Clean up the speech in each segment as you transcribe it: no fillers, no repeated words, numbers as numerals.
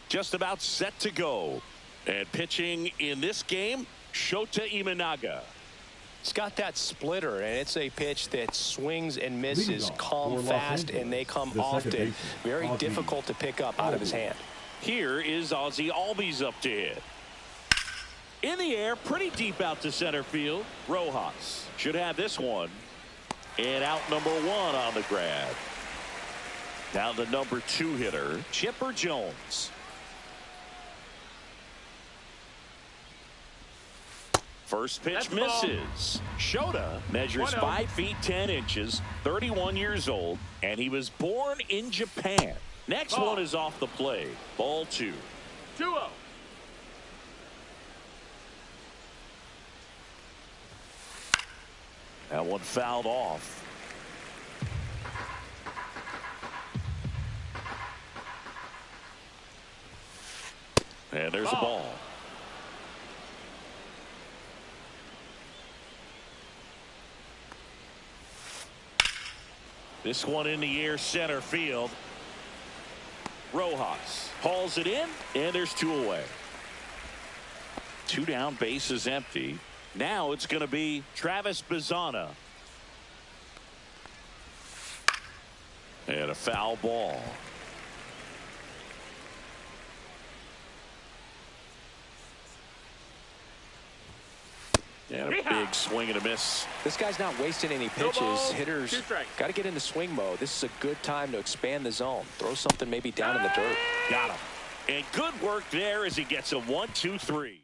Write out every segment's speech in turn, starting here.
Just about set to go. And pitching in this game, Shota Imanaga. It's got that splitter, and it's a pitch that swings and misses, calm, fast, and they come often. Very difficult to pick up out of his hand. Here is Ozzie Albies up to hit. In the air, pretty deep out to center field. Rojas should have this one. And out number one on the grab. Now the number 2 hitter, Chipper Jones. First pitch misses. Shota measures 5 feet 10 inches, 31 years old, and he was born in Japan. Next one is off the plate. Ball 2. 2-0. That one fouled off. And there's a ball. This one in the air, center field. Rojas hauls it in, and there's 2 away. 2 down, base is empty. Now it's going to be Travis Bazzana. And a foul ball. And a big swing and a miss. This guy's not wasting any pitches. Hitters got to get into swing mode. This is a good time to expand the zone. Throw something maybe down in the dirt. Got him. And good work there as he gets a 1-2-3.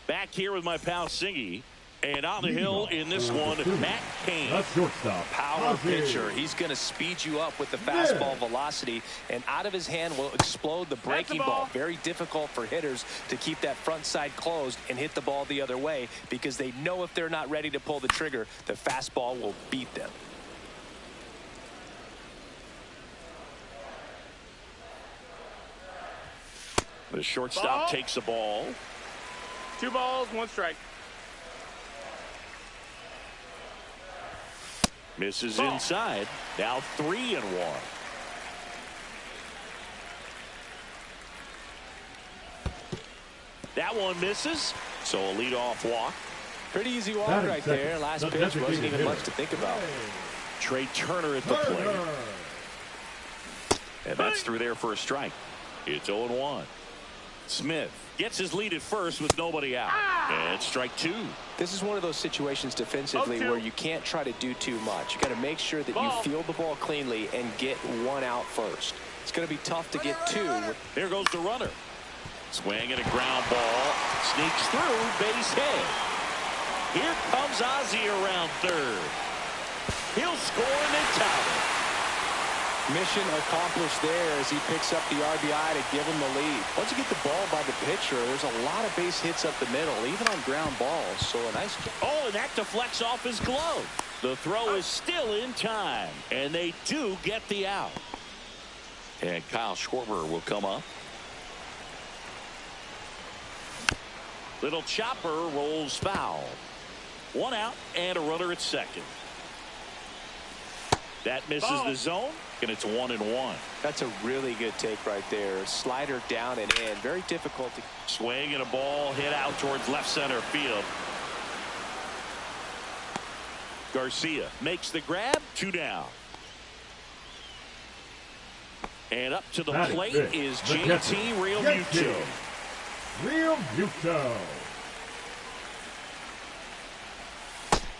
Back here with my pal Singy. And on the hill in this one, Matt Cain. That's shortstop. Power pitcher. He's going to speed you up with the fastball velocity, and out of his hand will explode the breaking ball. Very difficult for hitters to keep that front side closed and hit the ball the other way, because they know if they're not ready to pull the trigger, the fastball will beat them. The shortstop takes the ball. 2 balls, 1 strike. Misses inside. Now 3-1. That one misses. So a leadoff walk. Pretty easy walk right there. Last pitch wasn't even much to think about. Trey Turner at the plate. And that's through there for a strike. It's 0-1. Smith gets his lead at first with nobody out. And strike 2. This is one of those situations defensively where you can't try to do too much. You got to make sure that you field the ball cleanly and get 1 out first. It's going to be tough to get 2. There goes the runner. Swing and a ground ball. Sneaks through, base hit. Here comes Ozzie around third. He'll score and they tie it. Mission accomplished there as he picks up the RBI to give him the lead. Once you get the ball by the pitcher, there's a lot of base hits up the middle, even on ground balls. So a nice job. Oh, and that deflects off his glove. The throw is still in time, and they do get the out. And Kyle Schwarber will come up. Little chopper rolls foul. 1 out and a runner at second. That misses the zone, and it's 1-1. That's a really good take right there. Slider down and in. Very difficult to swing, and a ball hit out towards left center field. Garcia makes the grab. 2 down. And up to the plate is JT Realmuto.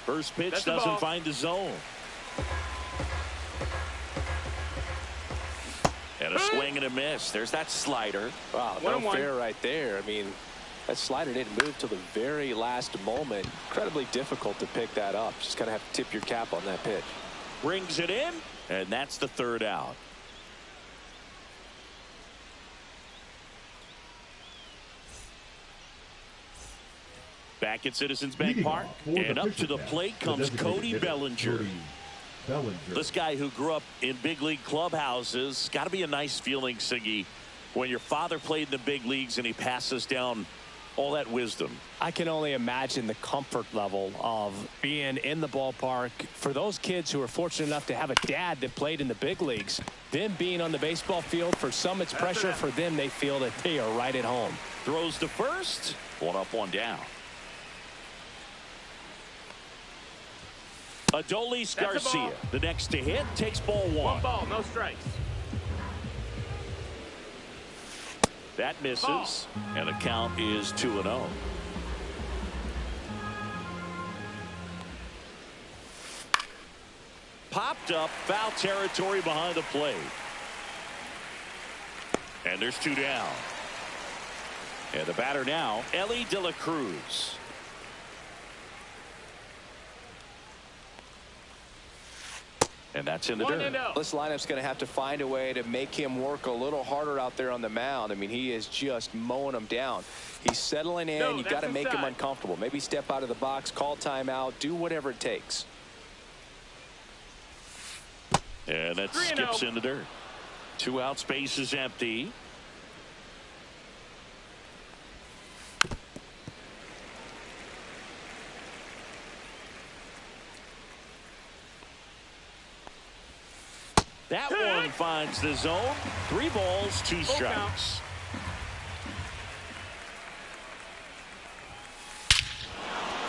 First pitch doesn't find the zone. And a swing and a miss. There's that slider. Wow, no fair right there. I mean, that slider didn't move till the very last moment. Incredibly difficult to pick that up. Just kind of have to tip your cap on that pitch. Brings it in, and that's the 3rd out. Back at Citizens Bank Park, and up to the plate comes Cody Bellinger. This guy who grew up in big league clubhouses. Got to be a nice feeling, Siggy, when your father played in the big leagues and he passes down all that wisdom. I can only imagine the comfort level of being in the ballpark for those kids who are fortunate enough to have a dad that played in the big leagues. Them being on the baseball field, for some it's pressure. For them, they feel that they are right at home. Throws to first. 1 up, 1 down. Adolis Garcia, the next to hit, takes ball 1. 1 ball, no strikes. That misses, and the count is 2-0. Popped up, foul territory behind the plate. And there's 2 down. And the batter now, Elly De La Cruz. And that's in the dirt. This lineup's going to have to find a way to make him work a little harder out there on the mound. I mean, he is just mowing them down. He's settling in. You got to make him uncomfortable. Maybe step out of the box, call timeout, do whatever it takes. And that skips in the dirt. 2 out, space is empty. That one finds the zone. 3 balls, 2 strikes.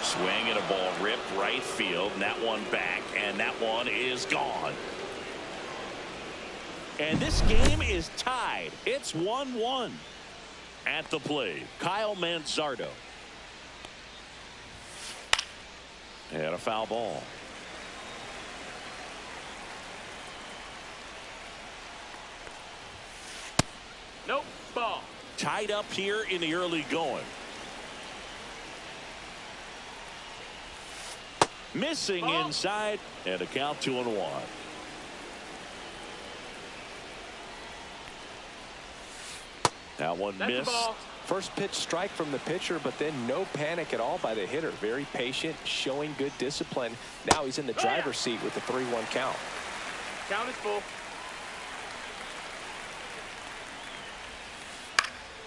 Swing and a ball ripped right field. And that one back, and that one is gone. And this game is tied. It's 1-1. At the plate, Kyle Manzardo. And a foul ball. Nope, ball. Tied up here in the early going. Missing inside, and a count 2-1. That one missed. First pitch strike from the pitcher, but then no panic at all by the hitter. Very patient, showing good discipline. Now he's in the driver's seat with the 3-1 count. Count is full.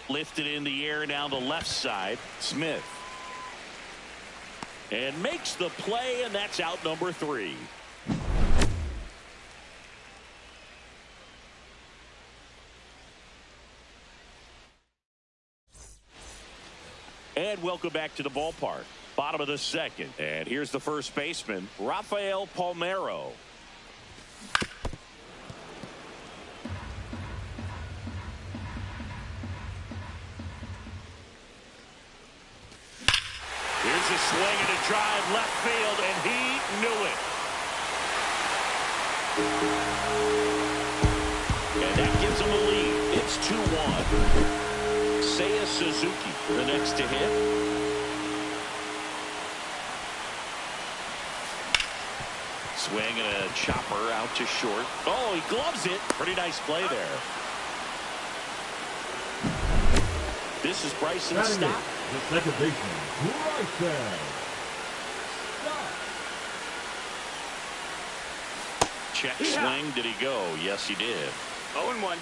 Lifted in the air down the left side. Smith. And makes the play, and that's out number 3. And welcome back to the ballpark. Bottom of the 2nd. And here's the first baseman, Rafael Palmeiro. Here's a swing and a drive left field, and he knew it. And that gives him a lead. It's 2-1. Seiya Suzuki, the next to hit. Swing and a chopper out to short. Oh, he gloves it. Pretty nice play there. This is Bryson Stott. The second baseman, Bryson Stott. Check swing. Did he go? Yes, he did. 0-1.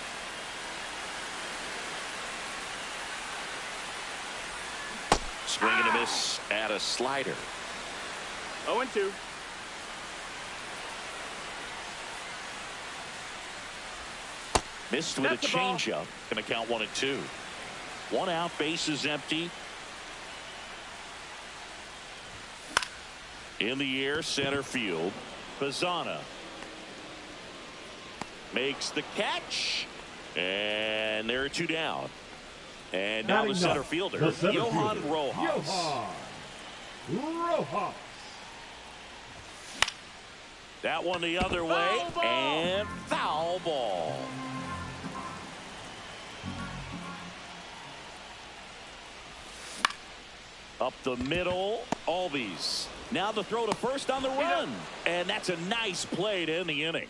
Swing and a miss at a slider. 0-2. Missed with a That's the ball. changeup. Going to count 1-2. 1 out, bases empty. In the air, center field. Bazana makes the catch. And there are 2 down. And now the center fielder, Johan Rojas. Johan Rojas. That one the other way. And foul ball. Up the middle, Albies. Now the throw to first on the run. And that's a nice play to end the inning.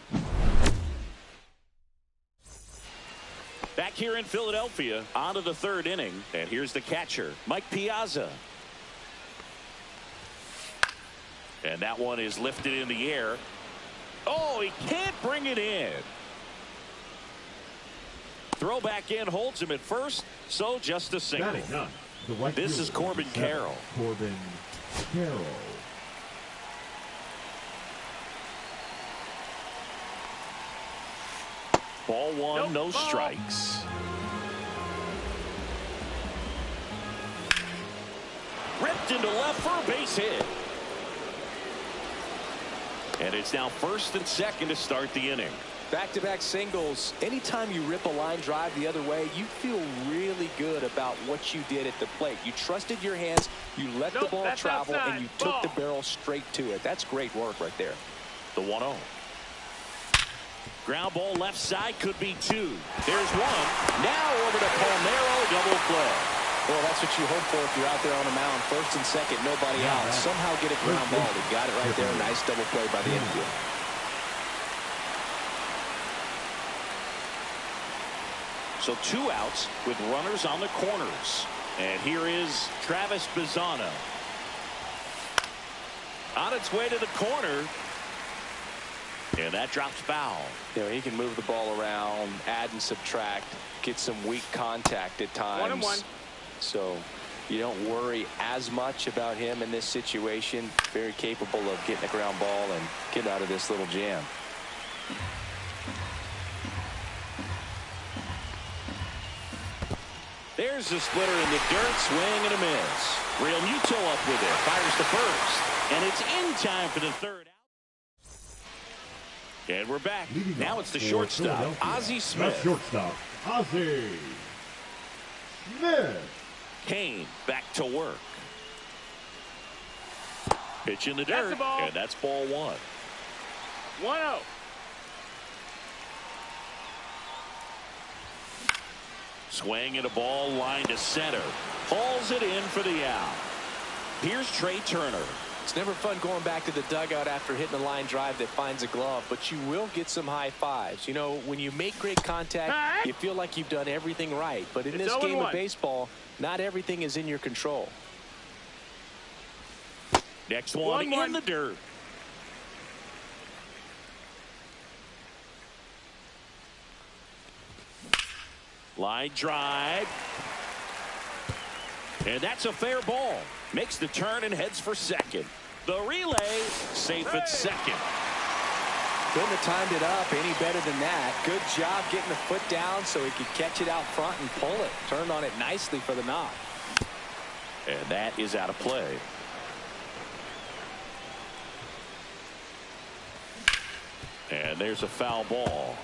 Back here in Philadelphia, on to the 3rd inning. And here's the catcher, Mike Piazza. And that one is lifted in the air. Oh, he can't bring it in. Throw back in, holds him at first. So just a single. This is Corbin Carroll. Corbin Carroll. Ball 1, no strikes. Ripped into left for a base hit. And it's now 1st and 2nd to start the inning. Back-to-back singles. Anytime you rip a line drive the other way, you feel really good about what you did at the plate. You trusted your hands, you let the ball travel, and you took the barrel straight to it. That's great work right there. The 1-0. Ground ball left side, could be 2. There's 1. Now over to Palmeiro, double play. Well, that's what you hope for if you're out there on a mound. 1st and 2nd, nobody out. Somehow get a ground ball. They got it right there. Nice double play by the infield. So 2 outs with runners on the corners. And here is Travis Bazana. On its way to the corner. And that drops foul. You know, he can move the ball around, add and subtract, get some weak contact at times. 1-1. So you don't worry as much about him in this situation. Very capable of getting a ground ball and get out of this little jam. There's the splitter in the dirt, swing and a miss. Real Muto up with it, fires to first, and it's in time for the 3rd out. And we're back. Now it's the shortstop, Ozzie Smith. The shortstop, Ozzie Smith. Kane back to work. Pitch in the dirt, That's the ball. and that's ball 1. 1-0. Swing and a ball line to center. Hauls it in for the out. Here's Trey Turner. It's never fun going back to the dugout after hitting a line drive that finds a glove, but you will get some high fives. You know, when you make great contact, you feel like you've done everything right. But in this game of baseball, not everything is in your control. Next one in the dirt. Line drive. And that's a fair ball. Makes the turn and heads for second. The relay safe at second. Couldn't have timed it up any better than that. Good job getting the foot down so he could catch it out front and pull it. Turned on it nicely for the knock. And that is out of play. And there's a foul ball.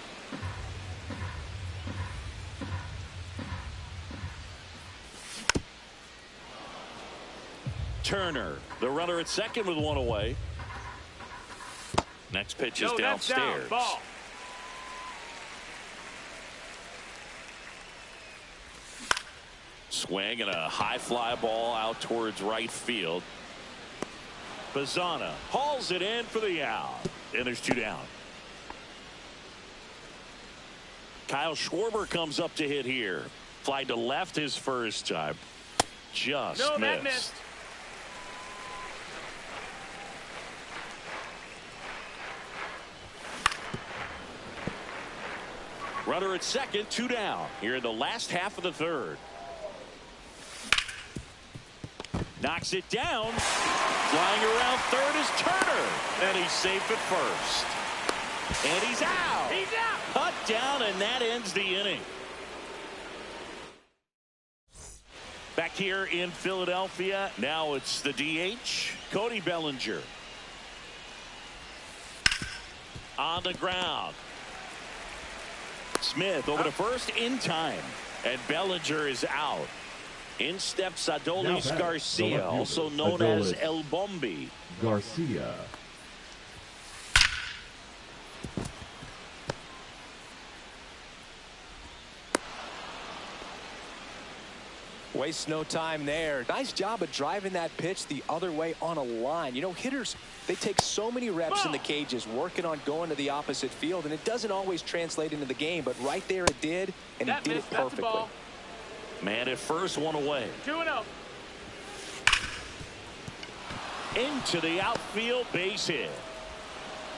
Turner, the runner at second with 1 away. Next pitch is downstairs. Ball. Swing and a high fly ball out towards right field. Bazzana hauls it in for the out. And there's 2 down. Kyle Schwarber comes up to hit here. Fly to left his first time. Just No, missed. that missed. Runner at second, 2 down. Here in the last half of the third. Knocks it down. Flying around third is Turner. And he's safe at first. And he's out. He's out. Cut down, and that ends the inning. Back here in Philadelphia, now it's the DH, Cody Bellinger. On the ground. Smith over to first in time. And Bellinger is out. In steps Adolis Garcia, also known as El Bombi. Garcia. Waste no time there. Nice job of driving that pitch the other way on a line. You know, hitters, they take so many reps in the cages working on going to the opposite field, and it doesn't always translate into the game, but right there it did, and he did it perfectly. Man at first, 1 away. 2-0. Into the outfield, base hit.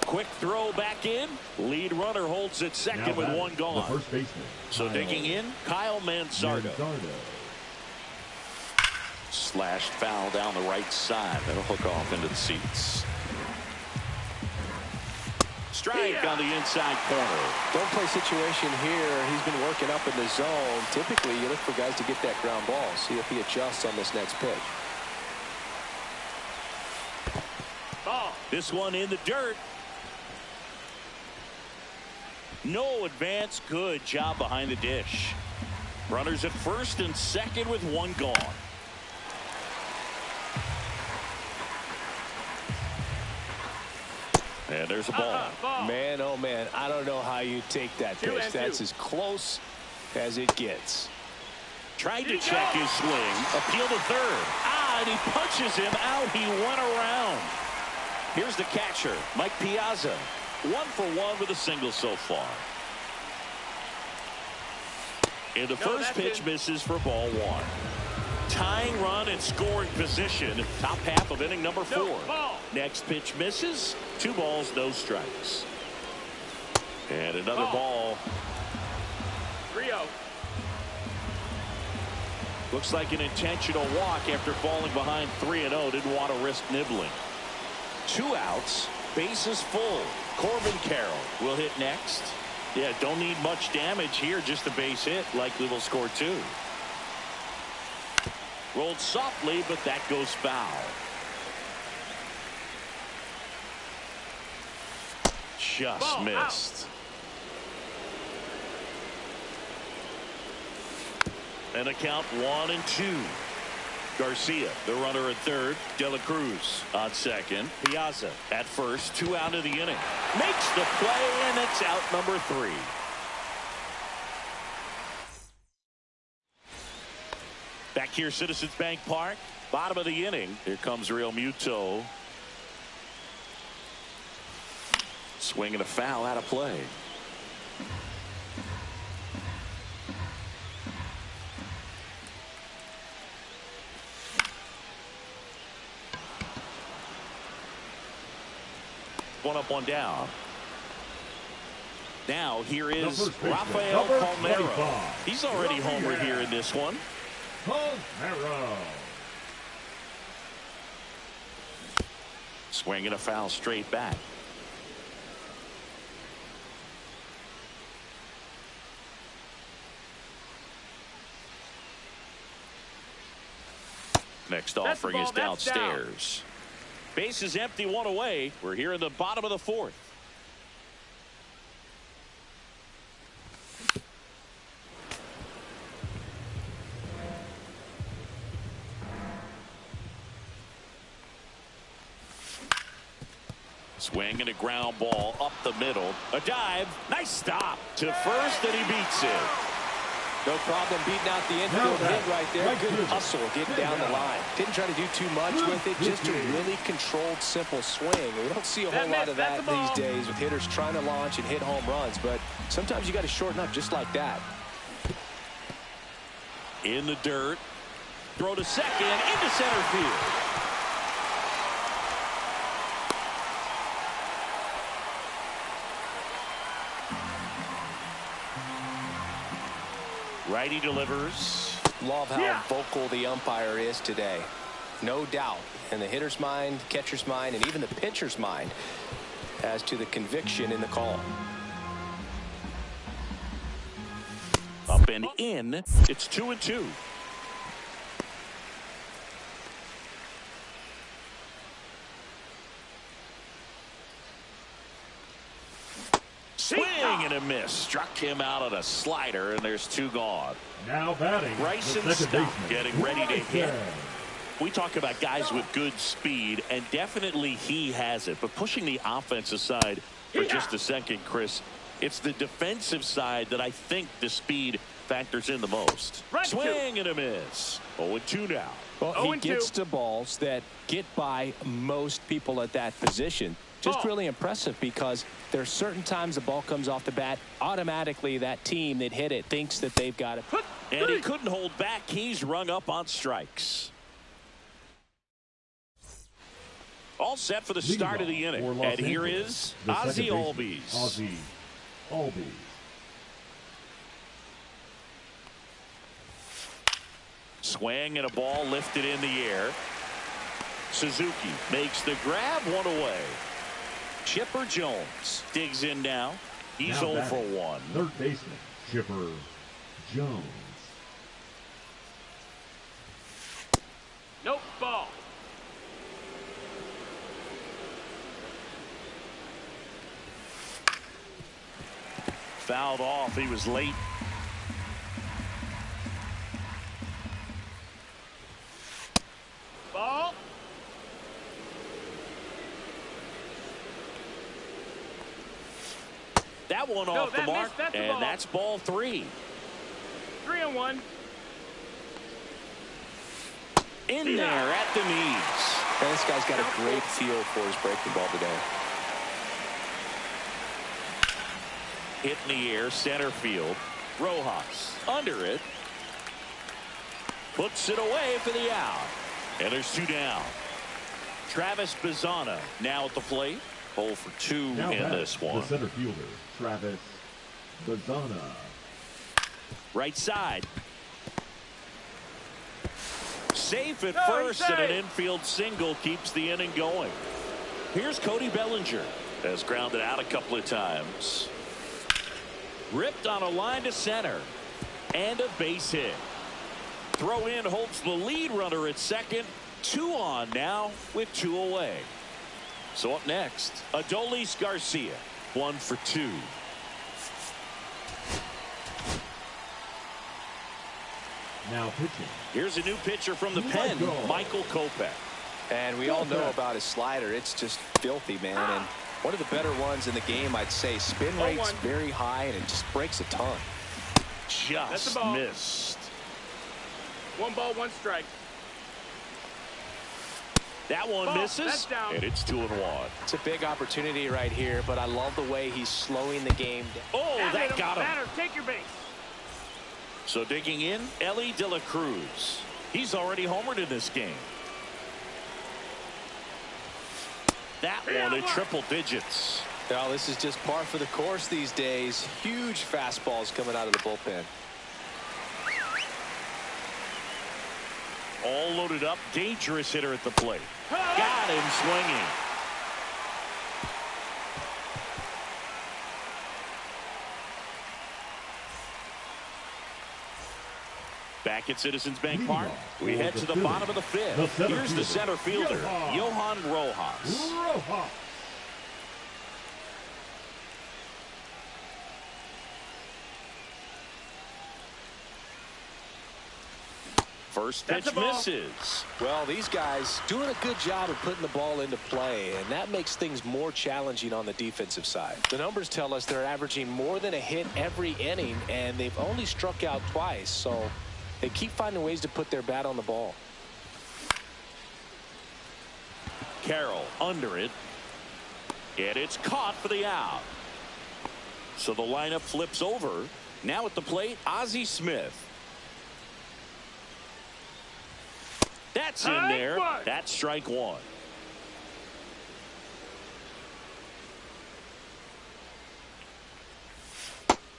Quick throw back in. Lead runner holds at second with 1 gone. The first baseman. So digging in, Kyle Manzardo. Slashed foul down the right side. That'll hook off into the seats. Strike on the inside corner. Don't play situation here. He's been working up in the zone. Typically, you look for guys to get that ground ball. See if he adjusts on this next pitch. Ball. This one in the dirt. No advance. Good job behind the dish. Runners at first and second with 1 gone. And there's a ball. Man, oh man, I don't know how you take that pitch. That's as close as it gets. Tried to check his swing. Appeal to third. And he punches him out. He went around. Here's the catcher, Mike Piazza. 1 for 1 with a single so far. And the first pitch misses for ball 1. Tying run and scoring position. Top half of inning number 4. Next pitch misses. 2 balls, no strikes. And another ball. 3-0. Looks like an intentional walk after falling behind 3-0. Didn't want to risk nibbling. 2 outs. Bases full. Corbin Carroll will hit next. Yeah, don't need much damage here. Just a base hit. Likely will score 2. Rolled softly, but that goes foul. Just missed. And a count 1-2. Garcia, the runner at third. De La Cruz on second. Piazza at first. 2 out of the inning. Makes the play, and it's out number 3. Back here, Citizens Bank Park. Bottom of the inning. Here comes Real Muto. Swing and a foul out of play. One up, one down. Now here is Rafael Palmeiro. He's already homered here in this one. Palmeiro. Swing and a foul straight back. Next offering is downstairs. Base is empty, 1 away. We're here in the bottom of the 4th. Swing and a ground ball up the middle. A dive. Nice stop to first, and he beats it. No problem beating out the infield hit right there. Good hustle getting down the line. Didn't try to do too much with it. Just a really controlled, simple swing. We don't see a whole lot of that these days with hitters trying to launch and hit home runs. But sometimes you got to shorten up just like that. In the dirt. Throw to second. Into center field. Righty delivers. Love how vocal the umpire is today. No doubt in the hitter's mind, catcher's mind, and even the pitcher's mind as to the conviction in the call. Up and in. It's 2-2. Swing and a miss. Struck him out on a slider, and there's 2 gone. Now batting, Bryson Stott getting ready to hit. We talk about guys with good speed, and definitely he has it. But pushing the offensive side for just a second, Chris, it's the defensive side that I think the speed factors in the most. Swing and a miss. 0-2 now. Well, he gets to balls that get by most people at that position. Just really impressive because there's certain times the ball comes off the bat, automatically that team that hit it thinks that they've got it. And he couldn't hold back. He's rung up on strikes. All set for the start of the inning. And here is Ozzie Albies. Ozzie Albies. Swing and a ball lifted in the air. Suzuki makes the grab, 1 away. Chipper Jones digs in now. He's 0 for 1. Third baseman, Chipper Jones. Nope, ball. Fouled off. He was late. Ball. That one off the mark, and that's ball 3. 3-1. In there at the knees. And this guy's got a great feel for his breaking ball today. Hit in the air, center field. Rojas under it. Puts it away for the out. And there's 2 down. Travis Bazzana now at the plate. 0 for 2 in this one. The center fielder, Travis Bazzana. Right side. Safe at first, and an infield single keeps the inning going. Here's Cody Bellinger. Has grounded out a couple of times. Ripped on a line to center. And a base hit. Throw in holds the lead runner at second. 2 on now with 2 away. So up next, Adolis Garcia. 1 for 2. Now pitching. Here's a new pitcher from the pen, Michael Kopech. And we all know about his slider. It's just filthy, man. And one of the better ones in the game, I'd say. Spin rate's very high, and it just breaks a ton. Just missed. 1 ball, 1 strike. That one misses, and it's 2-1. It's a big opportunity right here, but I love the way he's slowing the game down. Oh, that got him. Batter, take your base. So digging in, Elly De La Cruz. He's already homered in this game. That one in triple digits. Well, this is just par for the course these days. Huge fastballs coming out of the bullpen. All loaded up, dangerous hitter at the plate. Got him swinging. Back at Citizens Bank Park, we head to the bottom of the 5th. Here's the center fielder, Johan Rojas. First That's pitch a ball. misses. Well, these guys doing a good job of putting the ball into play, and that makes things more challenging on the defensive side. The numbers tell us they're averaging more than a hit every inning, and they've only struck out twice, so they keep finding ways to put their bat on the ball. Carroll under it. And it's caught for the out. So the lineup flips over. Now at the plate, Ozzie Smith. That's in there. That's strike one.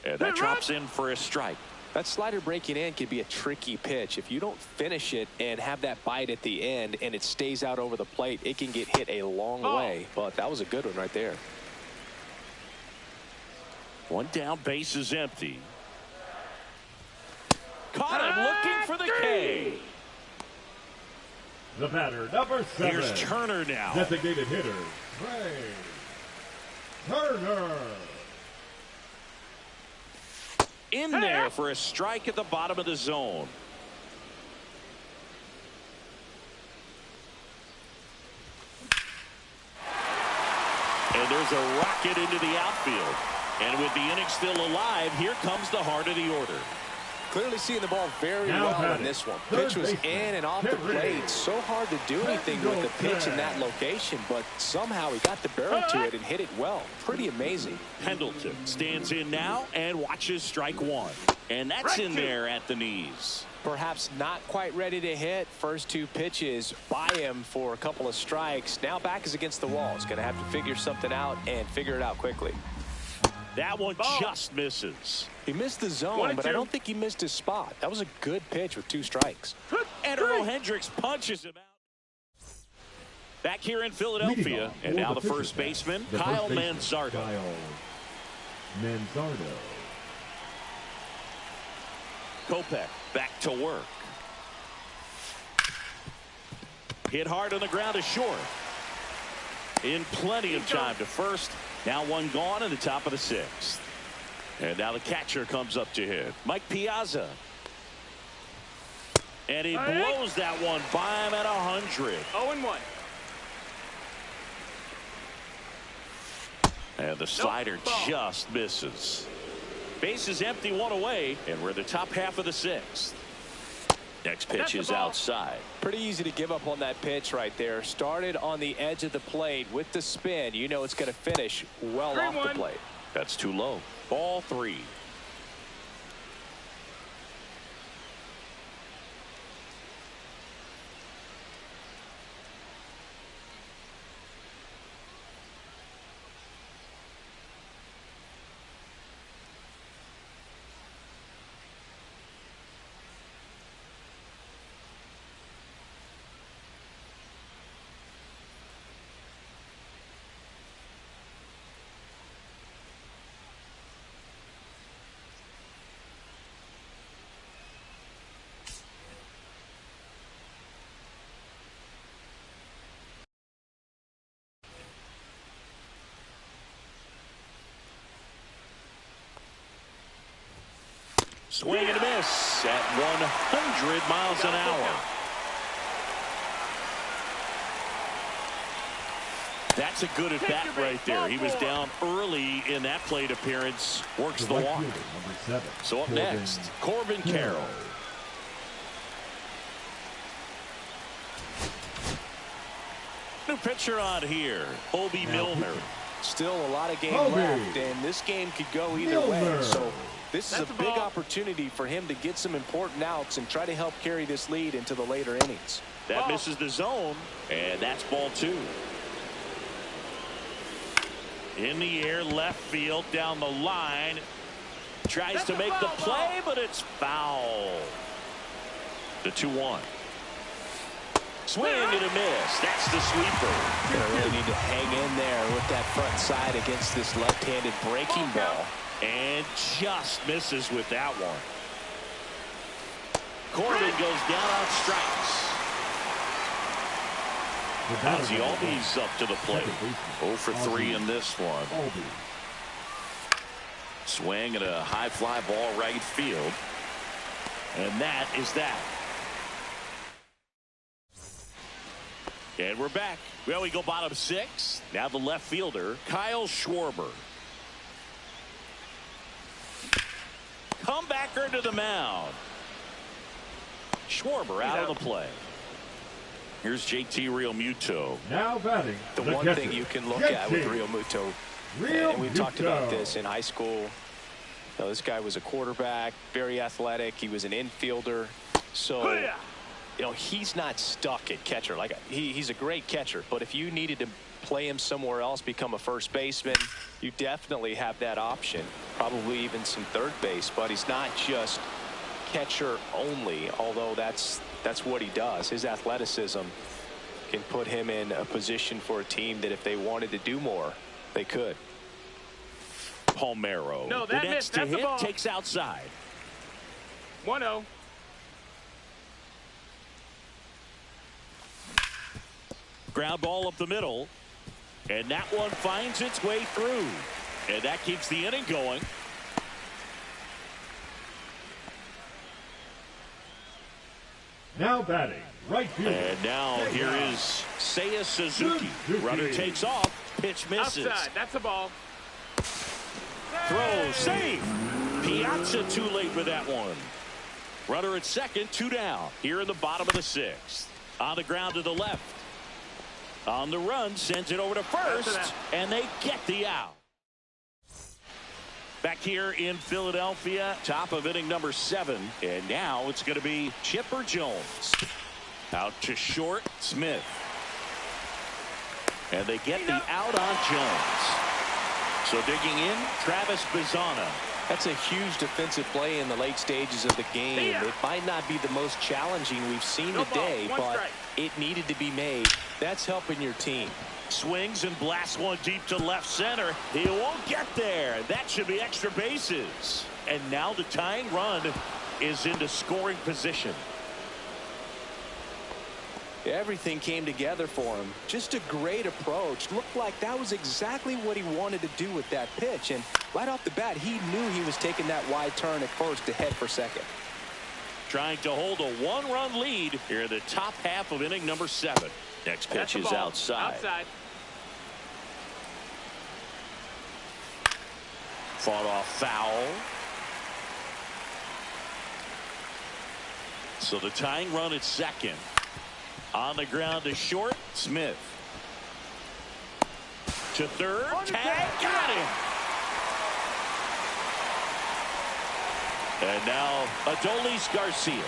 And that drops in for a strike. That slider breaking in can be a tricky pitch. If you don't finish it and have that bite at the end and it stays out over the plate, it can get hit a long way. But that was a good one right there. One down, base is empty. Caught him looking for the K. The batter, number 7. Here's Turner now. Designated hitter, Trey Turner. In there for a strike at the bottom of the zone. And there's a rocket into the outfield. And with the inning still alive, here comes the heart of the order. Clearly seeing the ball very Now well batting, on this one. third Pitch was baseman, in and off the Henry. plate. So hard to do anything with the pitch in that location, but somehow he got the barrel to it and hit it well. Pretty amazing. Pendleton stands in now and watches strike one. And that's in there at the knees. Perhaps not quite ready to hit. First two pitches by him for a couple of strikes. Now back is against the wall. He's going to have to figure something out and figure it out quickly. That one just misses. He missed the zone, but I don't think he missed his spot. That was a good pitch with 2 strikes. And Earl Hendricks punches him out. Back here in Philadelphia, and now the first baseman, Kyle Manzardo. Kyle Manzardo. Kopech back to work. Hit hard on the ground to short. In plenty of time to first. Now one gone in the top of the 6th. And now the catcher comes up to hit. Mike Piazza. And he blows that one by him at 100. 0-1. And the slider just misses. Base is empty, one away, and we're in the top half of the 6th. Next pitch is outside. Pretty easy to give up on that pitch right there. Started on the edge of the plate with the spin. You know it's going to finish well off the plate. That's too low. Ball 3. Swing and a miss at 100 miles an hour. That's a good at bat right there. He was down early in that plate appearance. Works the walk. So up next, Corbin Carroll. New pitcher on here, Obi Milner. Still a lot of game left, and this game could go either way. So this is a big opportunity for him to get some important outs and try to help carry this lead into the later innings. That misses the zone, and that's ball 2. In the air, left field, down the line. Tries to make the play, but it's foul. The 2-1. Swing and a miss. That's the sweeper. Gonna really need to hang in there with that front side against this left-handed breaking ball. And just misses with that one. Corbin goes down on strikes. Ozzie Albies up to the plate. 0 for 3 in this one. Swing and a high fly ball right field. And that is that. And we're back. Well, we go bottom 6. Now the left fielder, Kyle Schwarber. Comebacker to the mound. Schwarber out of the play. Here's JT Realmuto. Now batting. The one thing you can look at with Realmuto, and we've talked about this in high school. You know, this guy was a quarterback, very athletic. He was an infielder. So, you know, he's not stuck at catcher. Like he's a great catcher, but if you needed to play him somewhere else, become a first baseman, you definitely have that option. Probably even some third base, but he's not just catcher only, although that's what he does. His athleticism can put him in a position for a team that if they wanted to do more, they could. Palmeiro. No, the that next missed. to That's the hit ball. takes outside. 1-0. Ground ball up the middle. And that one finds its way through. And that keeps the inning going. Now batting. Right fielder. And now here is Seiya Suzuki. Runner takes off. Pitch misses. Outside. That's a ball. Throw. Save. Piazza too late with that one. Runner at second. 2 down. Here in the bottom of the 6th. On the ground to the left. On the run. Sends it over to first. And they get the out. Back here in Philadelphia, top of inning number 7. And now it's going to be Chipper Jones. Out to short, Smith. And they get the out on Jones. So digging in, Travis Bazzana. That's a huge defensive play in the late stages of the game. It might not be the most challenging we've seen today, but it needed to be made. That's helping your team. Swings and blasts one deep to left center. He won't get there. That should be extra bases. And now the tying run is into scoring position. Everything came together for him. Just a great approach. Looked like that was exactly what he wanted to do with that pitch. And right off the bat, he knew he was taking that wide turn at first to head for second. Trying to hold a 1-run lead here in the top half of inning number 7. Next pitch is outside. Fought off foul. So the tying run at second. On the ground to short, Smith. To third, tag, got him. And now Adolis Garcia.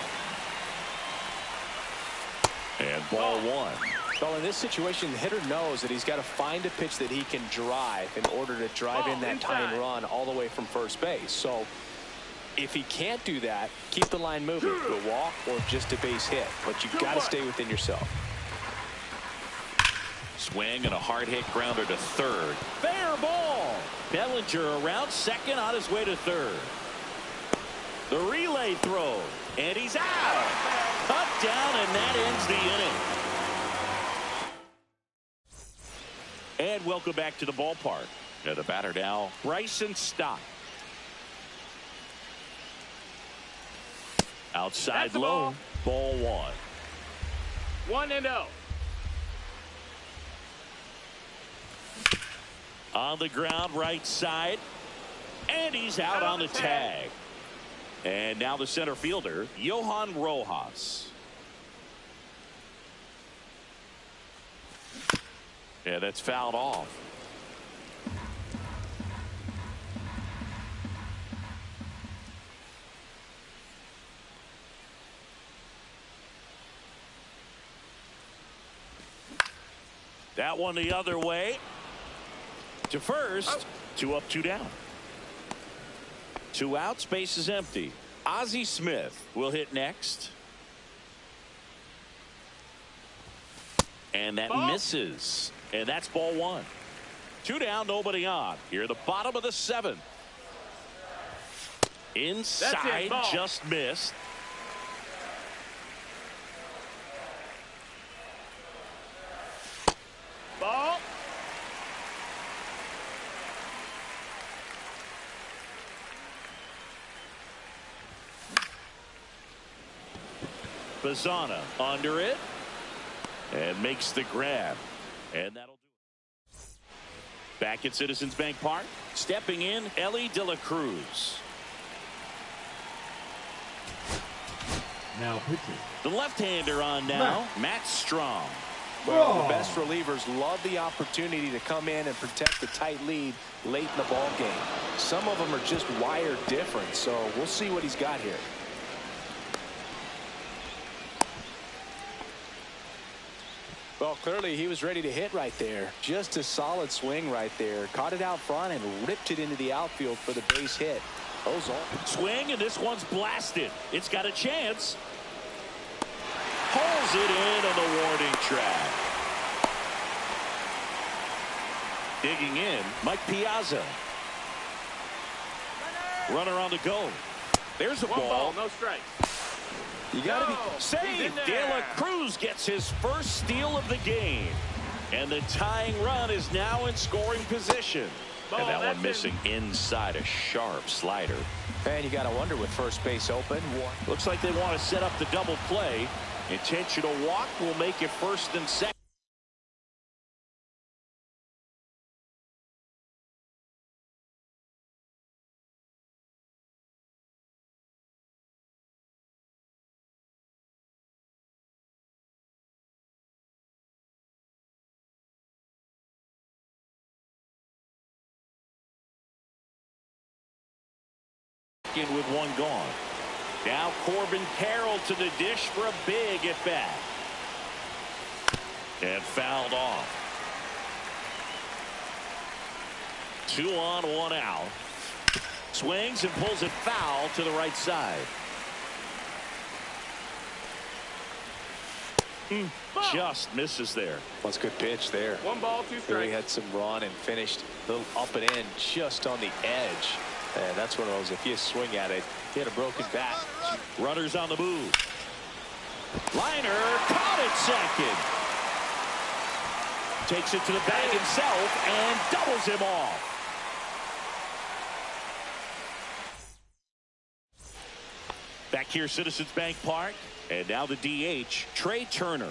And ball 1. Well, in this situation, the hitter knows that he's got to find a pitch that he can drive in order to drive in that tying run all the way from first base. So if he can't do that, keep the line moving. A walk or just a base hit. But you've got to stay within yourself. Swing and a hard hit grounder to third. Fair ball. Bellinger around second on his way to third. The relay throw. And he's out. Cut down, and that ends the inning. And welcome back to the ballpark. The batter now, Bryson Stott. Outside low, ball 1. 1-0. On the ground, right side. And he's out on the tag. And now the center fielder, Johan Rojas. Yeah, that's fouled off. That one the other way. To first. 2 up, 2 down. 2 out, space is empty. Ozzie Smith will hit next. And that misses. And that's ball 1. 2 down, nobody on. Here, the bottom of the 7th. Inside, just missed. Ball. Bazzana under it. and makes the grab. And that'll do it. Back at Citizens Bank Park, stepping in, Elly De La Cruz. Now pitching. The left-hander on now, Matt Strahm. Well, the best relievers love the opportunity to come in and protect the tight lead late in the ball game. Some of them are just wired different, so we'll see what he's got here. Well, clearly he was ready to hit right there. Just a solid swing right there. Caught it out front and ripped it into the outfield for the base hit. Those are Swing, and this one's blasted. It's got a chance. Pulls it in on the warning track. Digging in, Mike Piazza. Runner on the go. There's a One ball. No strikes. You got to be Save. De La Cruz gets his first steal of the game. And the tying run is now in scoring position. And that one missing inside a sharp slider. And you got to wonder with first base open. Looks like they want to set up the double play. Intentional walk will make it first and second. With one gone. Now Corbin Carroll to the dish for a big at bat. And fouled off. 2 on, 1 out. Swings and pulls it foul to the right side. Just misses there. That's a good pitch there. 1 ball, 2 strikes. Really had some run and finished a little up and in just on the edge. And that's one of those, if you swing at it, hit a broken bat. Runners on the move. Liner caught it second. Takes it to the bag himself and doubles him off. Back here, Citizens Bank Park. And now the DH, Trey Turner.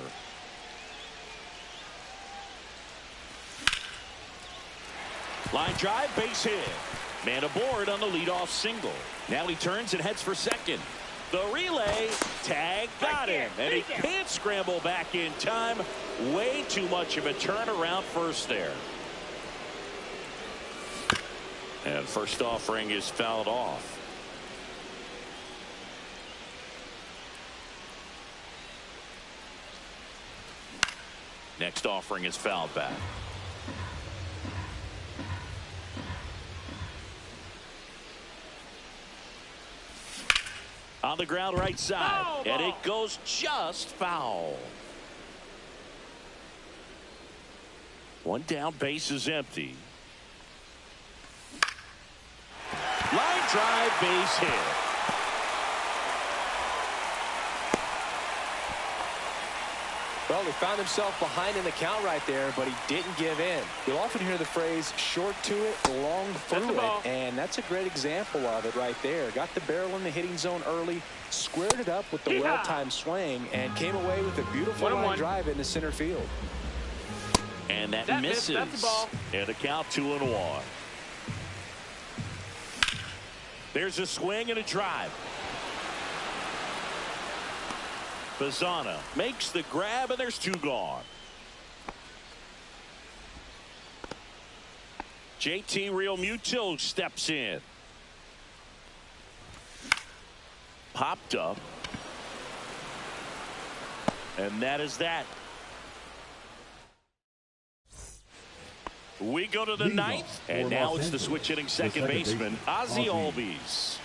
Line drive, base hit. Man aboard on the leadoff single. Now he turns and heads for second. The relay, tag, got him. And he can't scramble back in time. Way too much of a turnaround first there. And first offering is fouled off. Next offering is fouled back. On the ground right side. And it goes just foul. One down, base is empty. Line drive, base hit. Well, he found himself behind in the count right there, but he didn't give in. You'll often hear the phrase short to it, long through it, and that's a great example of it right there. Got the barrel in the hitting zone early, squared it up with the well-timed swing, and came away with a beautiful line drive into center field. And that misses. That's the ball. And a count 2-1. There's a swing and a drive. Bazzana makes the grab, and there's 2 gone. JT Realmuto steps in. Popped up. And that is that. We go to the 9th, and now it's the switch hitting second baseman, Ozzie Albies.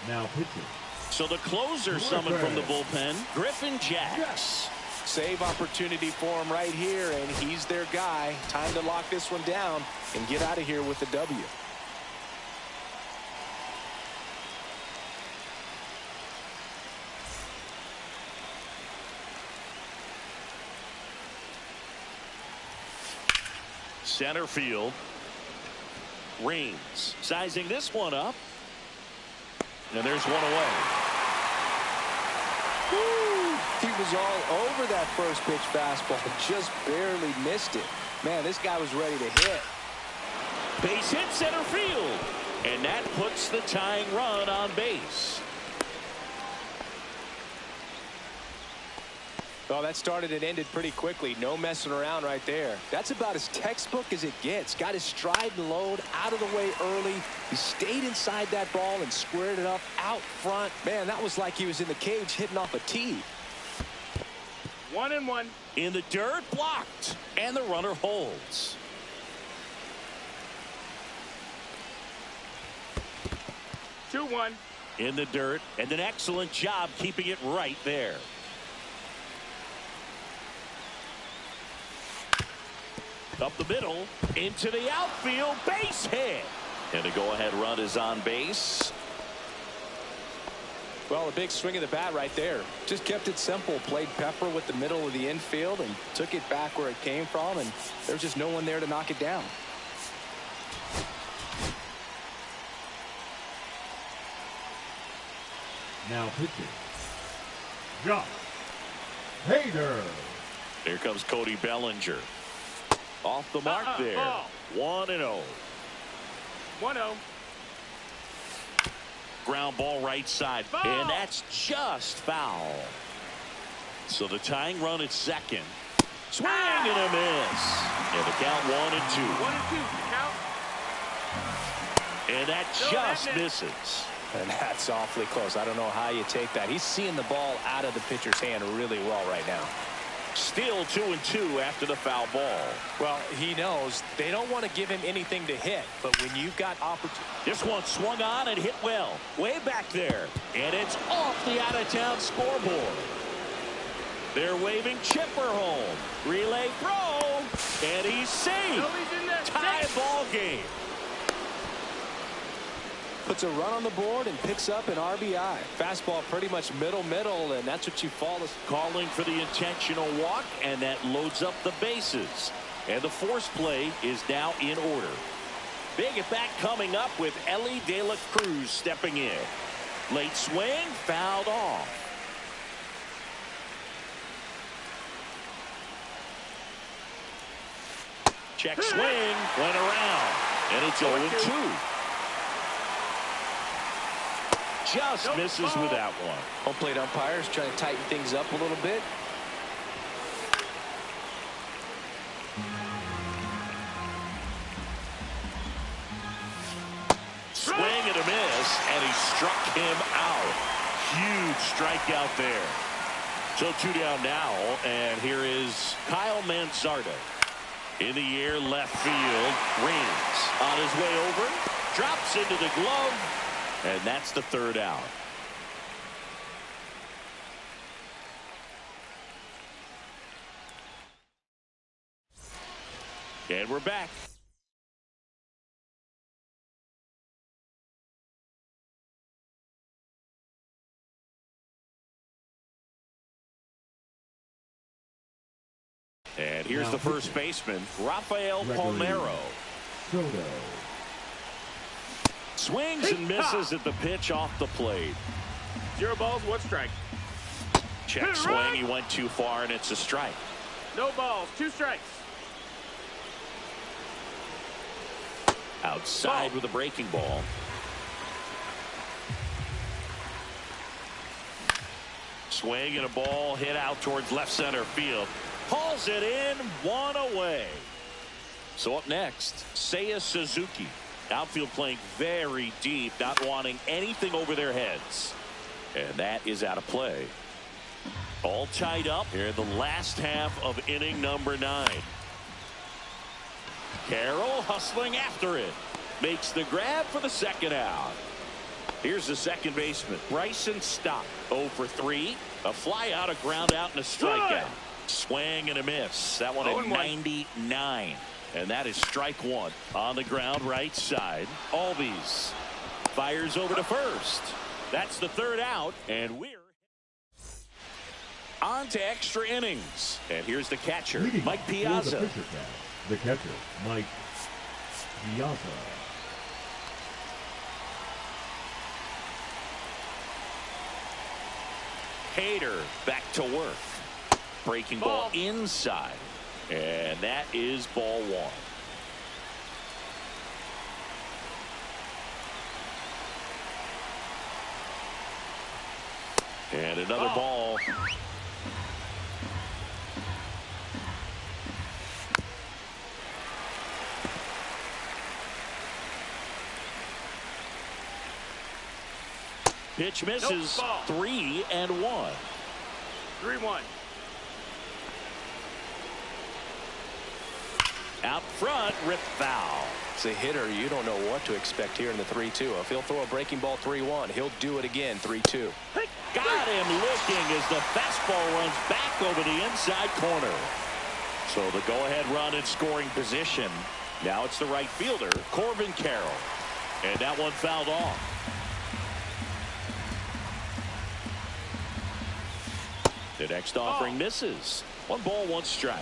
Now pitching. So the closer summoned from the bullpen, Griffin Jax. Save opportunity for him right here, and he's their guy. Time to lock this one down and get out of here with the W. Center field. Raines sizing this one up. And there's one away. Woo! He was all over that first pitch fastball, just barely missed it. Man, this guy was ready to hit. Base hit center field. And that puts the tying run on base. Well, that started and ended pretty quickly. No messing around right there. That's about as textbook as it gets. Got his stride and load out of the way early. He stayed inside that ball and squared it up out front. Man, that was like he was in the cage hitting off a tee. 1-1. In the dirt, blocked. And the runner holds. Two, 1. In the dirt, and an excellent job keeping it right there. Up the middle, into the outfield, base hit. And the go-ahead run is on base. Well, a big swing of the bat right there. Just kept it simple. Played pepper with the middle of the infield and took it back where it came from, and there's just no one there to knock it down. Now pitching. Josh Hader. Here comes Cody Bellinger. Off the mark there. Ball. 1-0. 1-0. Ground ball right side. Ball. And that's just foul. So the tying run at second. Swing and a miss. And the count 1-2. 1-2. Count. And that just misses. And that's awfully close. I don't know how you take that. He's seeing the ball out of the pitcher's hand really well right now. Still 2-2 after the foul ball. Well, he knows they don't want to give him anything to hit, but when you've got opportunity. This one swung on and hit well. Way back there. And it's off the out-of-town scoreboard. They're waving Chipper home. Relay throw. And he's safe. Nobody's in there. Tie ball game. Puts a run on the board and picks up an RBI. Fastball pretty much middle, and that's what you fall. Calling for the intentional walk, and that loads up the bases. And the force play is now in order. Big at bat coming up with Elly De La Cruz stepping in. Late swing, fouled off. Check swing, went around, and it's 0-2. Just misses with that one. Home plate umpires trying to tighten things up a little bit. Swing and a miss, and he struck him out. Huge strikeout there. So 2 down now, and here is Kyle Manzardo. In the air, left field. Raines on his way over. Drops into the glove. And that's the third out. And we're back. And here's the first baseman, Rafael Palmeiro. Soto. Swings and misses at the pitch off the plate. 0 balls, 1 strike. Check swing. He went too far, and it's a strike. No balls, 2 strikes. Outside with a breaking ball. Swing and a ball hit out towards left center field. Hauls it in, 1 away. So up next, Seiya Suzuki. Outfield playing very deep, not wanting anything over their heads. And that is out of play. All tied up here in the last half of inning number 9. Carroll hustling after it. Makes the grab for the second out. Here's the second baseman, Bryson Stott. 0 for 3. A fly out, a ground out, and a strikeout. Swing and a miss. That one at 99. And that is strike 1. On the ground, right side. Albies fires over to first. That's the third out, and we're on to extra innings. And here's the catcher, Leading Mike for Piazza. The catcher, Mike Piazza. Hader back to work. Breaking ball inside. And that is ball one. And another ball. Pitch misses. 3-1. 3-1. Out front, rip foul. As a hitter, you don't know what to expect here in the 3-2. If he'll throw a breaking ball 3-1, he'll do it again 3-2. Got him looking as the fastball runs back over the inside corner. So the go-ahead run in scoring position. Now it's the right fielder, Corbin Carroll. And that one fouled off. The next offering misses. 1 ball, 1 strike.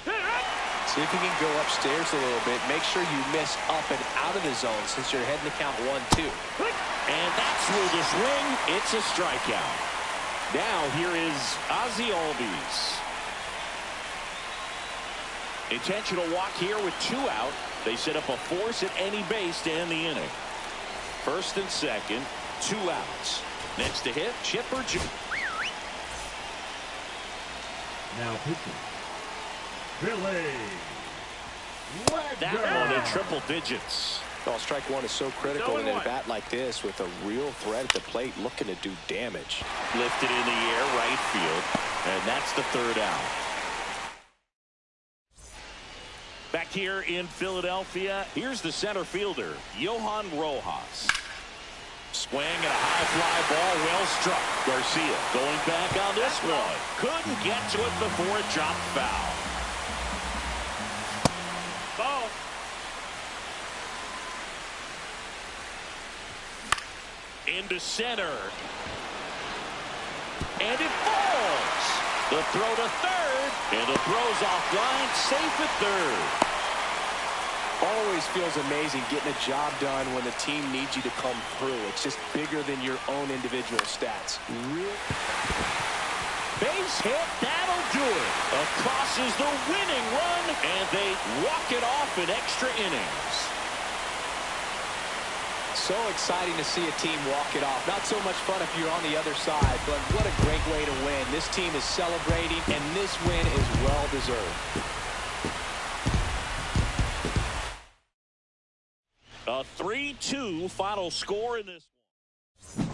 See if you can go upstairs a little bit. Make sure you miss up and out of the zone since you're heading to count 1-2. And that's through the swing. It's a strikeout. Now here is Ozzie Albies. Intentional walk here with 2 out. They set up a force at any base to end the inning. First and second, 2 outs. Next to hit, Chipper Jones. Now pitching. Billy Wagner. That one in triple digits. Well, strike one is so critical in a bat like this with a real threat at the plate looking to do damage. Lifted in the air, right field. And that's the 3rd out. Back here in Philadelphia, here's the center fielder, Johan Rojas. Swing and a high fly ball, well struck. Garcia going back on this one. Couldn't get to it before it dropped foul. Ball. Into center. And it falls. The throw to third. And the throw's offline, safe at third. Always feels amazing getting a job done when the team needs you to come through. It's just bigger than your own individual stats. Base hit, that'll do it. Across is the winning run, and they walk it off in extra innings. So exciting to see a team walk it off. Not so much fun if you're on the other side, but what a great way to win. This team is celebrating, and this win is well deserved. A 3-2 final score in this one.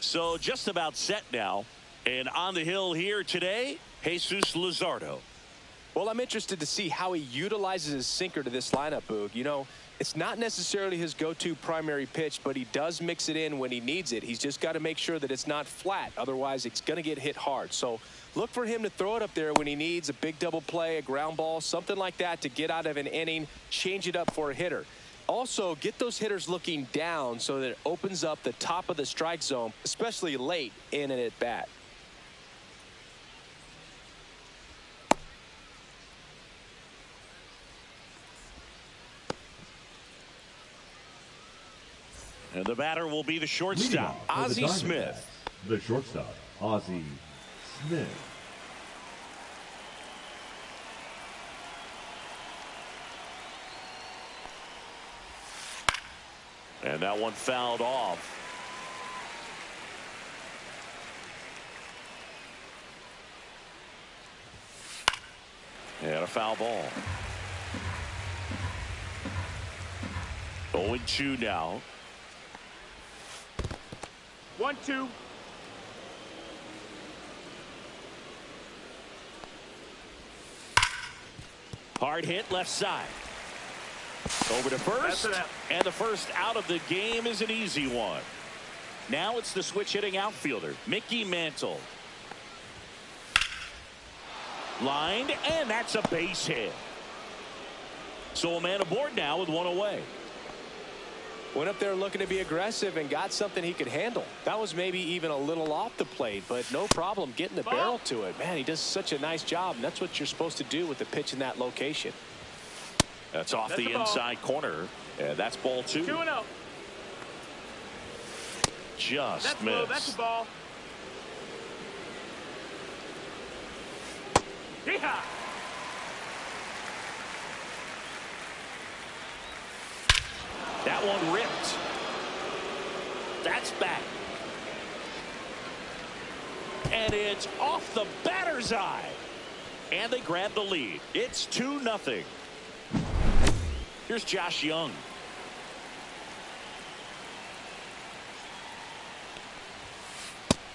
So just about set now. And on the hill here today, Jesus Luzardo. Well, I'm interested to see how he utilizes his sinker to this lineup, Boog. You know, it's not necessarily his go-to primary pitch, but he does mix it in when he needs it. He's just got to make sure that it's not flat. Otherwise, it's going to get hit hard. So look for him to throw it up there when he needs a big double play, a ground ball, something like that to get out of an inning, change it up for a hitter. Also, get those hitters looking down so that it opens up the top of the strike zone, especially late in an at-bat. And the batter will be the Leading shortstop, off for the Ozzie Diamondbacks, Smith. The shortstop, Ozzie Smith. And that one fouled off. And a foul ball. 0-2 now. 1-2. Hard hit left side. Over to first. And the first out of the game is an easy one. Now it's the switch hitting outfielder, Mickey Mantle. Lined, and that's a base hit. So a man aboard now with one away. Went up there looking to be aggressive and got something he could handle. That was maybe even a little off the plate, but no problem getting the barrel to it. Man, he does such a nice job, and that's what you're supposed to do with the pitch in that location. That's off the inside corner, and that's ball 2. 2-0. Just That's low. missed. That's a ball. Yeehaw! That one ripped. That's back. And it's off the batter's eye. And they grab the lead. It's 2-0. Here's Josh Young.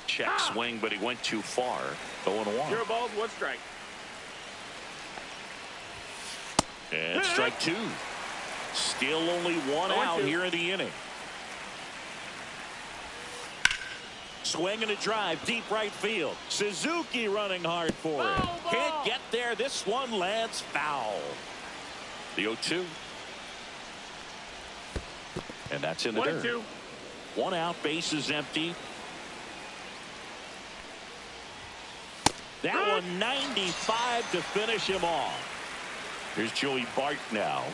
Check swing, but he went too far. 0-1. 0 balls, 1 strike. And strike 2. Still only 1 out here in the inning. Swing and a drive, deep right field. Suzuki running hard for it. Can't get there. This one lands foul. The 0-2. And that's in the dirt. 1-2. 1 out, base is empty. That one 95 to finish him off. Here's Joey Bart now.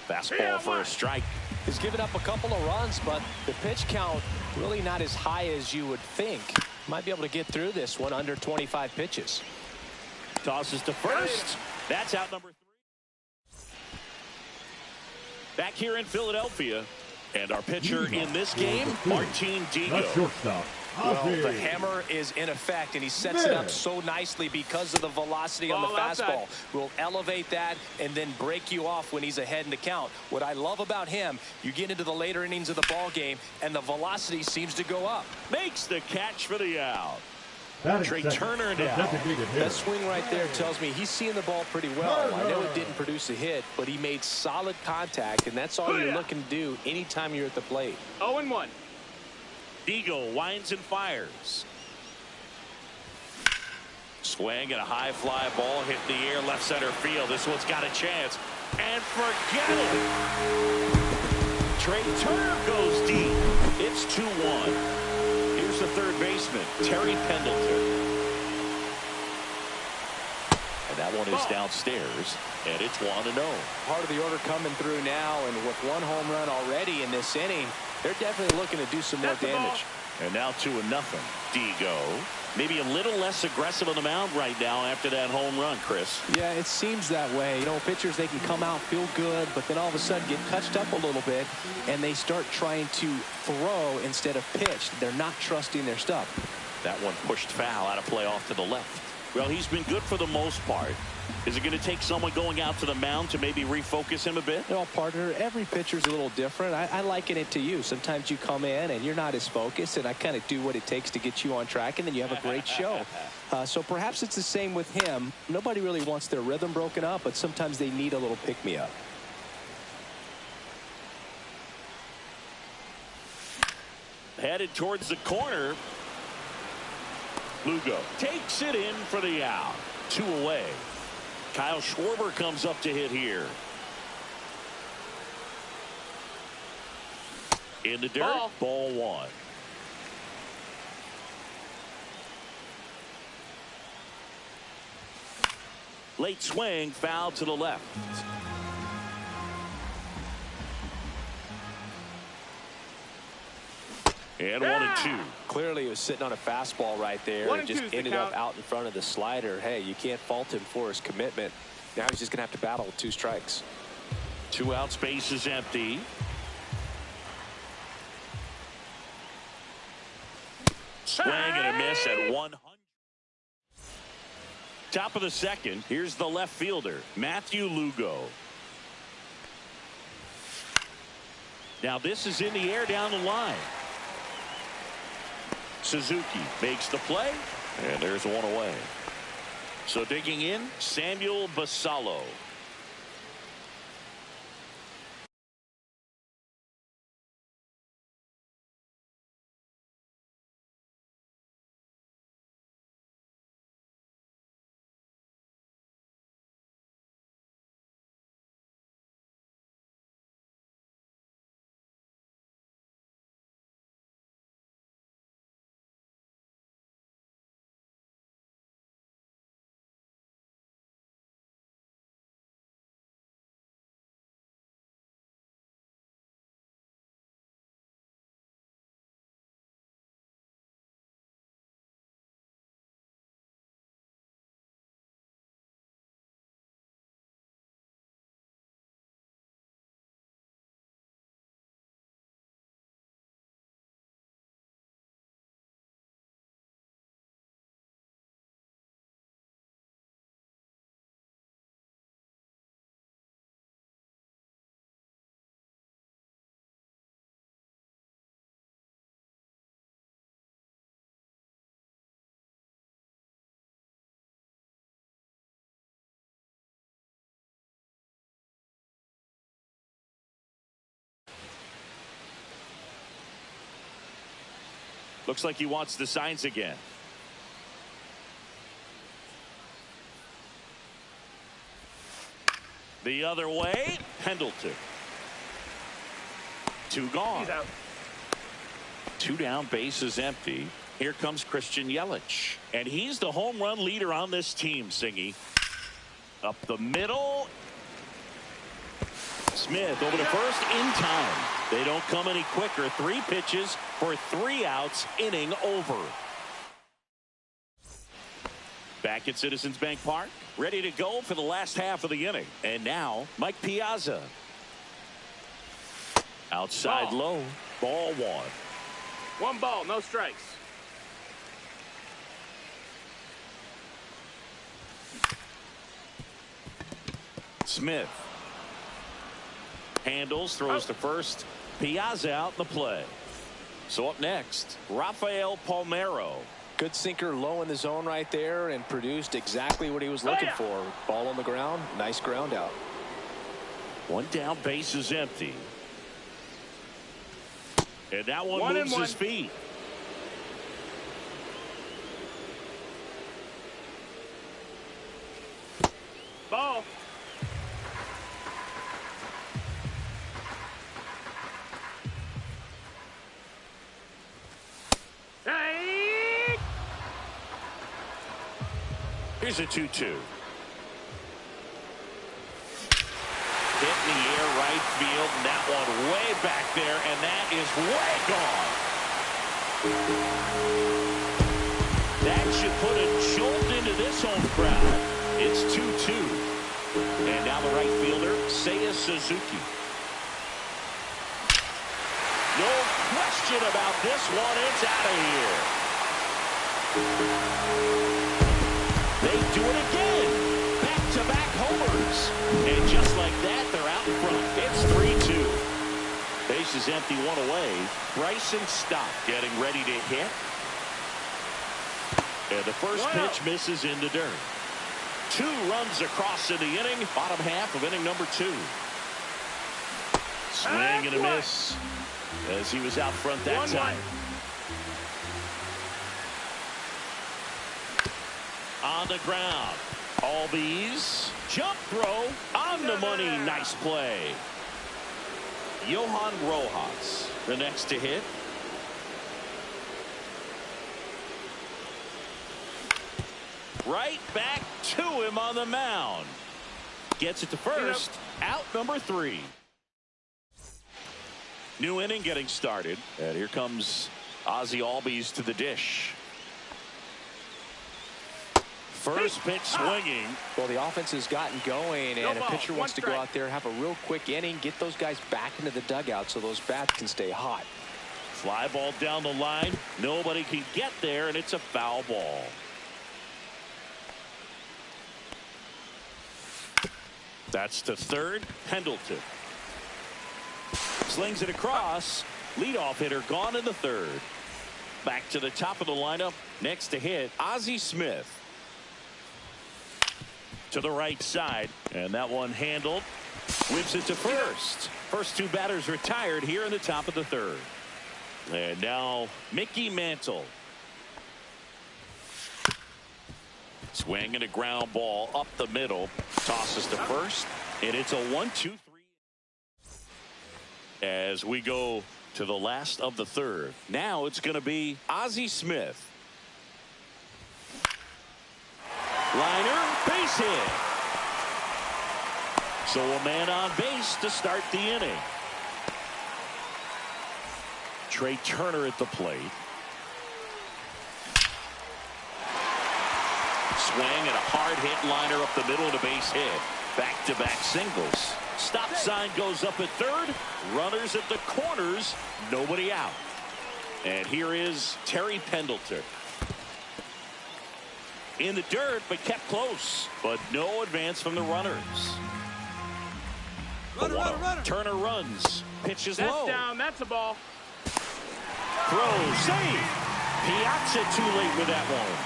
Fastball for a strike. He's given up a couple of runs, but the pitch count really not as high as you would think. Might be able to get through this one under 25 pitches. Tosses to first. That's out number 3. Back here in Philadelphia. And our pitcher in this game, Martin The Digo. shortstop, Well, Ozzie the hammer is in effect, and he sets it up so nicely because of the velocity on the fastball. Will elevate that and then break you off when he's ahead in the count. What I love about him, you get into the later innings of the ball game, and the velocity seems to go up. Makes the catch for the out. Batting Trey second, Turner the now. designated hitter. That swing right there tells me he's seeing the ball pretty well. I know it didn't produce a hit, but he made solid contact, and that's all you're looking to do anytime you're at the plate. 0-1. Digo winds and fires. Swing and a high fly ball hit the air left center field. This one's got a chance. And forget it. Trey Turner goes deep. It's 2-1. Here's the third baseman, Terry Pendleton. And that one is downstairs, and it's 1-0. Part of the order coming through now, and with 1 home run already in this inning, they're definitely looking to do some more damage. And now 2-0. Digo maybe a little less aggressive on the mound right now after that home run, Chris. Yeah, it seems that way. You know, pitchers, they can come out, feel good, but then all of a sudden get touched up a little bit, and they start trying to throw instead of pitch. They're not trusting their stuff. That one pushed foul out of play off to the left. Well, he's been good for the most part. Is it going to take someone going out to the mound to maybe refocus him a bit? You know, partner, every pitcher's a little different. I liken it to you. Sometimes you come in and you're not as focused, and I kind of do what it takes to get you on track, and then you have a great show. So perhaps it's the same with him. Nobody really wants their rhythm broken up, but sometimes they need a little pick-me-up. Headed towards the corner. Lugo takes it in for the out. 2 away. Kyle Schwarber comes up to hit here. In the dirt, ball 1. Late swing, foul to the left. And 1-2. Clearly, he was sitting on a fastball right there. 1 and and just 2's the ended up count. out in front of the slider. Hey, you can't fault him for his commitment. Now he's just going to have to battle with 2 strikes. 2 outs, base is empty. Swing and a miss at 100. Top of the second. Here's the left fielder, Matthew Lugo. Now this is in the air down the line. Suzuki makes the play, and there's one away. So digging in, Samuel Basallo. Looks like he wants the signs again. The other way, Pendleton. 2 gone. He's out. 2 down, base is empty. Here comes Christian Yelich. And he's the home run leader on this team, Singy. Up the middle. Smith over to first in time. They don't come any quicker. 3 pitches for 3 outs, inning over. Back at Citizens Bank Park, ready to go for the last half of the inning. And now, Mike Piazza. Outside low, ball 1. 1 ball, no strikes. Smith handles, throws to first. Piazza out in the play. So up next, Rafael Palmeiro. Good sinker low in the zone right there and produced exactly what he was looking for. Ball on the ground, nice ground out. 1 down, base is empty. And that one 1 moves and 1. his feet. Ball. Hey! Here's a 2-2. Hit in the air right field, and that one way back there, and that is way gone. That should put a jolt into this home crowd. It's 2-2. And now the right fielder, Seiya Suzuki. No question about this one. It's out of here. They do it again. Back-to-back homers. And just like that, they're out in front. It's 3-2. Base is empty, 1 away. Bryson Stott getting ready to hit. And the first pitch misses in the dirt. 2 runs across in the inning. Bottom half of inning number 2. Swing and a miss as he was out front that time. On the ground. Albies. Jump throw on the money. Nice play. Johan Rojas, the next to hit. Right back to him on the mound. Gets it to first. Out number 3. New inning getting started. And here comes Ozzie Albies to the dish. First pitch swinging. Well, the offense has gotten going, and a pitcher wants to go strike. out there, have a real quick inning, get those guys back into the dugout so those bats can stay hot. Fly ball down the line. Nobody can get there, and it's a foul ball. That's to third. Pendleton slings it across. Leadoff hitter gone in the third. Back to the top of the lineup. Next to hit, Ozzie Smith. To the right side, and that one handled. Whips it to first. First two batters retired here in the top of the third. And now Mickey Mantle. Swing and a ground ball up the middle. Tosses to first, and it's a 1-2-3. As we go to the last of the third. Now it's going to be Ozzie Smith. Liner, base hit. So a man on base to start the inning. Trey Turner at the plate. Swing and a hard hit liner up the middle and a base hit. Back-to-back singles. Stop sign goes up at third. Runners at the corners. Nobody out. And here is Terry Pendleton. In the dirt, but kept close. But no advance from the runners. Runner. Turner runs. Pitches That's low. down. That's a ball. Throw, save. Piazza too late with that one.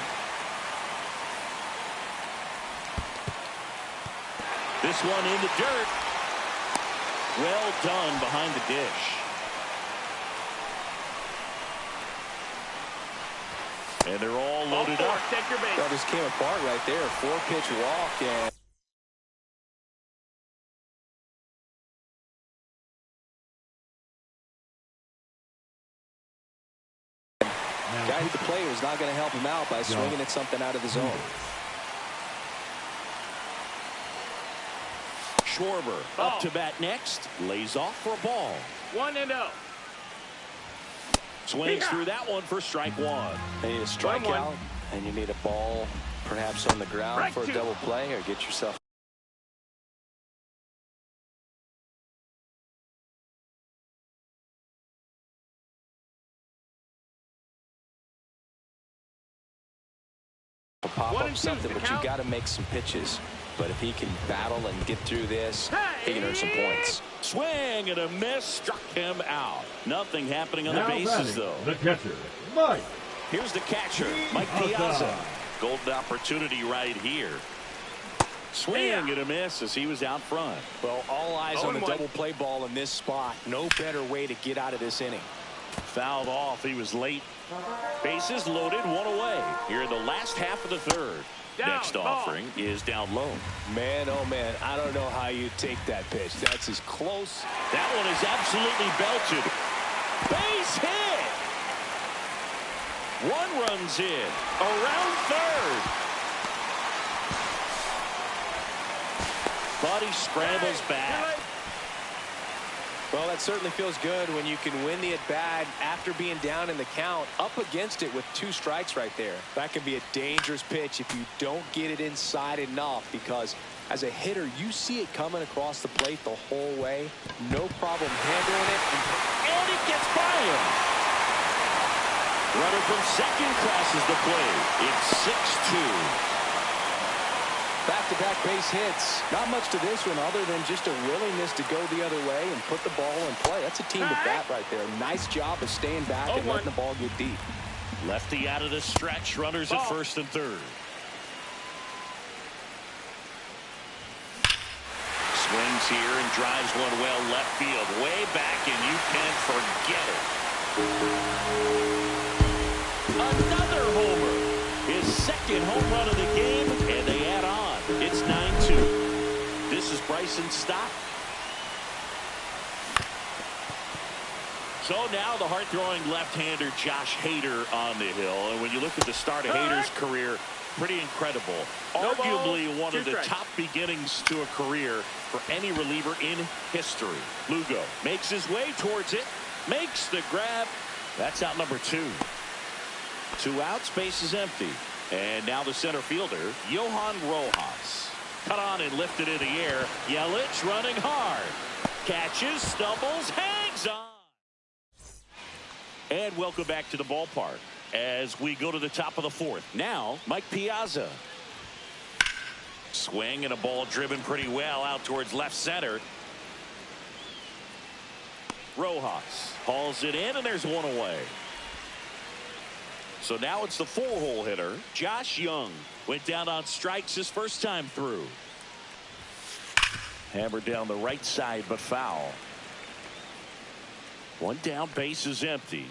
This one in the dirt. Well done behind the dish. And they're all loaded up. Take your base. That just came apart right there. 4-pitch walk, and guy at the plate was not going to help him out by swinging at something out of the zone. Schwarber up to bat next. Lays off for a ball. 1-0. Swings through that one for strike one. You need a strikeout, and you need a ball perhaps on the ground for a double play, or get yourself. Pop up something, but you got to make some pitches. But if he can battle and get through this, he can earn some points. Swing and a miss, struck him out. Nothing happening on the bases, though. The catcher, Mike. Here's the catcher, Mike Piazza. Golden opportunity right here. Swing and a miss as he was out front. Well, all eyes on the double play ball in this spot. No better way to get out of this inning. Fouled off. He was late. Bases loaded, one away. Here in the last half of the third. Next offering is down low. Man, oh man, I don't know how you take that pitch. That's as close. That one is absolutely belted. Base hit. One runs in. Around third. Buddy scrambles back. Well, that certainly feels good when you can win the at-bat after being down in the count, up against it with 2 strikes right there. That can be a dangerous pitch if you don't get it inside enough, because as a hitter, you see it coming across the plate the whole way. No problem handling it. And it gets by him. Runner from second crosses the plate. It's 6-2. Back-to-back base hits. Not much to this one other than just a willingness to go the other way and put the ball in play. That's a team to bat right there. Nice job of staying back and letting the ball get deep. Lefty out of the stretch. Runners at first and third. Swings here and drives one well left field. Way back, and you can forget it. Another homer. His second home run of the game, and they add on. It's 9-2. This is Bryson Stott. So now the hard-throwing left-hander Josh Hader on the hill. And when you look at the start of Hader's career, pretty incredible. Arguably one of the top beginnings to a career for any reliever in history. Lugo makes his way towards it, makes the grab, That's out number 2. 2 outs, base is empty. And now the center fielder, Johan Rojas. Cut on and lifted in the air. Yelich running hard. Catches, stumbles, hangs on. And welcome back to the ballpark as we go to the top of the 4th. Now, Mike Piazza. Swing and a ball driven pretty well out towards left center. Rojas hauls it in, and there's one away. So now it's the 4-hole hitter, Josh Young. Went down on strikes his first time through. Hammered down the right side, but foul. 1 down, base is empty.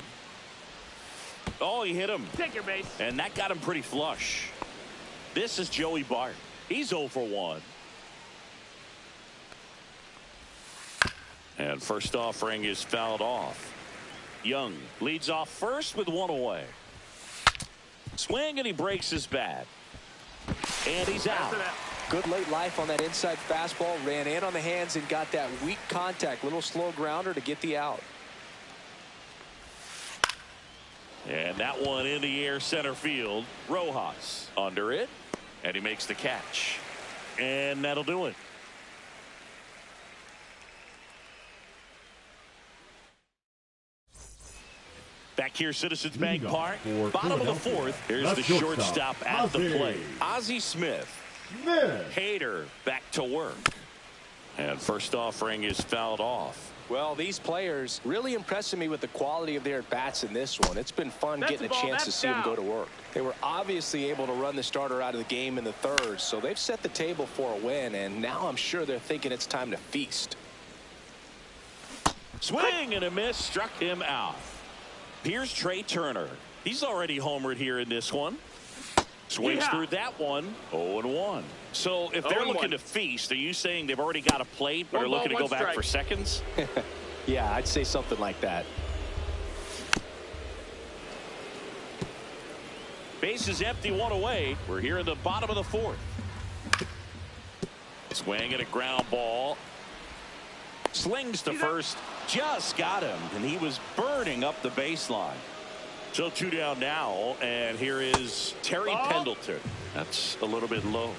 Oh, he hit him. Take your base. And that got him pretty flush. This is Joey Bart. He's 0 for 1. And first offering is fouled off. Young leads off first with 1 away. Swing, and he breaks his bat. And he's out. Good late life on that inside fastball. Ran in on the hands and got that weak contact. Little slow grounder to get the out. And that one in the air center field. Rojas under it. And he makes the catch. And that'll do it. Back here, Citizens Bank Park, bottom of the 4th. Here's the shortstop at the plate, Ozzie Smith. Hader back to work. And first offering is fouled off. Well, these players really impressing me with the quality of their at-bats in this one. It's been fun getting a chance to see them go to work. They were obviously able to run the starter out of the game in the 3rd, so they've set the table for a win, and now I'm sure they're thinking it's time to feast. Swing and a miss, struck him out. Here's Trey Turner. He's already homered here in this one. Swings through that one. 0-1. So if they're looking to feast, are you saying they've already got a plate or looking to go back for seconds? Yeah, I'd say something like that. Base is empty, 1 away. We're here in the bottom of the 4th. Swing and a ground ball. Slings to first. Just got him, and he was burning up the baseline. So 2 down now, and here is Terry Pendleton. That's a little bit low.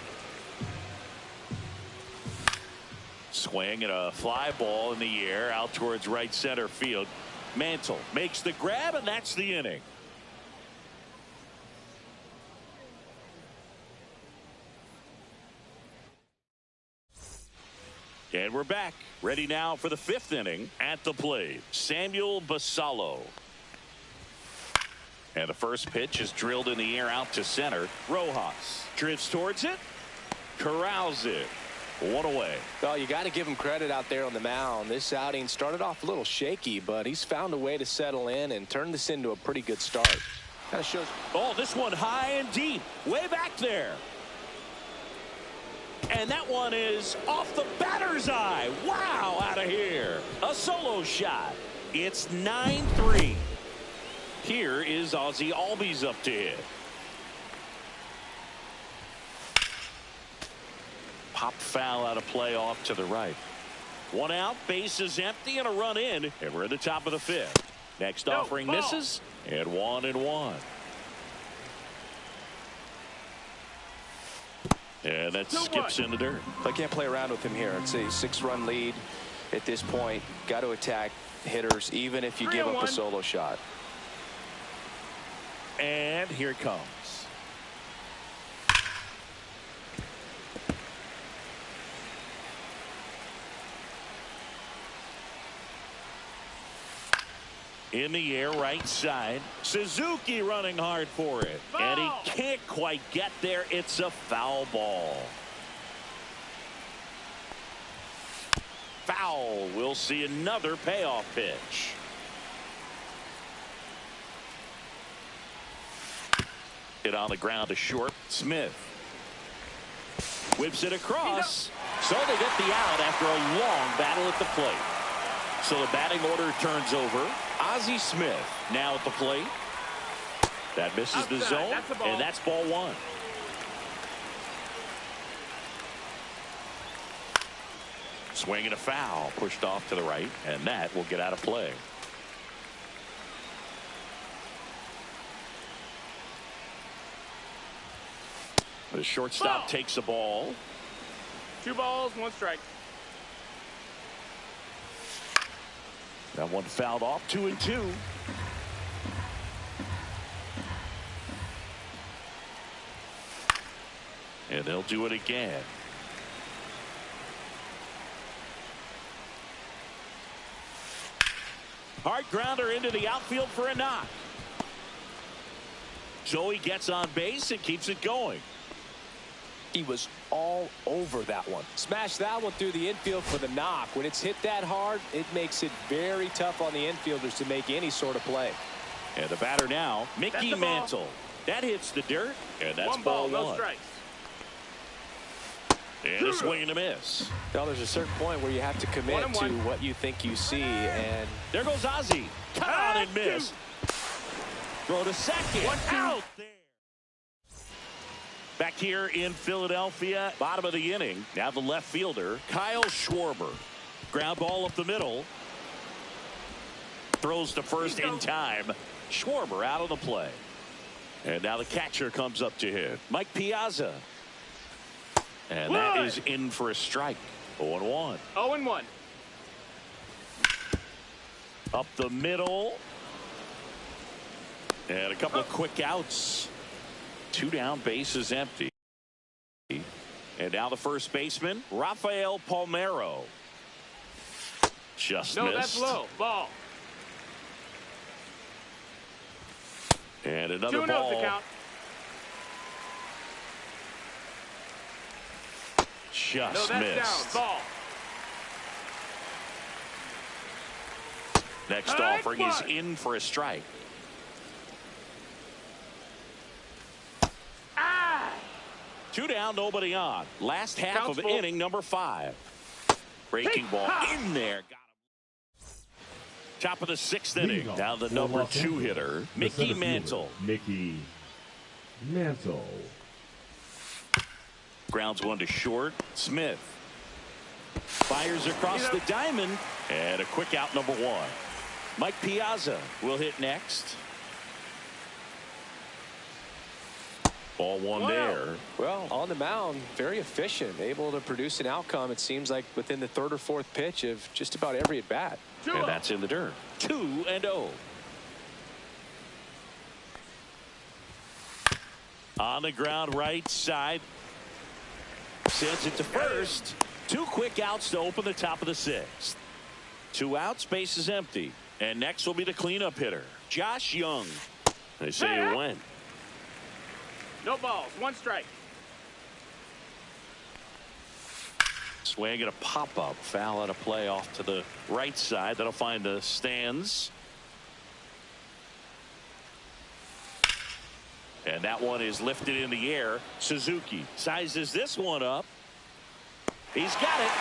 Swing and a fly ball in the air out towards right center field. Mantle makes the grab, and that's the inning. And we're back, ready now for the 5th inning. At the plate, Samuel Basallo. And the first pitch is drilled in the air out to center. Rojas drifts towards it, corrals it. 1 away. Well, you got to give him credit out there on the mound. This outing started off a little shaky, but he's found a way to settle in and turn this into a pretty good start. Kind of shows. Oh, this one high and deep, way back there. And that one is off the batter's eye. Wow, out of here. A solo shot. It's 9-3. Here is Ozzie Albies up to hit. Pop foul out of play off to the right. 1 out, base is empty, and a run in. And we're in the top of the 5th. Next offering misses, and 1-1. And that skips in the dirt. I can't play around with him here. It's a 6-run lead at this point. Got to attack hitters, even if you give up a solo shot. And here it comes. In the air, right side. Suzuki running hard for it. And he can't quite get there. It's a foul ball. Foul. We'll see another payoff pitch. Hit on the ground to short. Smith whips it across. So they get the out after a long battle at the plate. So the batting order turns over. Ozzie Smith now at the plate. That misses the zone, and that's ball 1. Swing and a foul, pushed off to the right, and that will get out of play. The shortstop takes the ball. 2 balls, 1 strike. That one fouled off. 2-2. And they'll do it again. Hard grounder into the outfield for a knock. Joey gets on base and keeps it going. He was all over that one. Smashed that one through the infield for the knock. When it's hit that hard, it makes it very tough on the infielders to make any sort of play. And the batter now, Mickey Mantle. That hits the dirt, and that's 1 ball, ball no 1. strikes. And a swing and a miss. Now there's a certain point where you have to commit to what you think you see, and there goes Ozzie. Cut on and miss. Throw to second. 1-2. Out there. Back here in Philadelphia, bottom of the inning. Now the left fielder, Kyle Schwarber. Ground ball up the middle. Throws to first in time. Schwarber out of the play. And now the catcher comes up to him, Mike Piazza. And that is in for a strike. 0-1. 0-1. Up the middle. And a couple of quick outs. 2 down, bases empty. And now the first baseman, Rafael Palmeiro. Just missed. That's low. Ball. And another 2-0 ball. the count. Just that's missed. down. Ball. Next offering is in for a strike. Two down, nobody on. Last half Counts of full. inning number 5. Breaking ball in there. Got him. Top of the 6th inning. Now the number 2 hitter, Mickey Mantle. Mickey Mantle. Grounds one to short. Smith fires across the diamond, and a quick out, number 1. Mike Piazza will hit next. Ball 1 there. well, on the mound, very efficient, able to produce an outcome, it seems like, within the 3rd or 4th pitch of just about every at bat. And that's in the dirt. 2-0. On the ground, right side. Sends it to first. 2 quick outs to open the top of the 6th. 2 outs, base is empty. And next will be the cleanup hitter, Josh Young. They say it went. No balls. 1 strike. Swing and a pop-up. Foul out of play off to the right side. That'll find the stands. And that one is lifted in the air. Suzuki sizes this one up. He's got it.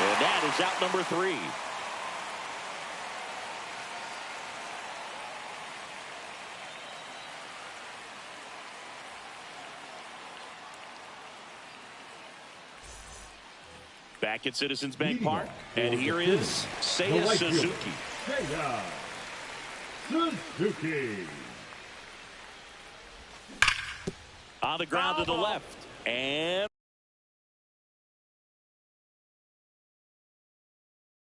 And that is out number 3. Back at Citizens Bank Park. And here is Seiya Suzuki. Seiya Suzuki. On the ground to the left. And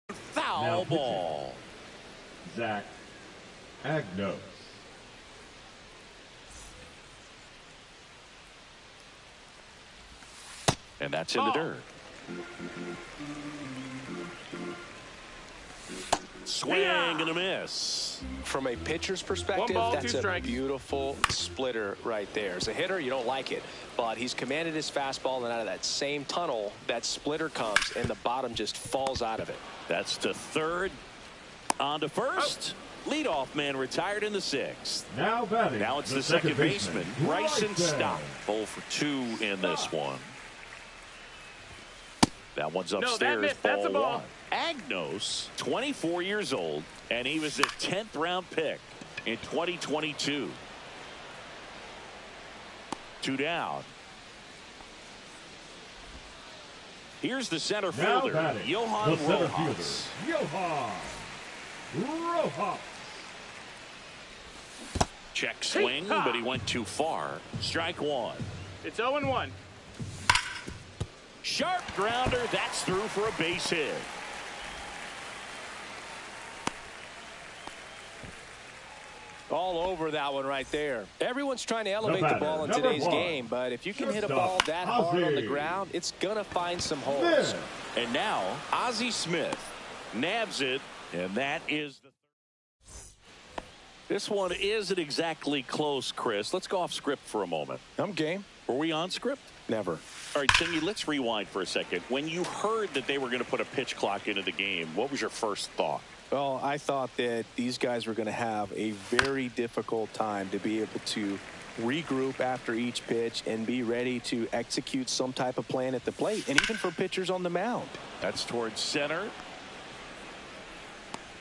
foul ball. Zach Agnos. And that's in the dirt. Swing and a miss. From a pitcher's perspective, 1 ball, that's 2 a strikes. beautiful splitter right there. As a hitter, you don't like it, but he's commanded his fastball, and out of that same tunnel, that splitter comes, and the bottom just falls out of it. That's to third. On to first. Leadoff man retired in the 6th. Now batting. Now it's the second baseman, Bryson Stott. 0 for 2 in this one. That one's upstairs. That's a ball. 1. Agnos, 24 years old, and he was a 10th round pick in 2022. 2 down. Here's the center fielder, Johan Rojas. Johan Rojas. Check swing, but he went too far. Strike 1. It's 0-1. Sharp grounder. That's through for a base hit. All over that one right there. Everyone's trying to elevate the ball in today's game, but if you can hit a ball that hard on the ground, it's going to find some holes. And now, Ozzie Smith nabs it, and that is the third. This one isn't exactly close, Chris. Let's go off script for a moment. I'm game. Were we on script? Never. All right, Cindy, let's rewind for a second. When you heard that they were going to put a pitch clock into the game, what was your first thought? Well, I thought that these guys were going to have a very difficult time to be able to regroup after each pitch and be ready to execute some type of plan at the plate, and even for pitchers on the mound. That's towards center.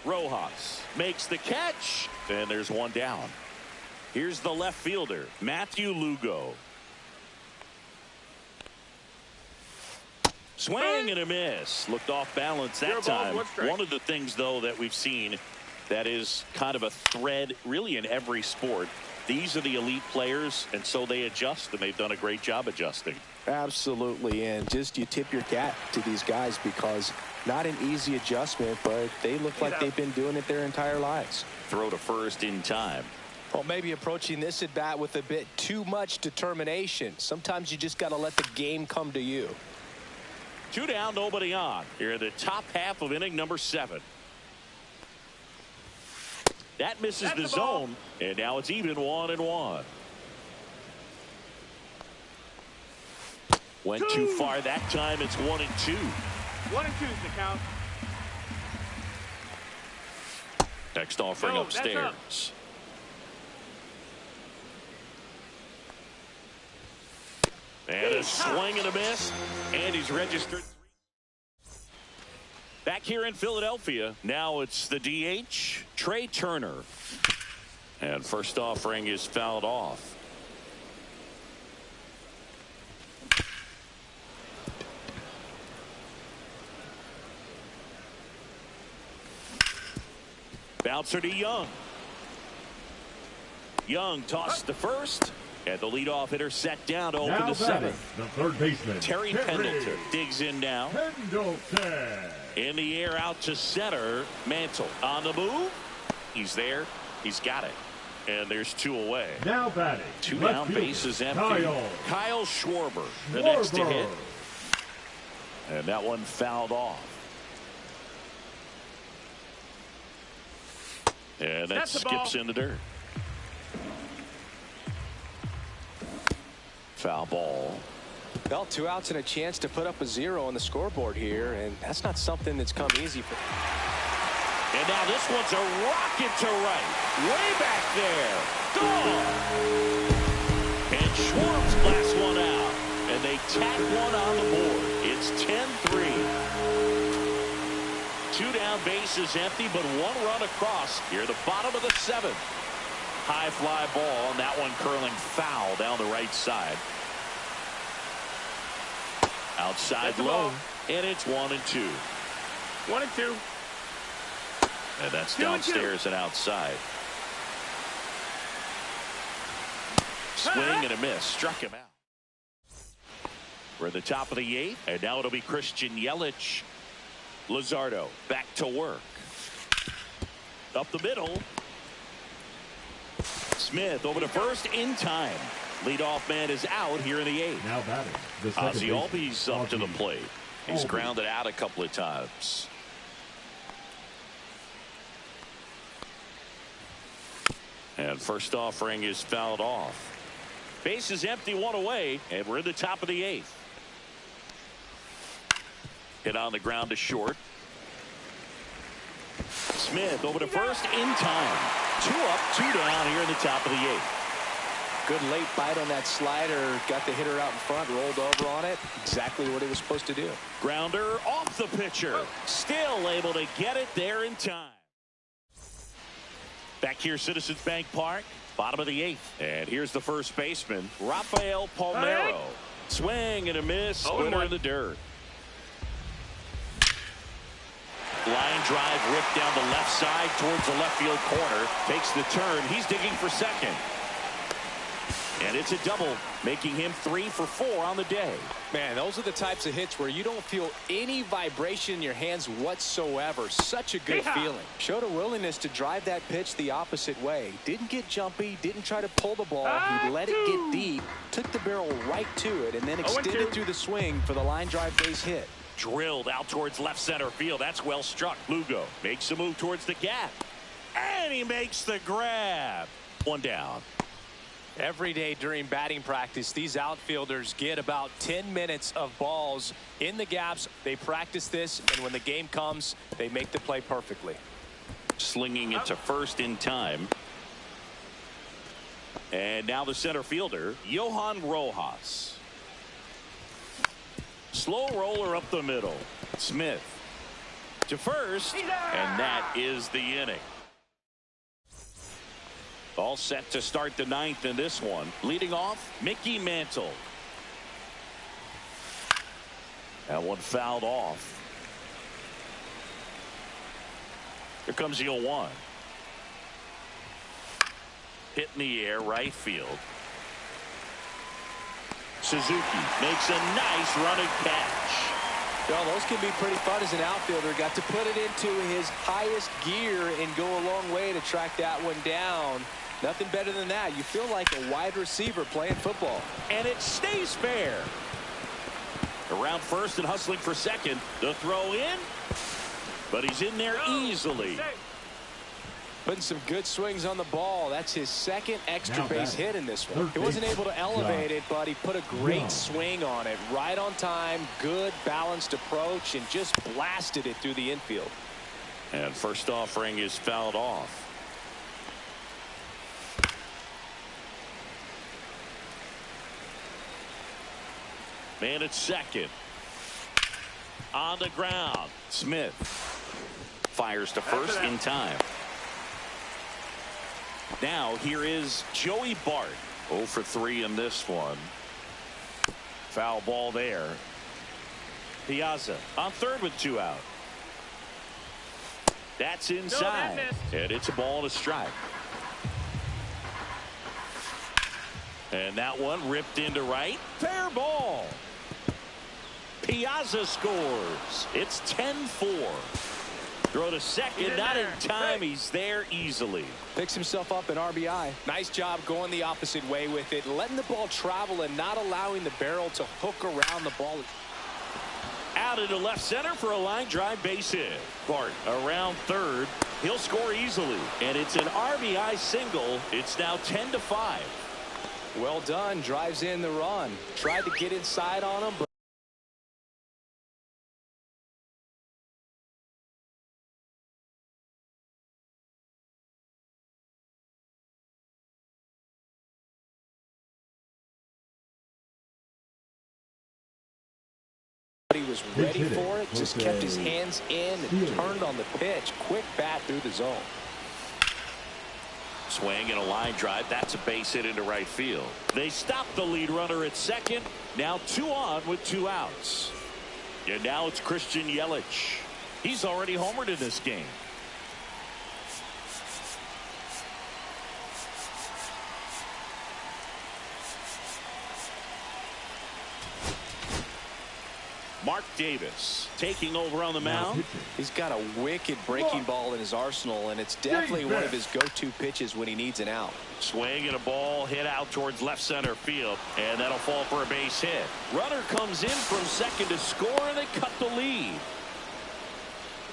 Rojas makes the catch, and there's one down. Here's the left fielder, Matthew Lugo. Swing and a miss. Looked off balance that time. One of the things, though, that we've seen that is kind of a thread really in every sport. These are the elite players, and so they adjust, and they've done a great job adjusting. Absolutely, and just you tip your cap to these guys because not an easy adjustment, but they look like they've been doing it their entire lives. Throw to first in time. Well, maybe approaching this at bat with a bit too much determination. Sometimes you just got to let the game come to you. 2 down, nobody on. Here in the top half of inning number 7. That misses the zone, and now it's even 1-1. Went too far that time. It's 1-2. 1-2 is the count. Next offering upstairs. And a swing and a miss, and he's registered. Back here in Philadelphia, now it's the DH, Trey Turner. And first offering is fouled off. Bouncer to Young. Young tossed to first. And the leadoff hitter set down to open the 7th. The third baseman, Terry Pendleton digs in now. Pendleton. In the air out to center. Mantle on the move. He's there. He's got it. And there's 2 away. Now batting. 2 down, bases empty. Kyle Schwarber, the next to hit. And that one fouled off. And that skips in the dirt. Foul ball. Well, 2 outs and a chance to put up a 0 on the scoreboard here, and that's not something that's come easy for. And now this one's a rocket to right. Way back there. Gone. And Schwartz blasts one out. And they tack one on the board. It's 10-3. 2 down, bases empty, but 1 run across here at the bottom of the 7th. High fly ball, and that one curling foul down the right side. Outside low, and it's 1-2. 1-2. And that's downstairs and outside. Swing and a miss. Struck him out. We're at the top of the 8th, and now it'll be Christian Yelich. Luzardo back to work. Up the middle. Smith over to first in time. Leadoff man is out here in the 8th. Now batting. Ozzie Albies up to the plate. He's grounded out a couple of times. And first offering is fouled off. Base is empty, 1 away, and we're in the top of the 8th. Hit on the ground to short. Smith over to first in time. 2 up, 2 down here in the top of the 8th. Good late bite on that slider. Got the hitter out in front, rolled over on it. Exactly what he was supposed to do. Grounder off the pitcher. Still able to get it there in time. Back here, Citizens Bank Park, bottom of the 8th. And here's the first baseman, Rafael Palmeiro. Swing and a miss, splitter in the dirt. Line drive ripped down the left side towards the left field corner. Takes the turn. He's digging for second. And it's a double, making him 3 for 4 on the day. Man, those are the types of hits where you don't feel any vibration in your hands whatsoever. Such a good feeling. Showed a willingness to drive that pitch the opposite way. Didn't get jumpy, didn't try to pull the ball. He let it get deep, took the barrel right to it, and then extended through the swing for the line drive base hit. Drilled out towards left center field. That's well struck. Lugo makes a move towards the gap. And he makes the grab. 1 down. Every day during batting practice, these outfielders get about 10 minutes of balls in the gaps. They practice this, and when the game comes, they make the play perfectly. Slinging it to first in time. And now the center fielder, Johan Rojas. Slow roller up the middle. Smith to first, and that is the inning. All set to start the 9th in this one. Leading off, Mickey Mantle. That one fouled off. Here comes the 0-1. Hit in the air, right field. Suzuki makes a nice running catch. Well, those can be pretty fun as an outfielder. Got to put it into his highest gear and go a long way to track that one down. Nothing better than that. You feel like a wide receiver playing football. And it stays fair. Around first and hustling for second. The throw in. But he's in there easily. Putting some good swings on the ball. That's his second extra base hit in this one. He wasn't able to elevate it, but he put a great swing on it. Right on time, good balanced approach, and just blasted it through the infield. And first offering is fouled off. Man at second. On the ground. Smith fires to first in time. Now here is Joey Bart. 0 for 3 in this one. Foul ball there. Piazza on third with 2 out. That's inside. And it's a ball and a strike. And that one ripped into right. Fair ball. Piazza scores. It's 10-4. Throw to second, not in time. He's there easily. Picks himself up an RBI. Nice job going the opposite way with it, letting the ball travel and not allowing the barrel to hook around the ball. Out into left center for a line drive base hit. Bart around third. He'll score easily. And it's an RBI single. It's now 10-5. Well done. Drives in the run. Tried to get inside on him, but he was ready for it, just kept his hands in and turned on the pitch. Quick bat through the zone. Swing and a line drive. That's a base hit into right field. They stop the lead runner at second. Now 2 on with 2 outs. And now it's Christian Yelich. He's already homered in this game. Mark Davis taking over on the mound. He's got a wicked breaking ball in his arsenal, and it's definitely one of his go-to pitches when he needs an out. Swing and a ball hit out towards left center field, and that'll fall for a base hit. Runner comes in from second to score, and they cut the lead.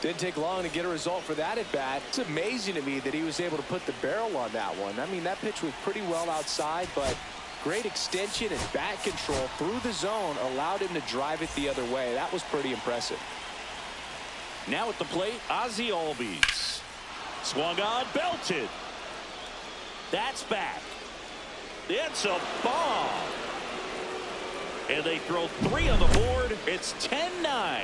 Didn't take long to get a result for that at bat. It's amazing to me that he was able to put the barrel on that one. I mean, that pitch was pretty well outside, but great extension and bat control through the zone allowed him to drive it the other way. That was pretty impressive. Now at the plate, Ozzie Albies. Swung on, belted. That's back. It's a bomb. And they throw 3 on the board. It's 10-9.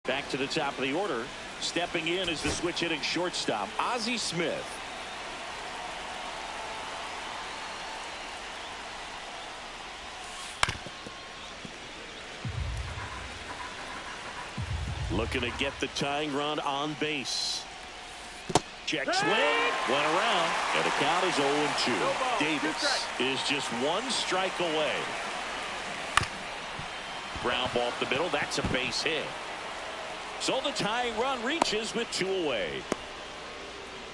Back to the top of the order. Stepping in is the switch hitting shortstop, Ozzie Smith. Looking to get the tying run on base. Check swing. Went around. And the count is 0-2. Davis is just one strike away. Ground ball up the middle. That's a base hit. So the tying run reaches with 2 away.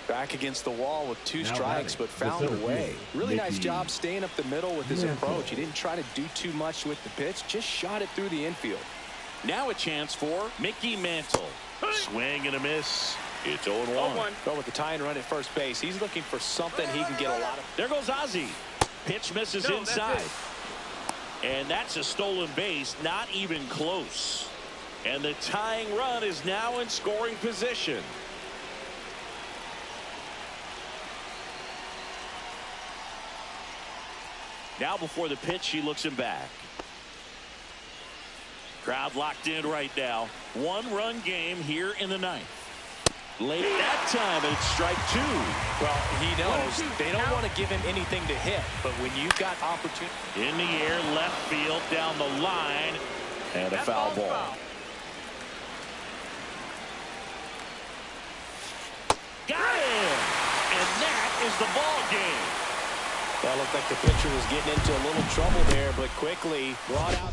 Back against the wall with 2 Now strikes, batting, but found the a center way. field, Really nice Mickey job staying up the middle with his Mantle. approach. He didn't try to do too much with the pitch, just shot it through the infield. Now a chance for Mickey Mantle. Swing and a miss. It's 0-1. 0-1. But with the tying run at first base, he's looking for something he can get a lot of. There goes Ozzie. Pitch misses No, that's inside. it. And that's a stolen base, not even close. And the tying run is now in scoring position. Now before the pitch, he looks him back. Crowd locked in right now. 1-run game here in the 9th. Late that time, and it's strike 2. Well, he knows they don't want to give him anything to hit, but when you've got opportunity. In the air, left field, down the line, and a foul ball. Got him! And that is the ball game. That looked like the pitcher was getting into a little trouble there, but quickly brought out.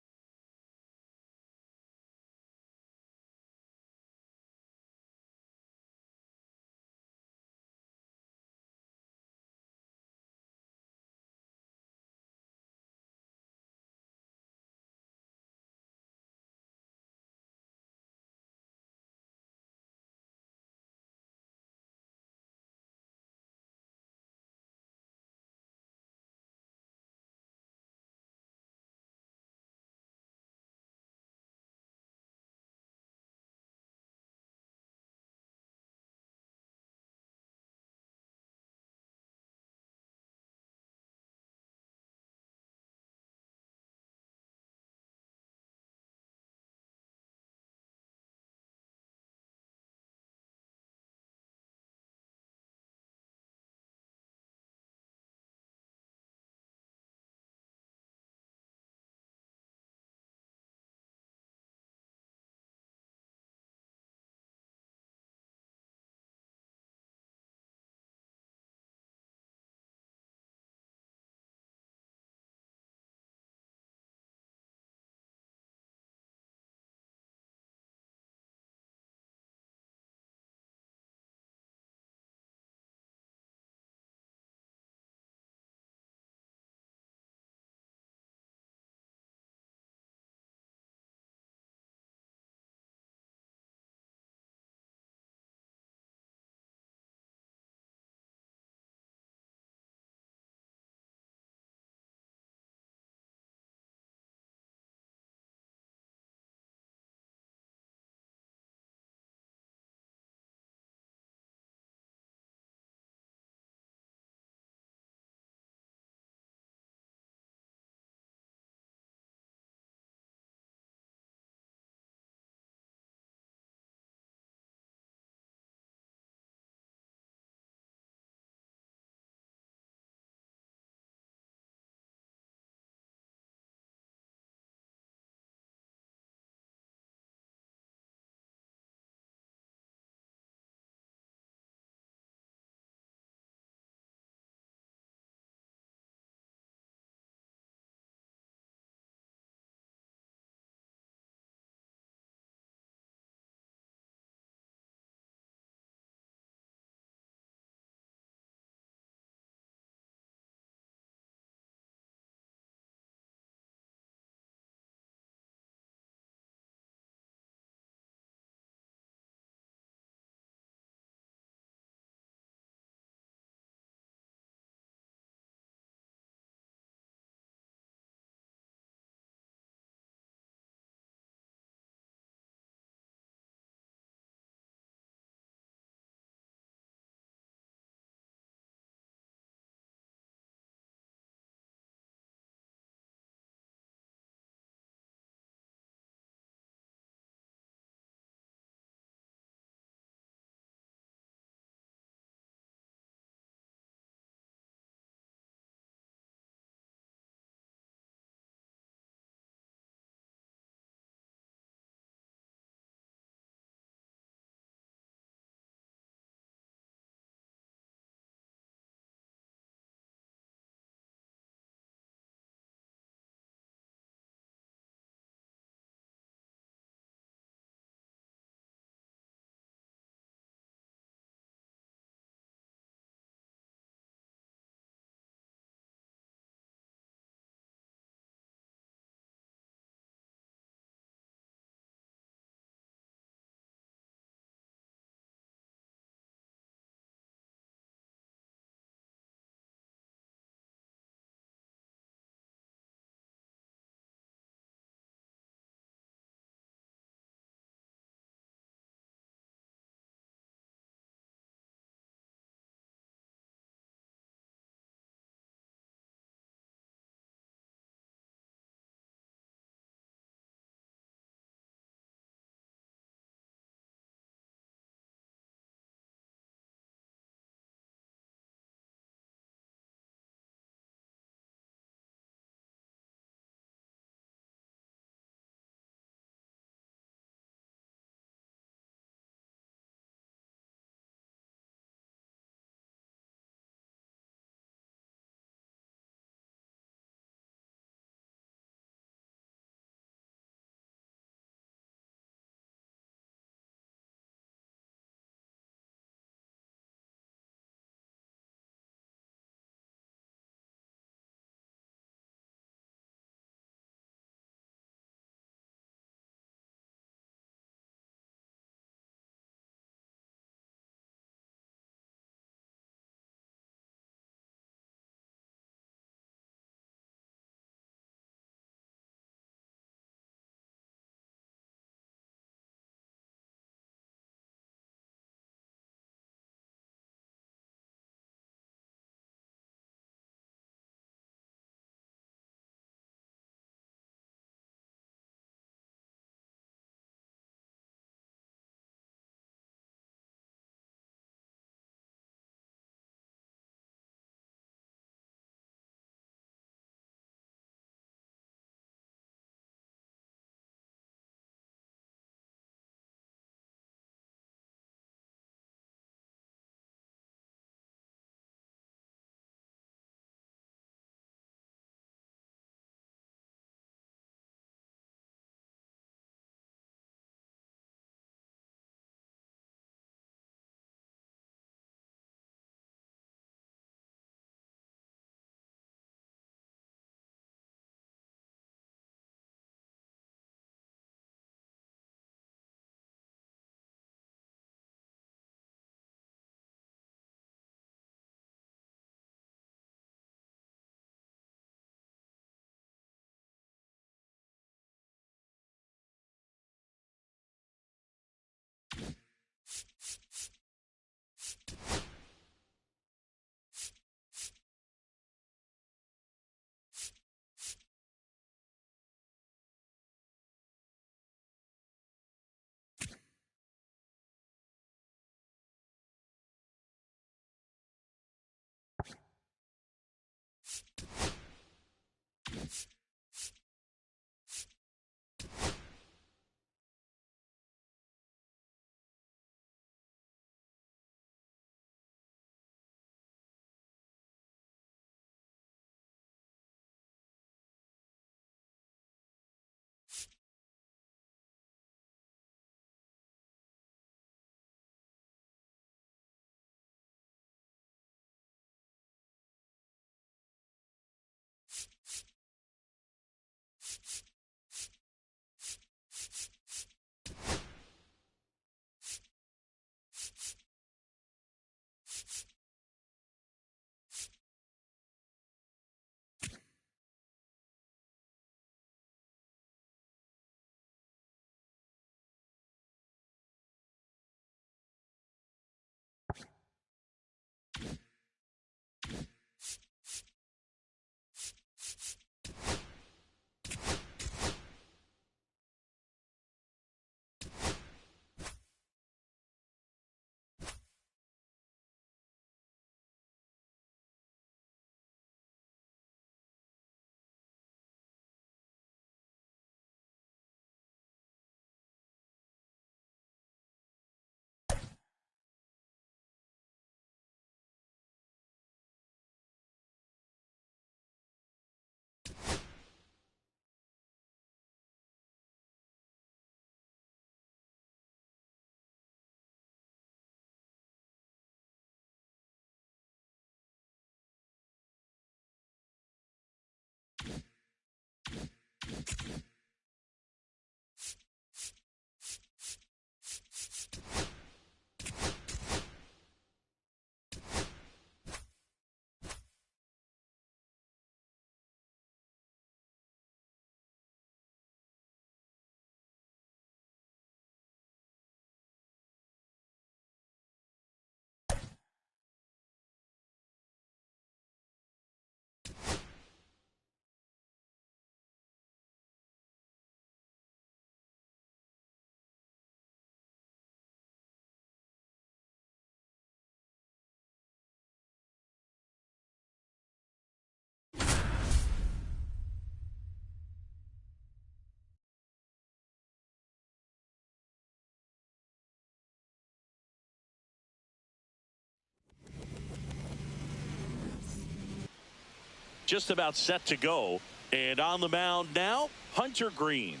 Just about set to go. And on the mound now, Hunter Greene.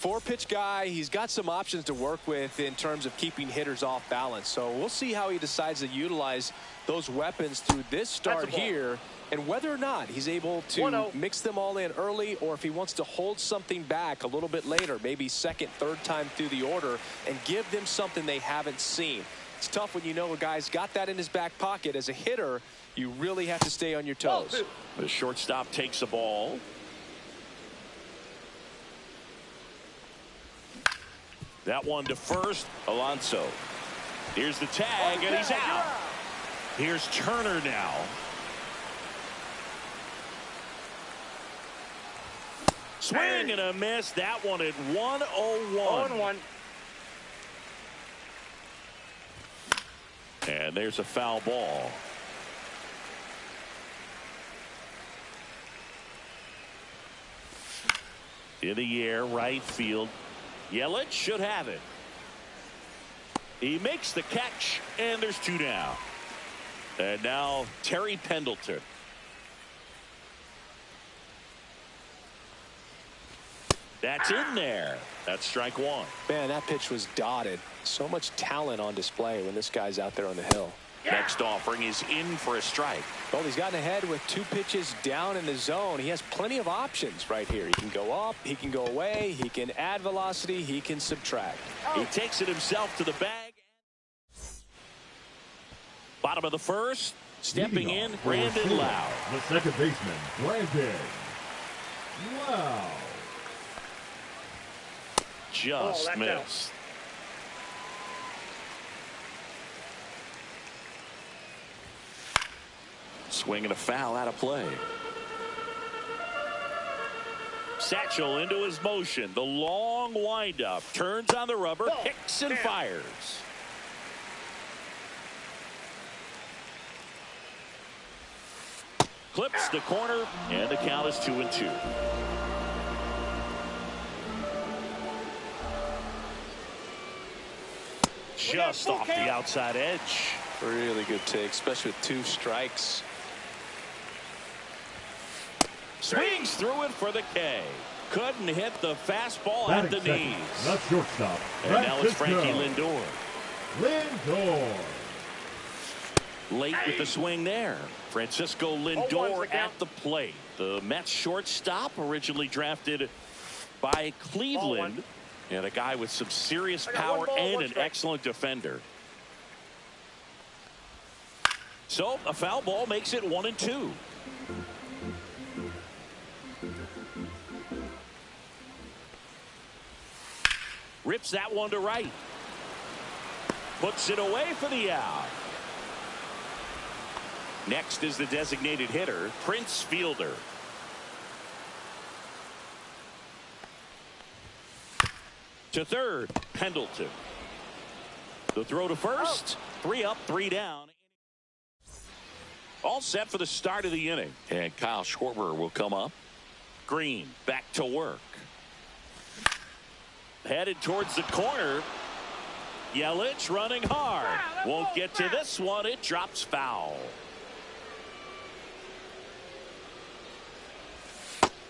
4-pitch guy. He's got some options to work with in terms of keeping hitters off balance. So we'll see how he decides to utilize those weapons through this start here, and whether or not he's able to mix them all in early, or if he wants to hold something back a little bit later, maybe second, third time through the order, and give them something they haven't seen. It's tough when you know a guy's got that in his back pocket. As a hitter, you really have to stay on your toes. The shortstop takes the ball. That one to first, Alonso. Here's the tag, and he's out. Here's Turner now. Swing and a miss. That one at 101. 0-1. And there's a foul ball. In the air, right field. Yelich should have it. He makes the catch, and there's 2 down. And now Terry Pendleton. That's in there. That's strike 1. Man, that pitch was dotted. So much talent on display when this guy's out there on the hill. Next offering is in for a strike. Well, he's gotten ahead with 2 pitches down in the zone. He has plenty of options right here. He can go up, he can go away, he can add velocity, he can subtract. He takes it himself to the bag. Bottom of the first, stepping in, Brandon Lowe. The second baseman, Brandon Lowe. Just missed. Swing and a foul out of play. Satchel into his motion. The long windup. Turns on the rubber. Kicks and fires. Clips the corner, and the count is 2-2. Just off the outside edge. Really good take, especially with 2 strikes. Swings through it for the K. Couldn't hit the fastball at the knees. Not shortstop. And now it's Frankie Lindor. Lindor. Late with the swing there. Francisco Lindor at the plate. The Mets shortstop, originally drafted by Cleveland, and a guy with some serious power and an excellent defender. So a foul ball makes it 1-2. Rips that one to right. Puts it away for the out. Next is the designated hitter, Prince Fielder. To third, Pendleton. The throw to first. 3 up, 3 down. All set for the start of the inning. And Kyle Schwarber will come up. Green back to work. Headed towards the corner. Yelich running hard. Won't get to this one. It drops foul.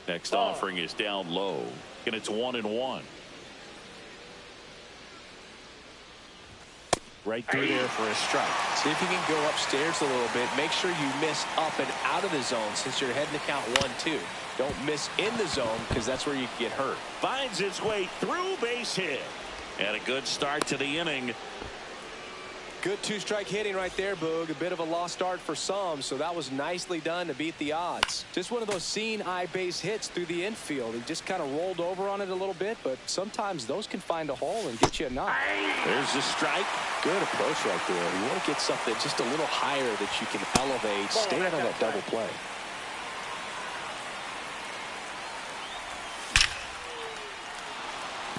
Next offering is down low. And it's 1-1. Right through there for a strike. See if you can go upstairs a little bit. Make sure you miss up and out of the zone since you're heading to count 1-2. Don't miss in the zone because that's where you can get hurt. Finds its way through, base hit. And a good start to the inning. Good 2-strike hitting right there, Boog. A bit of a lost start for some, so that was nicely done to beat the odds. Just one of those seeing eye base hits through the infield. He just kind of rolled over on it a little bit, but sometimes those can find a hole and get you a knock. There's the strike. Good approach right there. You want to get something just a little higher that you can elevate. Stay out of that double play.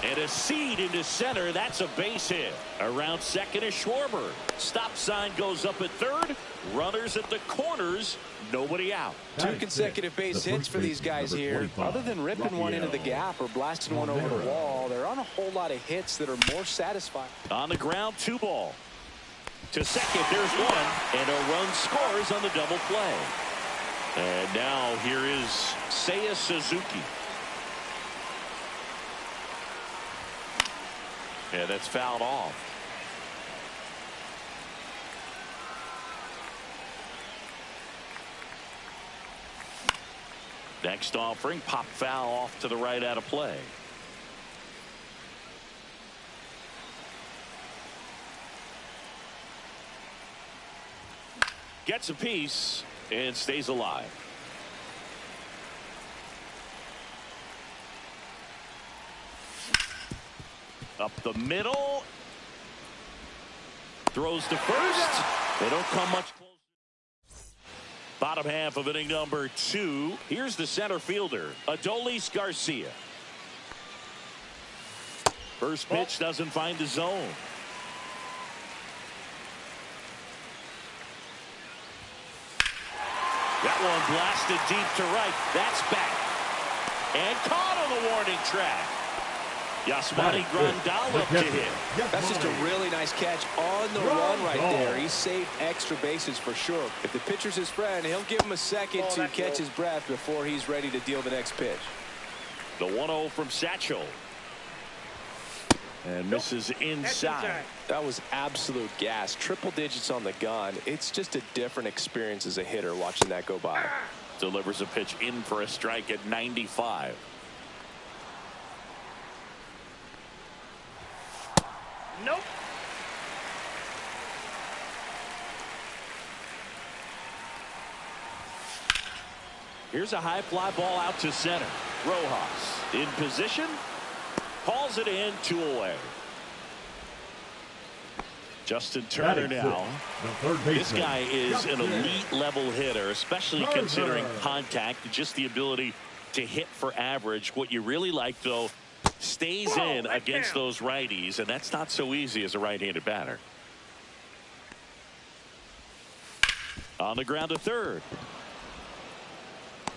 And a seed into center. That's a base hit. Around second is Schwarber. Stop sign goes up at third. Runners at the corners. Nobody out. 2 consecutive base hits for these guys here. Other than ripping one into the gap or blasting one over the wall, there aren't a whole lot of hits that are more satisfying. On the ground, 2 ball. To second, there's 1. And a run scores on the double play. And now here is Seiya Suzuki. Yeah, that's fouled off. Next offering, pop foul off to the right out of play. Gets a piece and stays alive. Up the middle. Throws to first. They don't come much closer. Bottom half of inning number 2. Here's the center fielder, Adolis Garcia. First pitch doesn't find the zone. That one blasted deep to right. That's back. And caught on the warning track. Yasmani Grandal up to hit. That's just a really nice catch on the run right there. He saved extra bases for sure. If the pitcher's his friend, he'll give him a second to catch his breath before he's ready to deal the next pitch. The 1-0 from Satchel. And misses inside. That was absolute gas. Triple digits on the gun. It's just a different experience as a hitter watching that go by. Delivers a pitch in for a strike at 95. Nope. Here's a high fly ball out to center. Rojas in position. Hauls it in, 2 away. Justin Turner now. This guy is an elite level hitter, especially considering contact, just the ability to hit for average. What you really like, though, stays in against those righties, and that's not so easy as a right-handed batter. On the ground to third.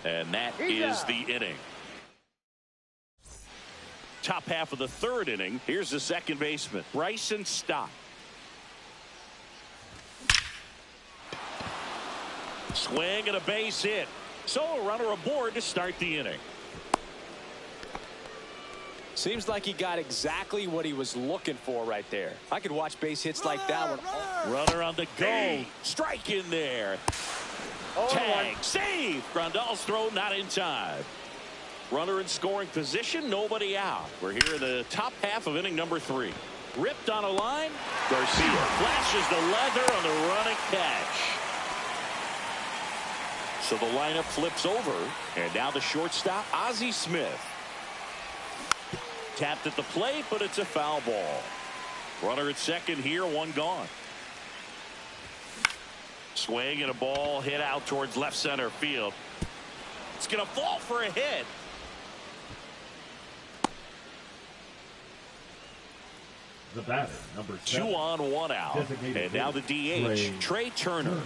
And that is the inning. Top half of the third inning. Here's the second baseman, Bryson Stott. Swing and a base hit. So a runner aboard to start the inning. Seems like he got exactly what he was looking for right there. I could watch base hits like that one. Runner on the go. Strike in there. Tag. Save. Grandal's throw not in time. Runner in scoring position. Nobody out. We're here in the top half of inning number 3. Ripped on a line. Garcia flashes the leather on the running catch. So the lineup flips over. And now the shortstop, Ozzie Smith. Tapped at the plate, but it's a foul ball. Runner at second here, one gone. Swing and a ball hit out towards left center field. It's going to fall for a hit. The batter, number 7. 2 on, 1 out. And now the DH, Trey Turner.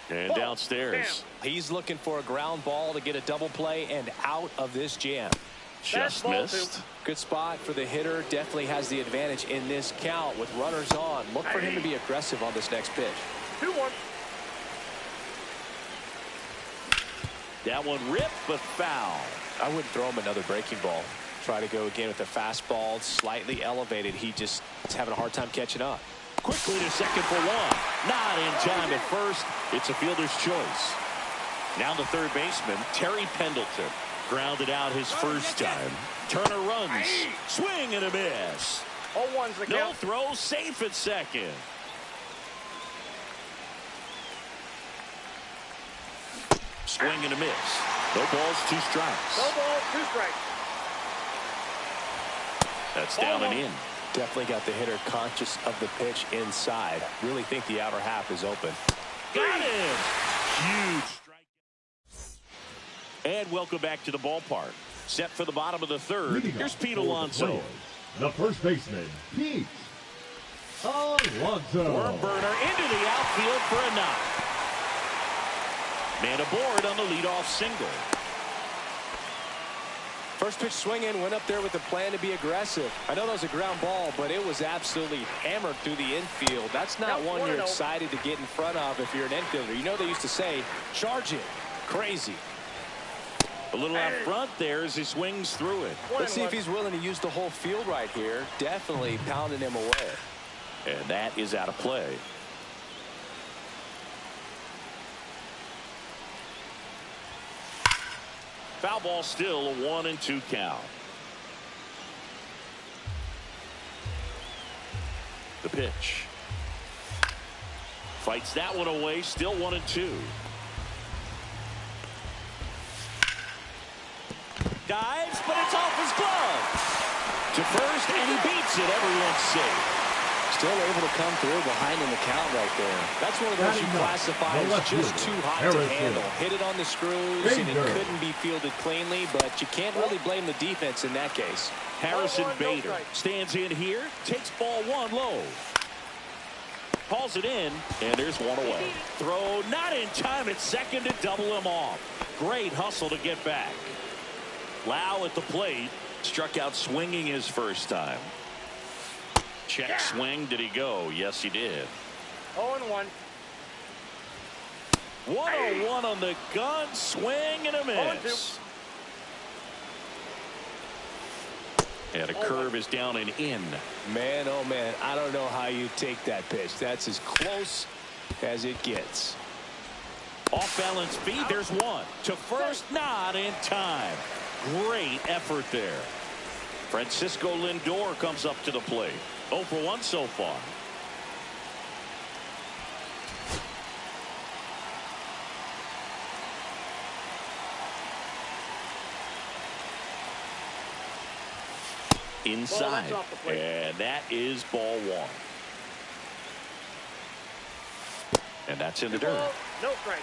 And downstairs. He's looking for a ground ball to get a double play and out of this jam. Just missed. Good spot for the hitter. Definitely has the advantage in this count with runners on. Look for him to be aggressive on this next pitch. 2-1. That one ripped, but foul. I wouldn't throw him another breaking ball. Try to go again with the fastball slightly elevated. He just is having a hard time catching up. Quickly to second for 1. Not in time at first. It's a fielder's choice. Now the third baseman, Terry Pendleton. Grounded out his first time. Turner runs. Swing and a miss. 0-1's the count. No throw, safe at second. Swing and a miss. No balls, 2 strikes. No balls, 2 strikes. That's down and in. Definitely got the hitter conscious of the pitch inside. Really think the outer half is open. Got him. Huge strike. And welcome back to the ballpark. Set for the bottom of the third. Here's Pete Alonso. The first baseman, Pete Alonso. Worm burner into the outfield for a knock. Man aboard on the leadoff single. First pitch swinging, went up there with the plan to be aggressive. I know that was a ground ball, but it was absolutely hammered through the infield. That's not one you're excited to get in front of if you're an infielder. You know they used to say, charge it. Crazy. A little out front there as he swings through it. Let's see if he's willing to use the whole field right here. Definitely pounding him away. And that is out of play. Foul ball still, a 1-2 count. The pitch. Fights that one away, still 1-2. Dives, but it's off his glove. To first, and he beats it. Everyone's safe. Still able to come through behind in the count right there. That's one of those you classify as just too hot to handle. Hit it on the screws, and it couldn't be fielded cleanly, but you can't really blame the defense in that case. Harrison Bader stands in here, takes ball 1 low. Calls it in, and there's one away. Throw not in time at second to double him off. Great hustle to get back. Lau at the plate, struck out swinging his first time. Check swing. Did he go? Yes, he did. 0-1. 1-0-1 on the gun. Swing and a miss. And a curve is down and in. Man, oh man, I don't know how you take that pitch. That's as close as it gets. Off balance feed. There's one. To first, not in time. Great effort there. Francisco Lindor comes up to the plate. 0 for 1 so far. Inside. And that is ball 1. And that's in the dirt. No strike.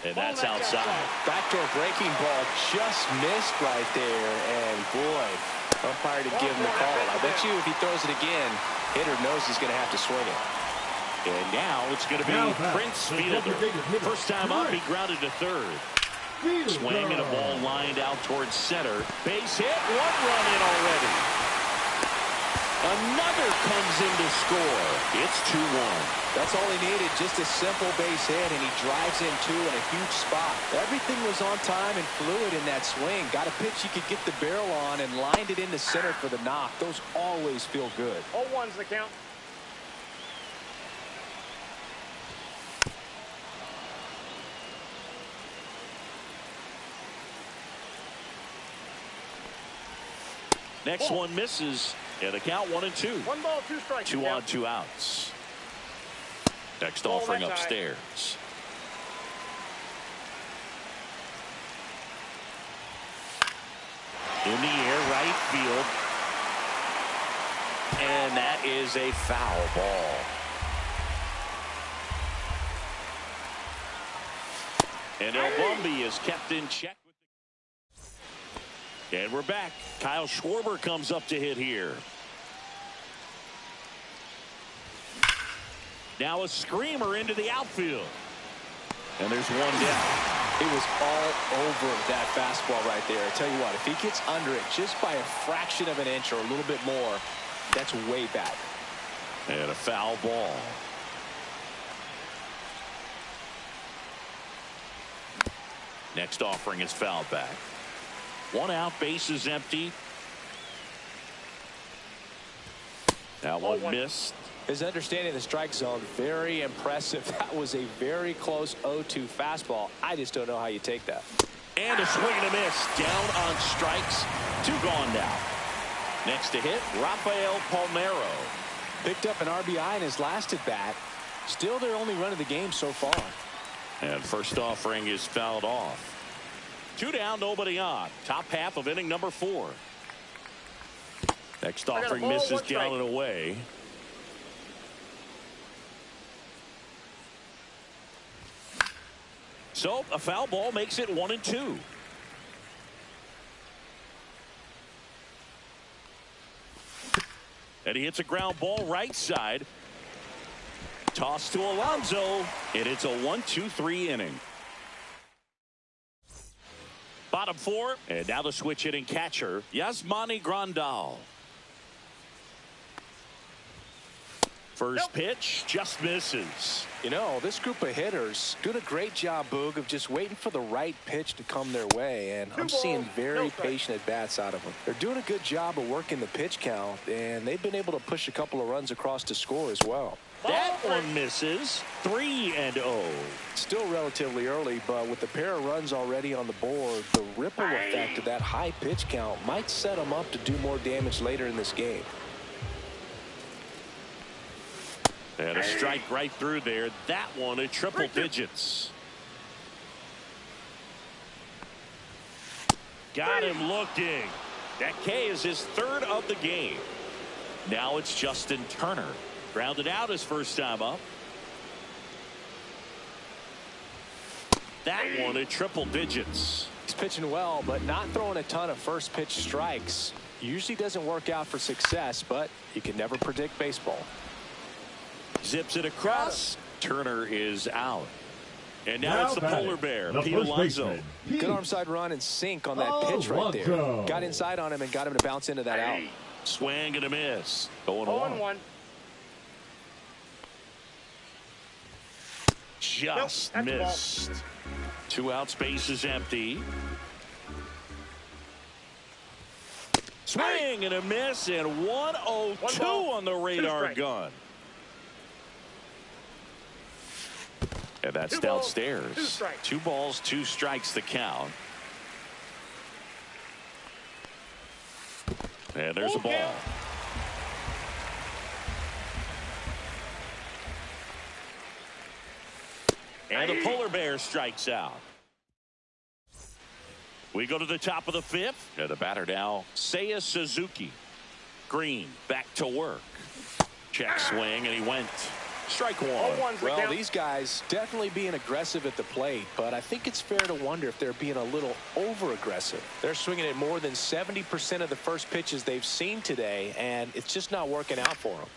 And that's outside. Backdoor breaking ball just missed right there. And boy, umpire to give him the call. I bet you if he throws it again, hitter knows he's going to have to swing it. And now it's going to be Now back, Prince the Fielder. designated hitter, First time up, he Prince grounded to third. Fielder. Swing and a ball lined out towards center. Base hit, 1 run in already. Another comes in to score. It's 2-1. That's all he needed, just a simple base hit, and he drives in two in a huge spot. Everything was on time and fluid in that swing. Got a pitch he could get the barrel on and lined it into center for the knock. Those always feel good. 0-1's the count. Next one misses. And the count 1-2. 1 ball, 2 strikes. 2 on, 2 outs. Next Ball offering left eye. upstairs. In the air, right field. And that is a foul ball. And El Bumby is kept in check. And we're back. Kyle Schwarber comes up to hit here. Now a screamer into the outfield. And there's one down. It was all over that fastball right there. I tell you what, if he gets under it just by a fraction of an inch or a little bit more, that's way back. And a foul ball. Next offering is fouled back. 1 out, base is empty. That one missed. His understanding of the strike zone, very impressive. That was a very close 0-2 fastball. I just don't know how you take that. And a swing and a miss. Down on strikes. 2 gone now. Next to hit, Rafael Palmeiro. Picked up an RBI in his last at bat. Still their only run of the game so far. And first offering is fouled off. 2 down, nobody on. Top half of inning number 4. Next offering misses down and away. So a foul ball makes it 1-2. And he hits a ground ball right side. Toss to Alonso. And it's a 1-2-3 inning. Bottom 4. And now the switch hitting catcher, Yasmani Grandal. First pitch just misses. You know, this group of hitters doing a great job, Boog, of just waiting for the right pitch to come their way, and I'm seeing very patient at-bats out of them. They're doing a good job of working the pitch count, and they've been able to push a couple of runs across to score as well. That one misses. 3-0. Still relatively early, but with the pair of runs already on the board, the ripple effect of that high pitch count might set them up to do more damage later in this game. And a strike right through there. That one at triple digits. Got him looking. That K is his 3rd of the game. Now it's Justin Turner. Grounded out his first time up. That one at triple digits. He's pitching well, but not throwing a ton of first pitch strikes. Usually doesn't work out for success, but you can never predict baseball. Zips it across. Turner is out. And now it's the polar bear, Pete Alonso. Good arm side run and sink on that pitch right there. Got inside on him and got him to bounce into that out. Swing and a miss. 0-1. Just missed. 2 outs, base is empty. Swing and a miss, and 1-0-2 on the radar gun. And that's downstairs. 2 balls, 2 strikes the count. And there's a ball. And the polar bear strikes out. We go to the top of the 5th. And the batter now, Seiya Suzuki. Green back to work. Check swing, and he went. Strike 1. Well, these guys definitely being aggressive at the plate, but I think it's fair to wonder if they're being a little over-aggressive. They're swinging at more than 70% of the first pitches they've seen today, and it's just not working out for them.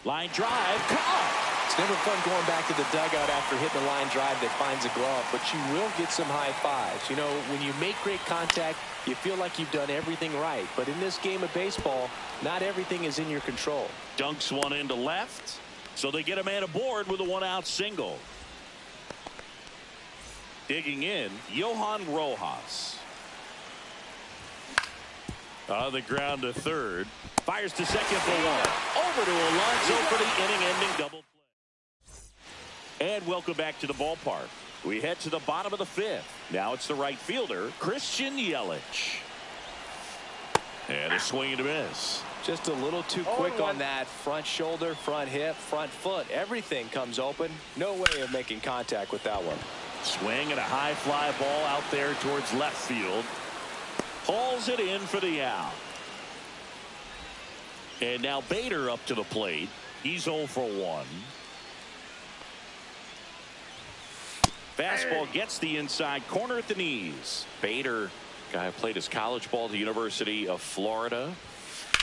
Line drive, caught. It's never fun going back to the dugout after hitting a line drive that finds a glove, but you will get some high fives. You know, when you make great contact, you feel like you've done everything right. But in this game of baseball, not everything is in your control. Dunks one into left, so they get a man aboard with a one-out single. Digging in, Johan Rojas. On the ground to third. Fires to second for one. Over to Alonso for the inning-ending double play. And welcome back to the ballpark. We head to the bottom of the fifth. Now it's the right fielder, Christian Yelich. And a swing and a miss. Just a little too quick on that front shoulder, front hip, front foot. Everything comes open. No way of making contact with that one. Swing and a high fly ball out there towards left field. Hauls it in for the out. And now Bader up to the plate. He's 0 for 1. Fastball gets the inside corner at the knees. Bader, guy who played his college ball at the University of Florida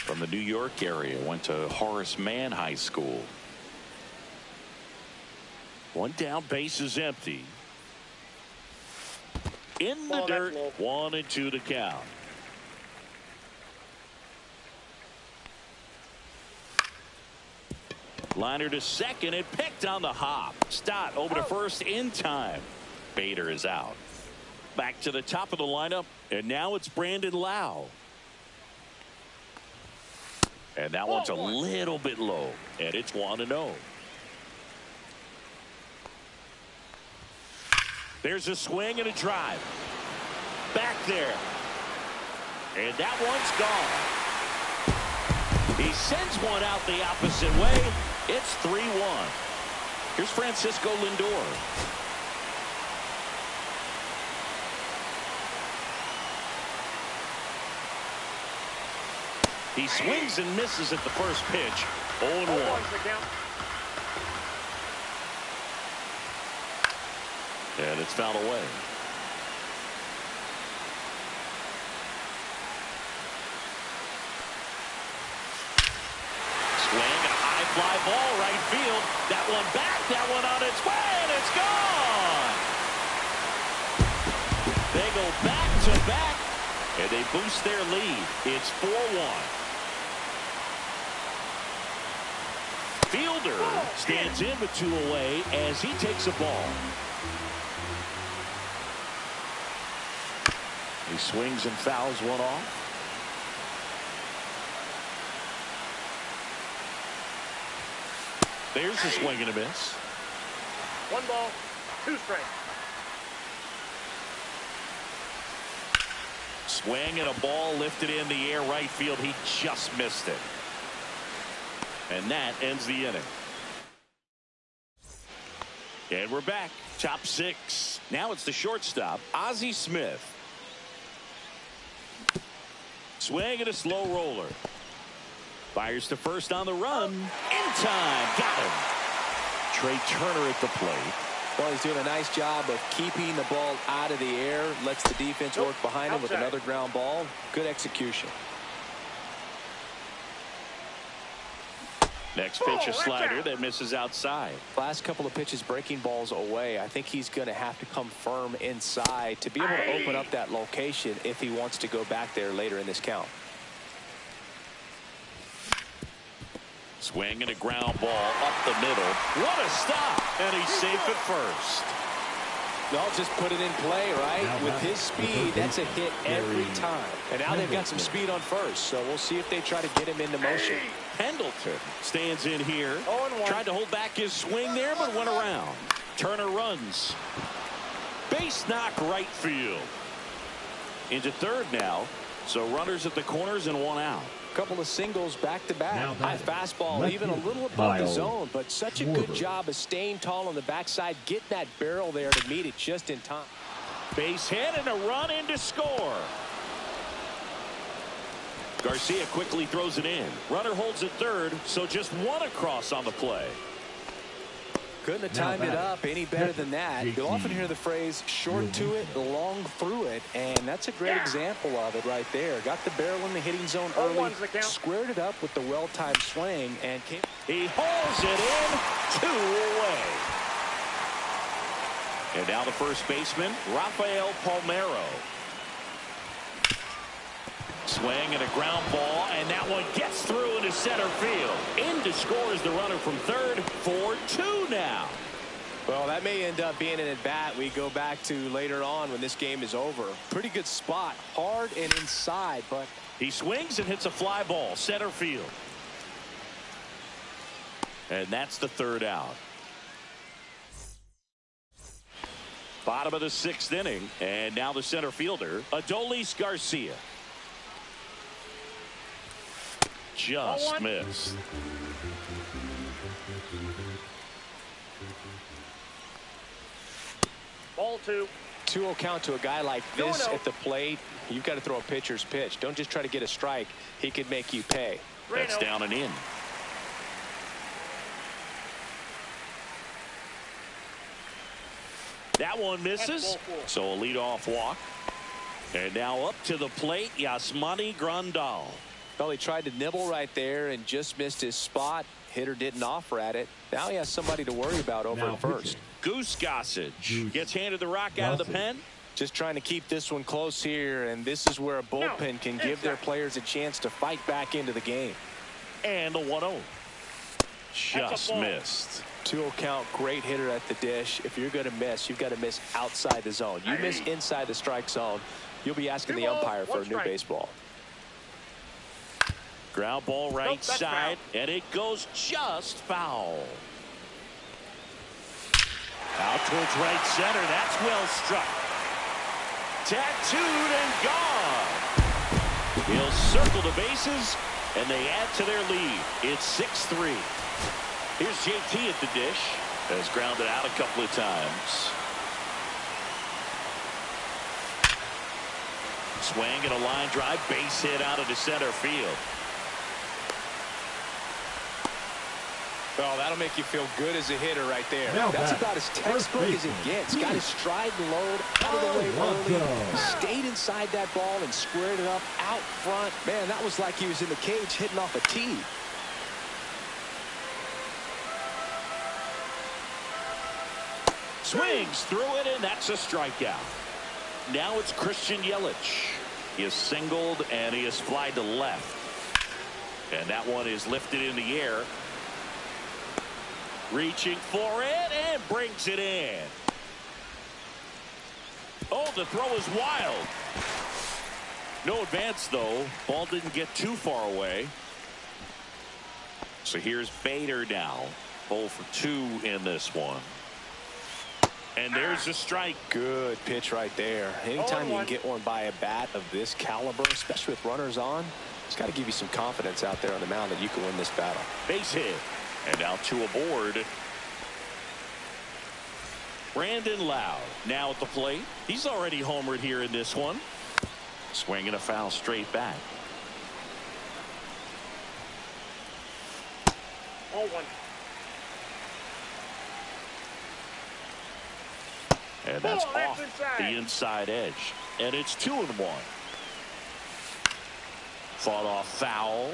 from the New York area. Went to Horace Mann High School. One down, base is empty. In the dirt, 1-2 to count. Liner to second, and picked on the hop. Stott over to first in time. Bader is out. Back to the top of the lineup, and now it's Brandon Lowe. And that one's a little bit low, and it's 1-0. There's a swing and a drive. Back there. And that one's gone. He sends one out the opposite way. It's 3-1. Here's Francisco Lindor. He swings and misses at the first pitch. 0-1. And it's fouled away. Swing and a high fly ball right field. That one back, that one on its way, and it's gone. They go back to back, and they boost their lead. It's 4-1. Fielder stands in with 2 away as he takes a ball. He swings and fouls one off. There's a swing and a miss. 1 ball, 2 strikes. Swing and a ball lifted in the air right field. He just missed it. And that ends the inning. And we're back. Top 6. Now it's the shortstop, Ozzie Smith. Swing and a slow roller. Fires to first on the run. In time. Got him. Trey Turner at the plate. Well, he's doing a nice job of keeping the ball out of the air. Lets the defense work behind him with another ground ball. Good execution. Next pitch, a slider that misses outside. Last couple of pitches breaking balls away. I think he's going to have to come firm inside to be able to open up that location if he wants to go back there later in this count. Swing and a ground ball up the middle. What a stop! And he's safe at first. They'll just put it in play, right? With his speed, that's a hit every time. And now they've got some speed on first, so we'll see if they try to get him into motion. Pendleton stands in here. Tried to hold back his swing there, but went around. Turner runs. Base knock right field. Into third now. So runners at the corners and 1 out. Couple of singles back to back. High fastball, even a little above the zone, but such a good job of staying tall on the backside, getting that barrel there to meet it just in time. Base hit and a run in to score. Garcia quickly throws it in. Runner holds at third, so just 1 across on the play. Couldn't have timed it up any better than that. You'll often hear the phrase short to it, long through it, and that's a great example of it right there. Got the barrel in the hitting zone early, squared it up with the well-timed swing, and came. He hauls it in, 2 away. And now the first baseman, Rafael Palmeiro. Swing and a ground ball, and that one gets through into center field. In to score is the runner from third, 4-2 now. Well, that may end up being an at-bat we go back to later on when this game is over. Pretty good spot, hard and inside, but he swings and hits a fly ball, center field. And that's the third out. Bottom of the 6th inning, and now the center fielder, Adolis Garcia. Just missed. Ball 2. 2-0 count to a guy like this at the plate. You've got to throw a pitcher's pitch. Don't just try to get a strike. He could make you pay. That's down and in. That one misses. So a leadoff walk. And now up to the plate, Yasmani Grandal. Well, he tried to nibble right there and just missed his spot. Hitter didn't offer at it. Now he has somebody to worry about over at first. Goose Gossage gets handed the rock out of the pen. Just trying to keep this one close here, and this is where a bullpen can give their players a chance to fight back into the game. And the 1-0. Just missed. 2-0 count, great hitter at the dish. If you're going to miss, you've got to miss outside the zone. You miss inside the strike zone, you'll be asking the umpire for a new baseball. Ground ball right side, and it goes just foul. Out towards right center. That's well struck. Tattooed and gone. He'll circle the bases, and they add to their lead. It's 6-3. Here's JT at the dish. Has grounded out a couple of times. Swing and a line drive, base hit out into center field. Well, that'll make you feel good as a hitter right there. That's about as textbook as it gets. Got his stride and load out of the way early. Stayed inside that ball and squared it up out front. Man, that was like he was in the cage hitting off a tee. Swings through it, and that's a strikeout. Now it's Christian Yelich. He is singled, and he is flied to left. And that one is lifted in the air. Reaching for it, and brings it in. Oh, the throw is wild. No advance, though. Ball didn't get too far away. So here's Bader now. 0 for 2 in this one. And there's a strike. Good pitch right there. Anytime you can get one by a bat of this caliber, especially with runners on, it's got to give you some confidence out there on the mound that you can win this battle. Base hit. And now 2 aboard. Brandon Lowe now at the plate. He's already homered here in this one. Swinging a foul straight back. 0-1. And that's off the inside edge. And it's 2-1. Fought off foul.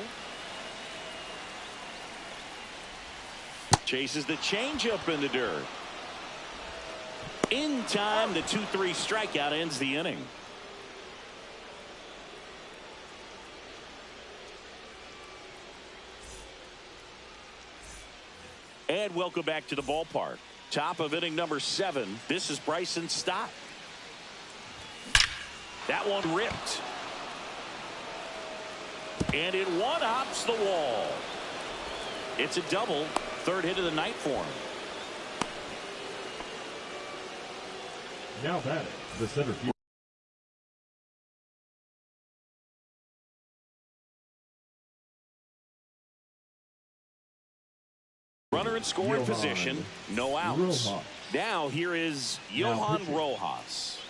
Chases the changeup in the dirt. In time, the 2-3 strikeout ends the inning. And welcome back to the ballpark. Top of inning number 7. This is Bryson Stott. That one ripped. And it one-hops the wall. It's a double. Third hit of the night for him. Now batting, the center field. Runner in scoring Johan position, no outs. Rojas. Now here is Johan Rojas.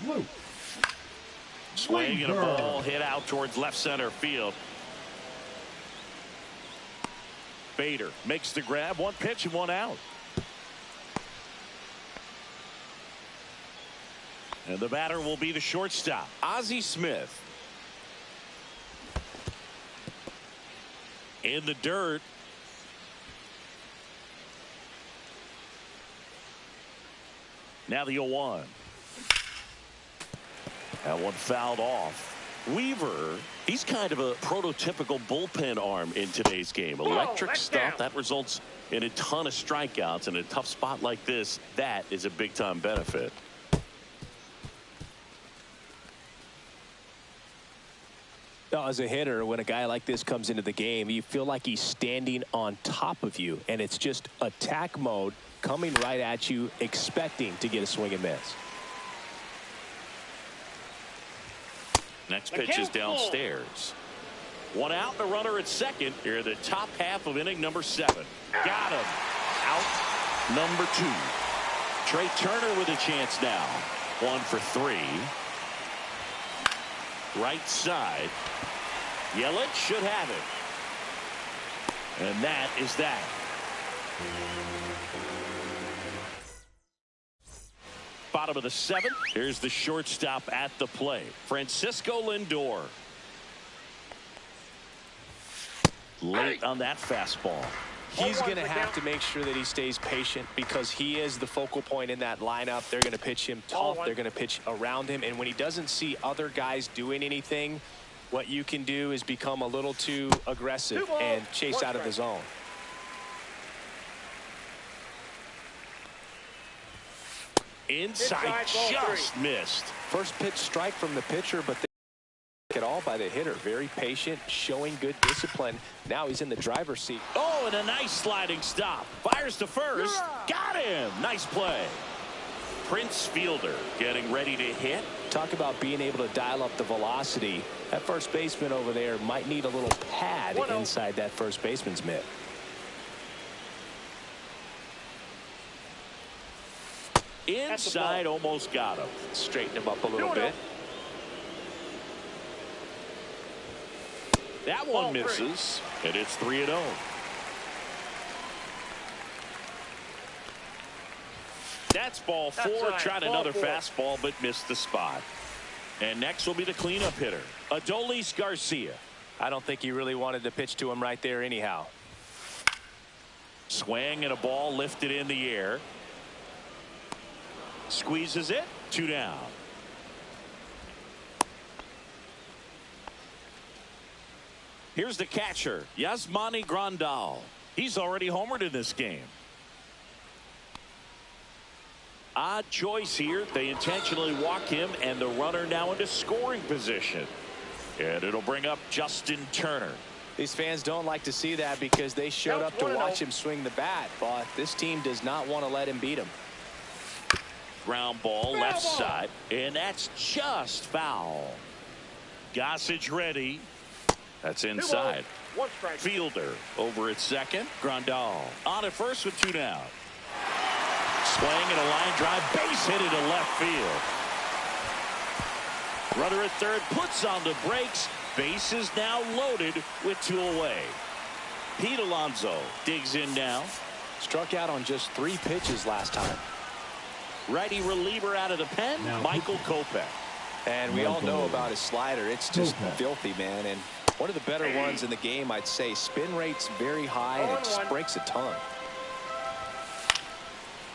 Luke. Swing and a ball hit out towards left center field. Bader makes the grab, 1 pitch and 1 out. And the batter will be the shortstop, Ozzie Smith. In the dirt. Now the 0-1. That one fouled off. Weaver, he's kind of a prototypical bullpen arm in today's game. Electric stuff that results in a ton of strikeouts. In a tough spot like this, that is a big time benefit. As a hitter, when a guy like this comes into the game, you feel like he's standing on top of you, and it's just attack mode coming right at you, expecting to get a swing and miss. Next pitch is downstairs. One out, and a runner at second. Here the top half of inning number 7. Got him. Out number 2. Trey Turner with a chance now. 1 for 3. Right side. Yelich should have it. And that is that. Bottom of the 7th. Here's the shortstop at the plate, Francisco Lindor. Late on that fastball. He's going to have to make sure that he stays patient because he is the focal point in that lineup. They're going to pitch him tough. They're going to pitch around him. And when he doesn't see other guys doing anything, what you can do is become a little too aggressive and chase out of the zone. Inside just missed. First pitch strike from the pitcher, but they it all by the hitter. Very patient, showing good discipline. Now he's in the driver's seat. Oh, and a nice sliding stop. Fires to first. Got him. Nice play. Prince Fielder getting ready to hit. Talk about being able to dial up the velocity. That first baseman over there might need a little pad inside that first baseman's mitt. Inside, almost got him. Straighten him up a little bit. That one misses, and it's 3-0. That's ball 4. Tried another fastball, but missed the spot. And next will be the cleanup hitter, Adolis Garcia. I don't think he really wanted to pitch to him right there anyhow. Swing and a ball lifted in the air. Squeezes it. 2 down. Here's the catcher, Yasmani Grandal. He's already homered in this game. Odd choice here. They intentionally walk him, and the runner now into scoring position. And it'll bring up Justin Turner. These fans don't like to see that because they showed up to watch him swing the bat, but this team does not want to let him beat him. Ground ball left side, and that's just foul. Gossage ready. That's inside. Fielder over at second. Grandal on at first with 2 down. Swing and a line drive, base hit into left field. Runner at third puts on the brakes. Base is now loaded with 2 away. Pete Alonso digs in now. Struck out on just 3 pitches last time. Righty reliever out of the pen, Michael Kopech. And we all know about his slider. It's just filthy, man. And one of the better ones in the game, I'd say. Spin rate's very high, and it just breaks a ton.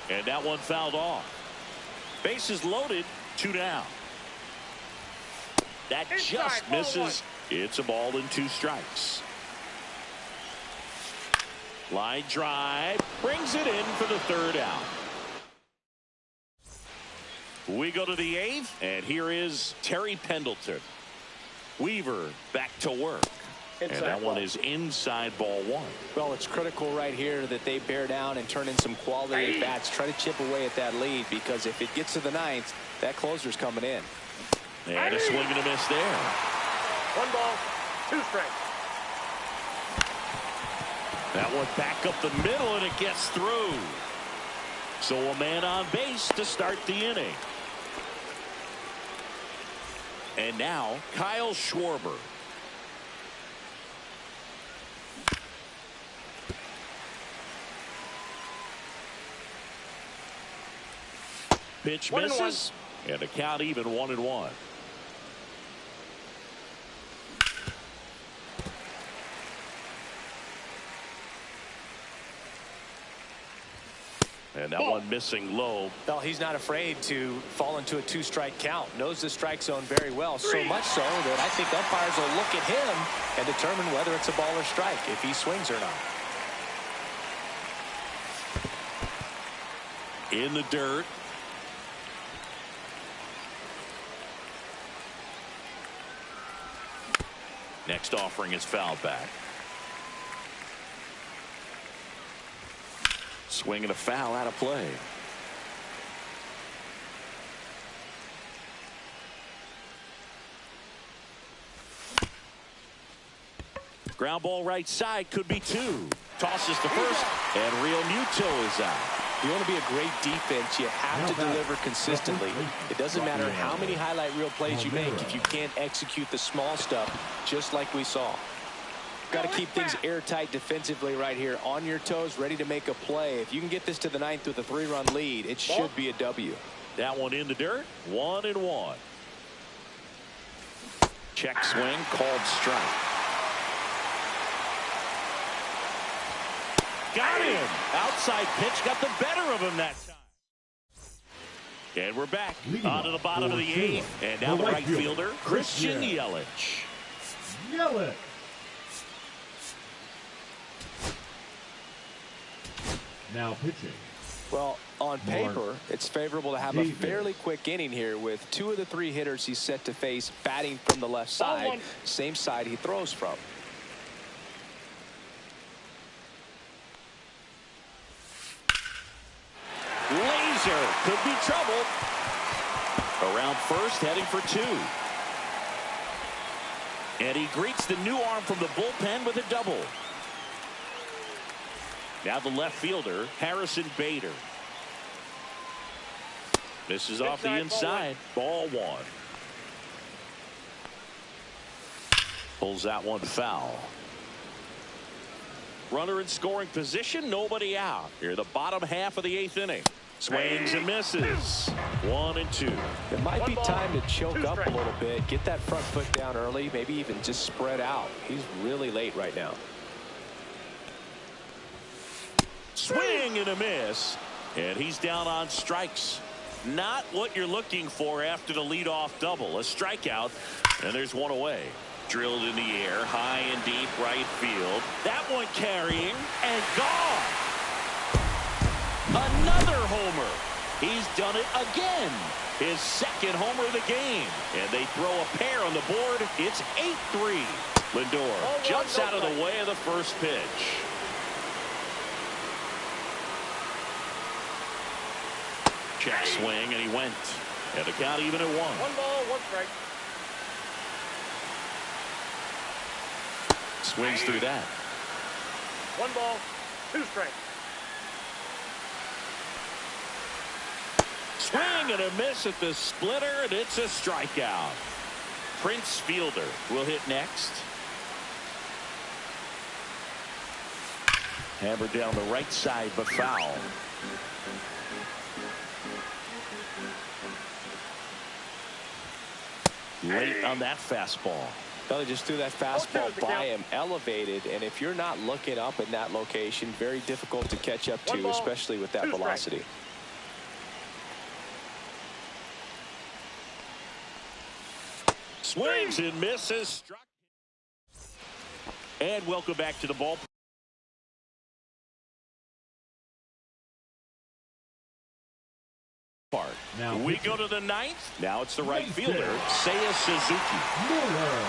And that one fouled off. Bases loaded, 2 down. That just misses. It's a ball and 2 strikes. Line drive brings it in for the 3rd out. We go to the 8th, and here is Terry Pendleton. Weaver back to work. And that one is inside ball 1. Well, it's critical right here that they bear down and turn in some quality at bats. Try to chip away at that lead, because if it gets to the 9th, that closer's coming in. And a swing and a miss there. 1 ball, 2 strikes. That one back up the middle, and it gets through. So a man on base to start the inning. And now Kyle Schwarber. Pitch misses. And the count even 1-1. And that one missing low. Well, he's not afraid to fall into a 2-strike count. Knows the strike zone very well. So much so that I think umpires will look at him and determine whether it's a ball or strike, if he swings or not. In the dirt. Next offering is fouled back. Swing and a foul out of play. Ground ball right side, could be 2. Tosses the first, and Real Muto is out. You want to be a great defense, you have to deliver consistently. It doesn't matter how many highlight reel plays you make if you can't execute the small stuff, just like we saw. Got to keep things airtight defensively right here, on your toes, ready to make a play. If you can get this to the 9th with a 3-run lead, it should be a W. That one in the dirt, 1-1. Check swing, called strike. Got him. Outside pitch got the better of him that time. And we're back onto the bottom of the 8th. And now the right fielder, Christian Yelich. Yelich. Now pitching. Well, on paper, it's favorable to have a fairly quick inning here with 2 of the 3 hitters he's set to face batting from the left side, same side he throws from. Laser could be trouble. Around first, heading for 2. And he greets the new arm from the bullpen with a double. Now the left fielder, Harrison Bader. Misses off the inside. Ball 1. Pulls that one foul. Runner in scoring position, nobody out. Here, the bottom half of the 8th inning. Swings and misses. 1-2. It might be time to choke up a little bit, get that front foot down early, maybe even just spread out. He's really late right now. Swing and a miss, and he's down on strikes. Not what you're looking for after the leadoff double. A strikeout, and there's one away. Drilled in the air, high and deep right field. That one carrying and gone. Another homer. He's done it again. His 2nd homer of the game. And they throw a pair on the board. It's 8-3. Lindor jumps out of the way of the first pitch. Check swing, and he went. And the count even at 1. 1 ball, 1 strike. Swings through that. 1 ball, 2 strikes. Swing and a miss at the splitter, and it's a strikeout. Prince Fielder will hit next. Hammered down the right side, but foul. Late on that fastball. Well, he just threw that fastball by him, elevated, and if you're not looking up in that location, very difficult to catch up to, especially with that velocity. Swings and misses. And welcome back to the ball. Now we go to the 9th. Now it's the right fielder, Seiya Suzuki. Miller.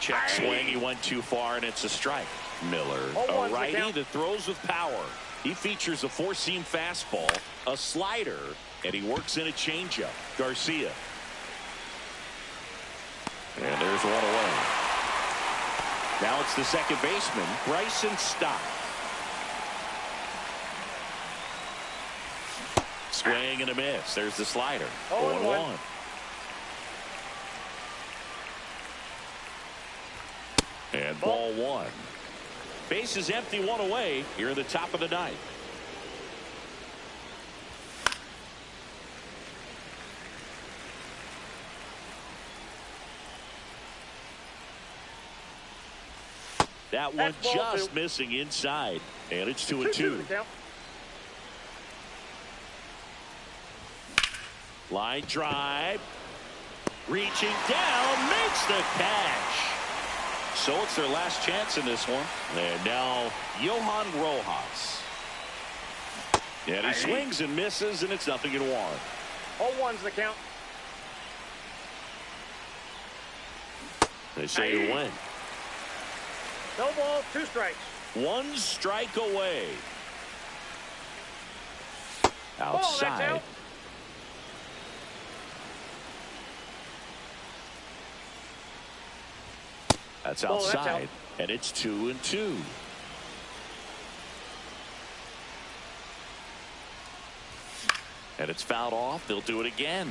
Check swing. He went too far, and it's a strike. Miller, a righty that throws with power. He features a 4-seam fastball, a slider, and he works in a changeup. Garcia. And there's one away. Now it's the second baseman, Bryson Stott. Swing and a miss. There's the slider. 0-1. And ball 1. Base is empty, one away here in the top of the ninth. That one just missing inside, and it's 2-2. Line drive, reaching down, makes the catch. So it's their last chance in this one. And now Johan Rojas. And he swings and misses, and it's 0-1. 0-1's the count. They say you win. No ball, 2 strikes. 1 strike away. Outside. That's out. That's outside, and it's 2-2. And it's fouled off. They'll do it again.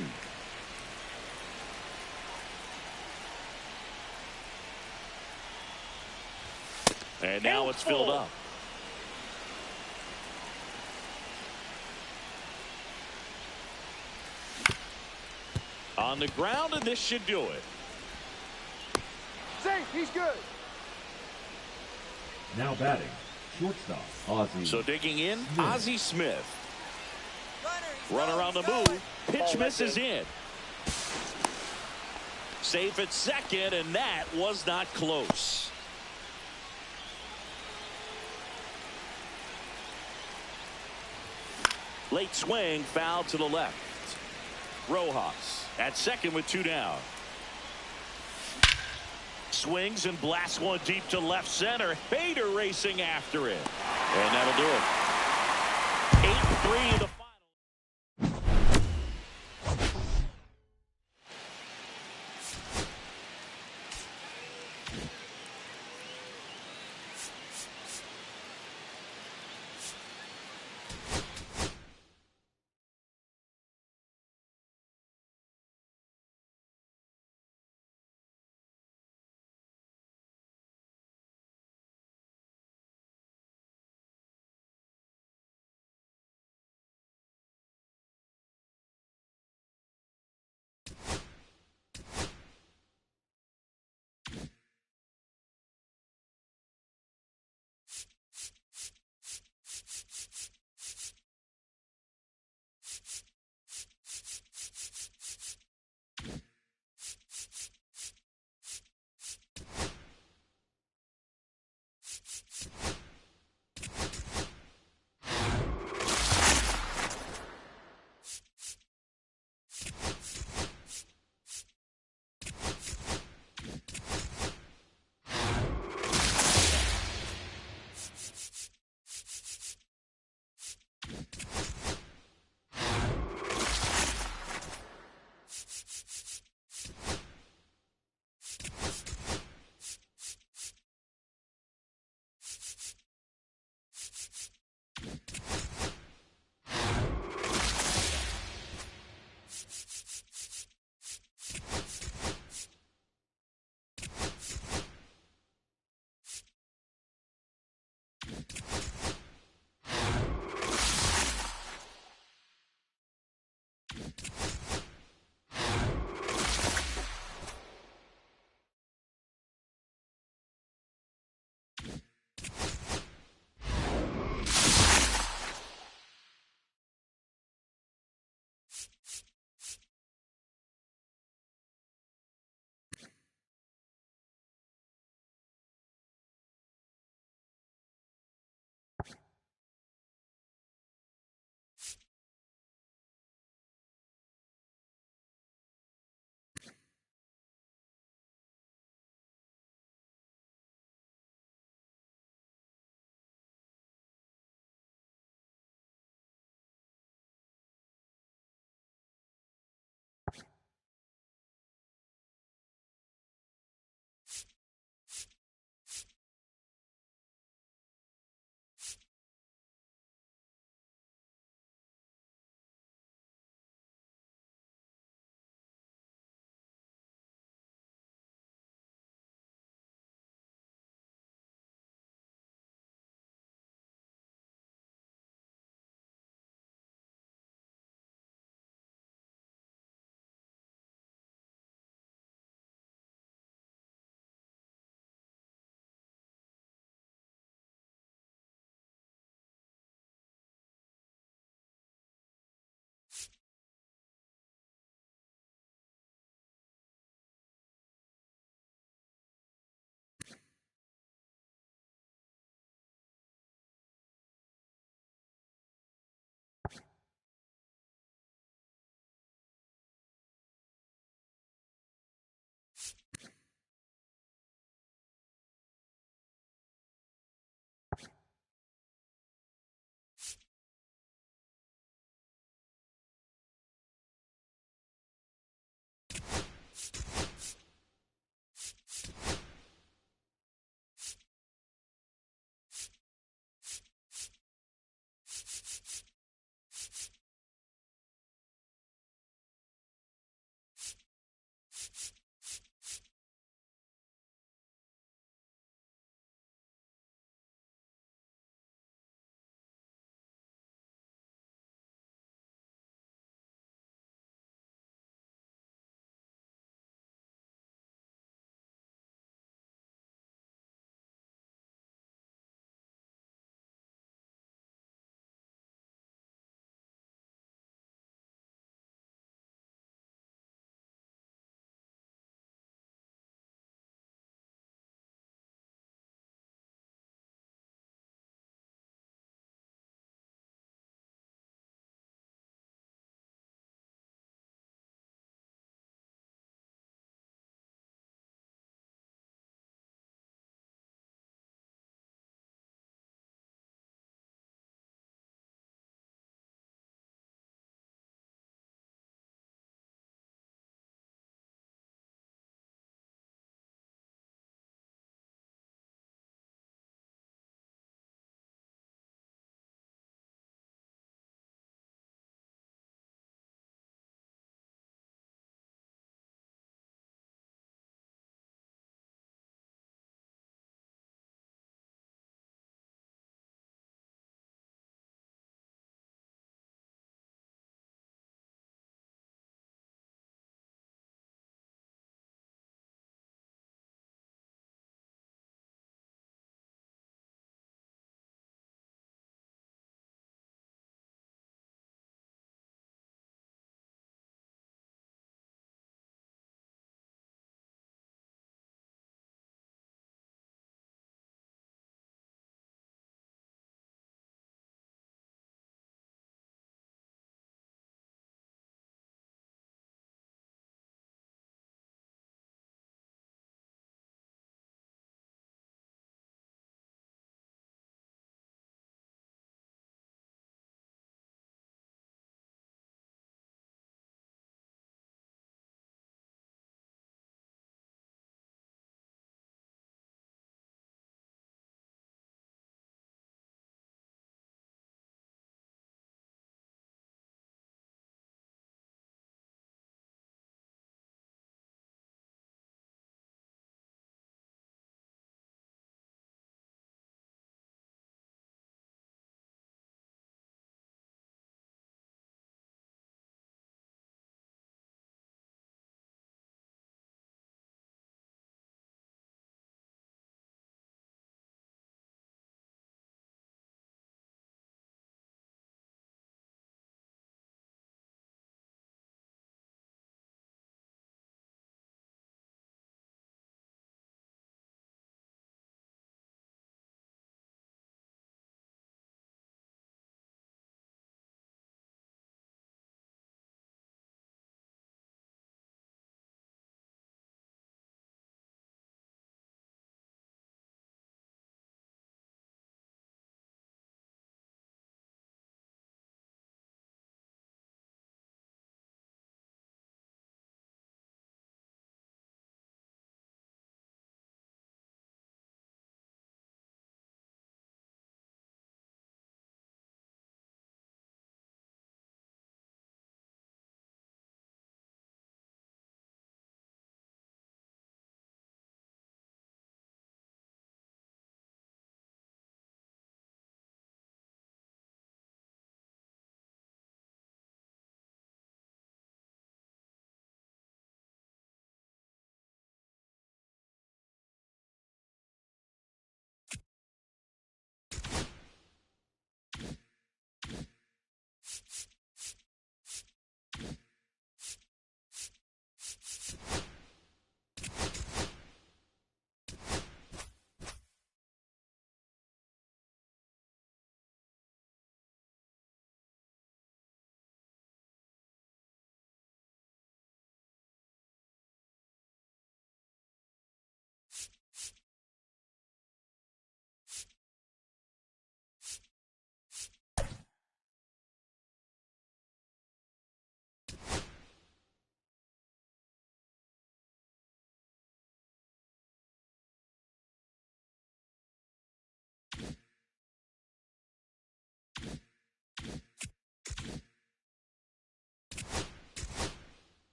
And now it's filled up. On the ground, and this should do it. Safe, he's good. Now batting, shortstop, Ozzie. So digging in, Ozzie Smith. Runner on the move. Pitch misses in. Safe at second, and that was not close. Late swing, foul to the left. Rojas at second with 2 down. Swings and blasts one deep to left center. Bader racing after it. And that'll do it. 8-3 the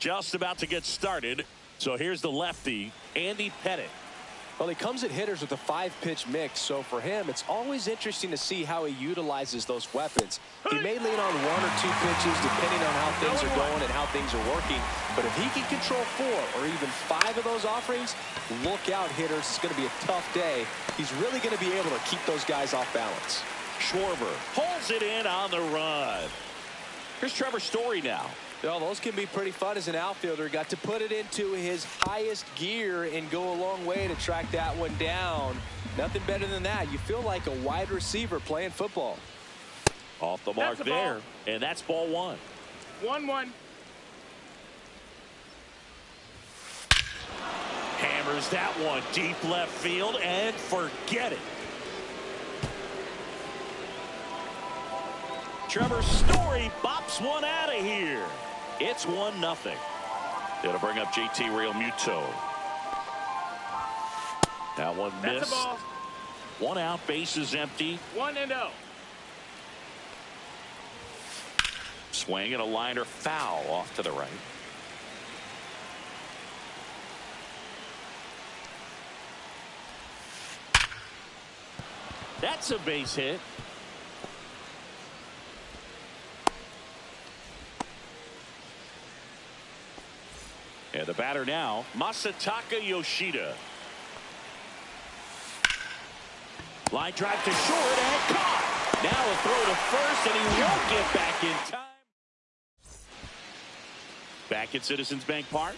Just about to get started. So here's the lefty, Andy Pettitte. Well, he comes at hitters with a 5-pitch mix, so for him, it's always interesting to see how he utilizes those weapons. He may lean on 1 or 2 pitches depending on how things are going and how things are working, but if he can control 4 or even 5 of those offerings, look out, hitters. It's going to be a tough day. He's really going to be able to keep those guys off balance. Schwarber holds it in on the run. Here's Trevor Story now. Well, those can be pretty fun as an outfielder. Got to put it into his highest gear and go a long way to track that one down. Nothing better than that. You feel like a wide receiver playing football. Off the mark there, and that's ball 1. 1-1. Hammers that one deep left field and forget it. Trevor Story bops one out of here. It's 1-0. It'll bring up JT Realmuto. That one missed. That's a ball. 1 out, bases empty. 1-0. Swing and a liner foul off to the right. That's a base hit. And the batter now, Masataka Yoshida. Line drive to short and caught. Now a throw to first, and he won't get back in time. Back at Citizens Bank Park.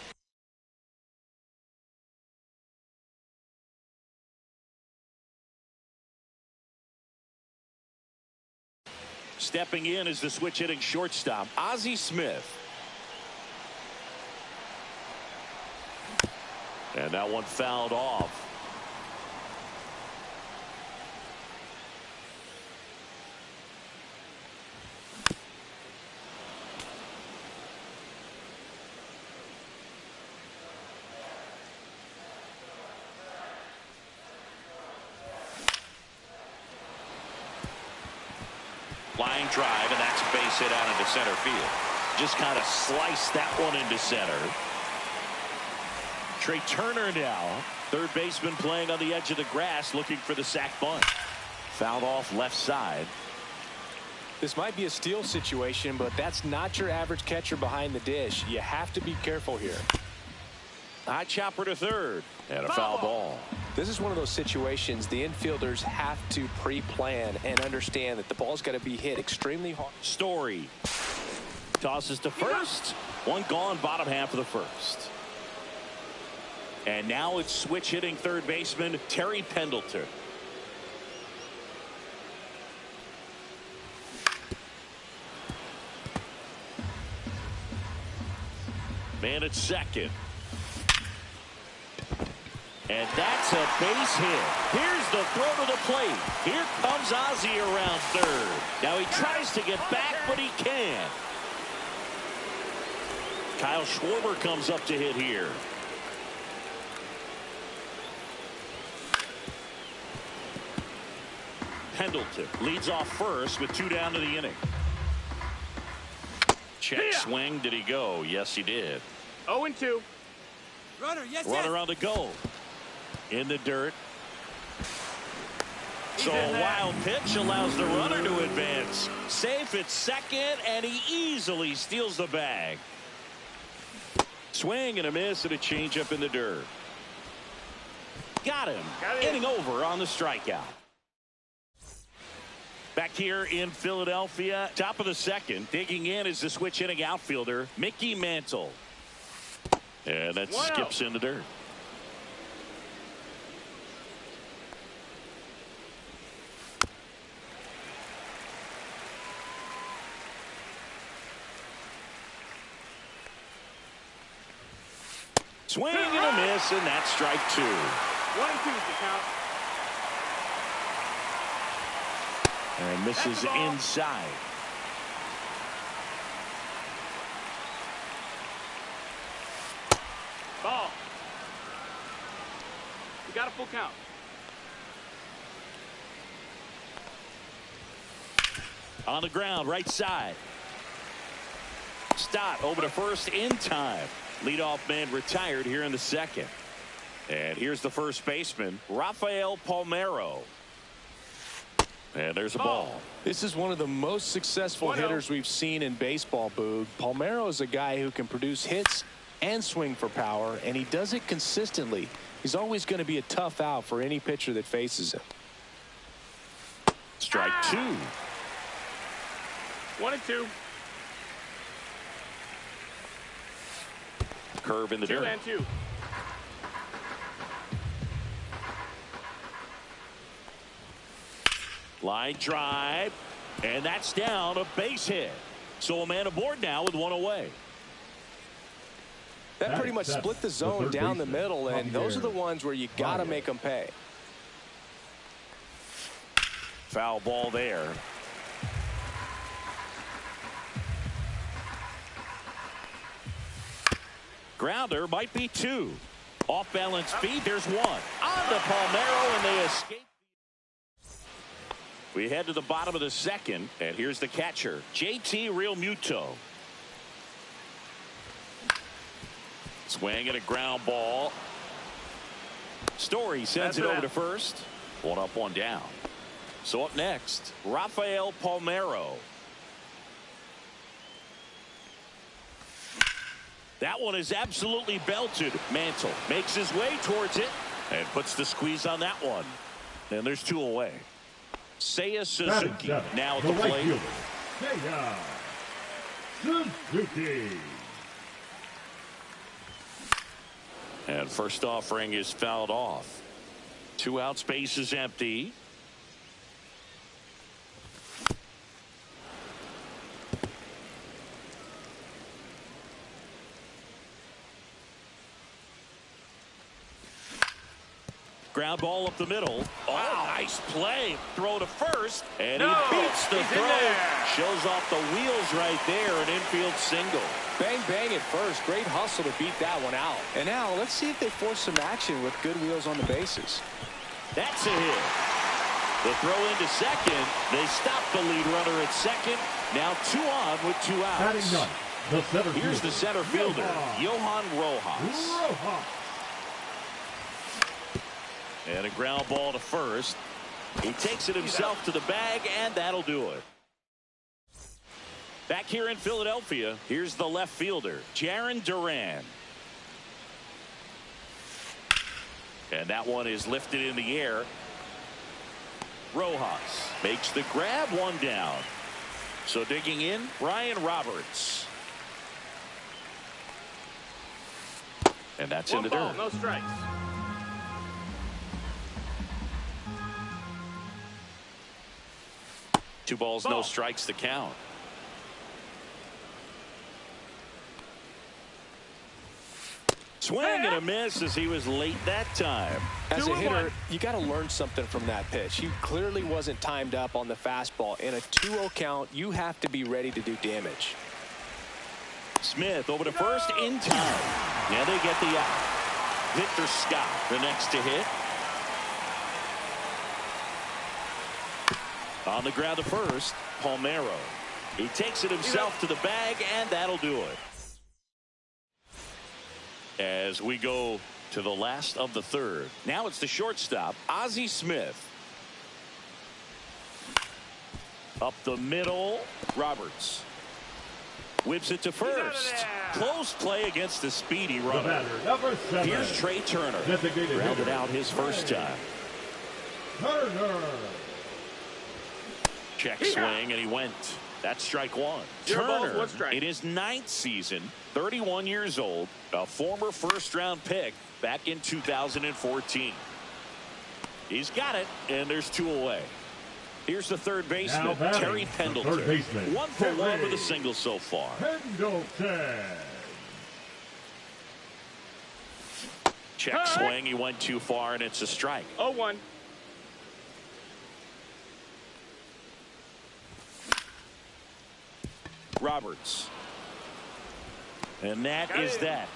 Stepping in is the switch hitting shortstop, Ozzie Smith. And that one fouled off. Line drive, and that's a base hit out into center field. Just kind of sliced that one into center. Trey Turner now, third baseman playing on the edge of the grass, looking for the sac bunt. Fouled off left side. This might be a steal situation, but that's not your average catcher behind the dish. You have to be careful here. High chopper to third, and a foul ball. This is one of those situations the infielders have to pre-plan and understand that the ball's got to be hit extremely hard. Story tosses to first. One gone, bottom half of the first. And now it's switch hitting third baseman Terry Pendleton. Man at second. And that's a base hit. Here's the throw to the plate. Here comes Ozzie around third. Now he tries to get back, but he can't. Kyle Schwarber comes up to hit here. Pendleton leads off first with 2 down to the inning. Check swing. Did he go? Yes, he did. 0-2. Runner on the go. In the dirt. So a wild pitch allows the runner to advance. Safe at second, and he easily steals the bag. Swing and a miss, and a changeup in the dirt. Got him. Inning over on the strikeout. Back here in Philadelphia, top of the second. Digging in is the switch hitting outfielder, Mickey Mantle. And that skips in the dirt. Swing and a miss, and that's strike 2. 1-2 is the count. And misses inside. Ball. You got a full count. On the ground, right side. Stott over to first in time. Leadoff man retired here in the second. And here's the first baseman, Rafael Palmeiro. And there's a ball. This is one of the most successful hitters we've seen in baseball, Boog. Palmeiro is a guy who can produce hits and swing for power, and he does it consistently. He's always going to be a tough out for any pitcher that faces him. Strike two. 1-2. Curve in the dirt. 2-2. Line drive, and that's down, a base hit. So a man aboard now with one away. That pretty much split the zone down the middle, and those are the ones where you got to make them pay. Foul ball there. Grounder might be two. Off balance feed, there's one. On to Palmeiro, and they escape. We head to the bottom of the second, and here's the catcher, JT Realmuto. Swing and a ground ball. Story sends it over to first. One up, one down. So up next, Rafael Palmeiro. That one is absolutely belted. Mantle makes his way towards it and puts the squeeze on that one. And there's two away. Seiya Suzuki now at the plate. Seiya Suzuki. And first offering is fouled off. 2 outs, base is empty. Ground ball up the middle. Oh, nice play. Throw to first, and he beats the throw. Shows off the wheels right there, an infield single. Bang, bang at first. Great hustle to beat that one out. And now let's see if they force some action with good wheels on the bases. That's a hit. The throw into second. They stop the lead runner at second. Now 2 on with 2 outs. Here's the center fielder, Johan Rojas. And a ground ball to first. He takes it himself to the bag, and that'll do it. Back here in Philadelphia, here's the left fielder, Jarren Duran. And that one is lifted in the air. Rojas makes the grab, one down. So digging in, Ryan Roberts. And that's in the dirt. No strikes. 2 balls, no strikes to count. Swing and a miss as he was late that time. As a hitter, you got to learn something from that pitch. He clearly wasn't timed up on the fastball. In a 2-0 count, you have to be ready to do damage. Smith over to first in time. Yeah, they get the out. Victor Scott, the next to hit. On the ground to first, Palmeiro. He takes it himself to the bag, and that'll do it. As we go to the last of the third. Now it's the shortstop, Ozzie Smith. Up the middle, Roberts. Whips it to first. Close play against the speedy runner. Number 7. Here's Trey Turner. Rounded out his first time. Turner. Check swing, and he went. That's strike one. Turner in his 9th season, 31 years old, a former first-round pick back in 2014. He's got it, and there's 2 away. Here's the third baseman, Terry Pendleton. 1 for 1 with a single so far. Pendleton. Check swing, he went too far, and it's a strike. 0-1. Roberts. And that is that.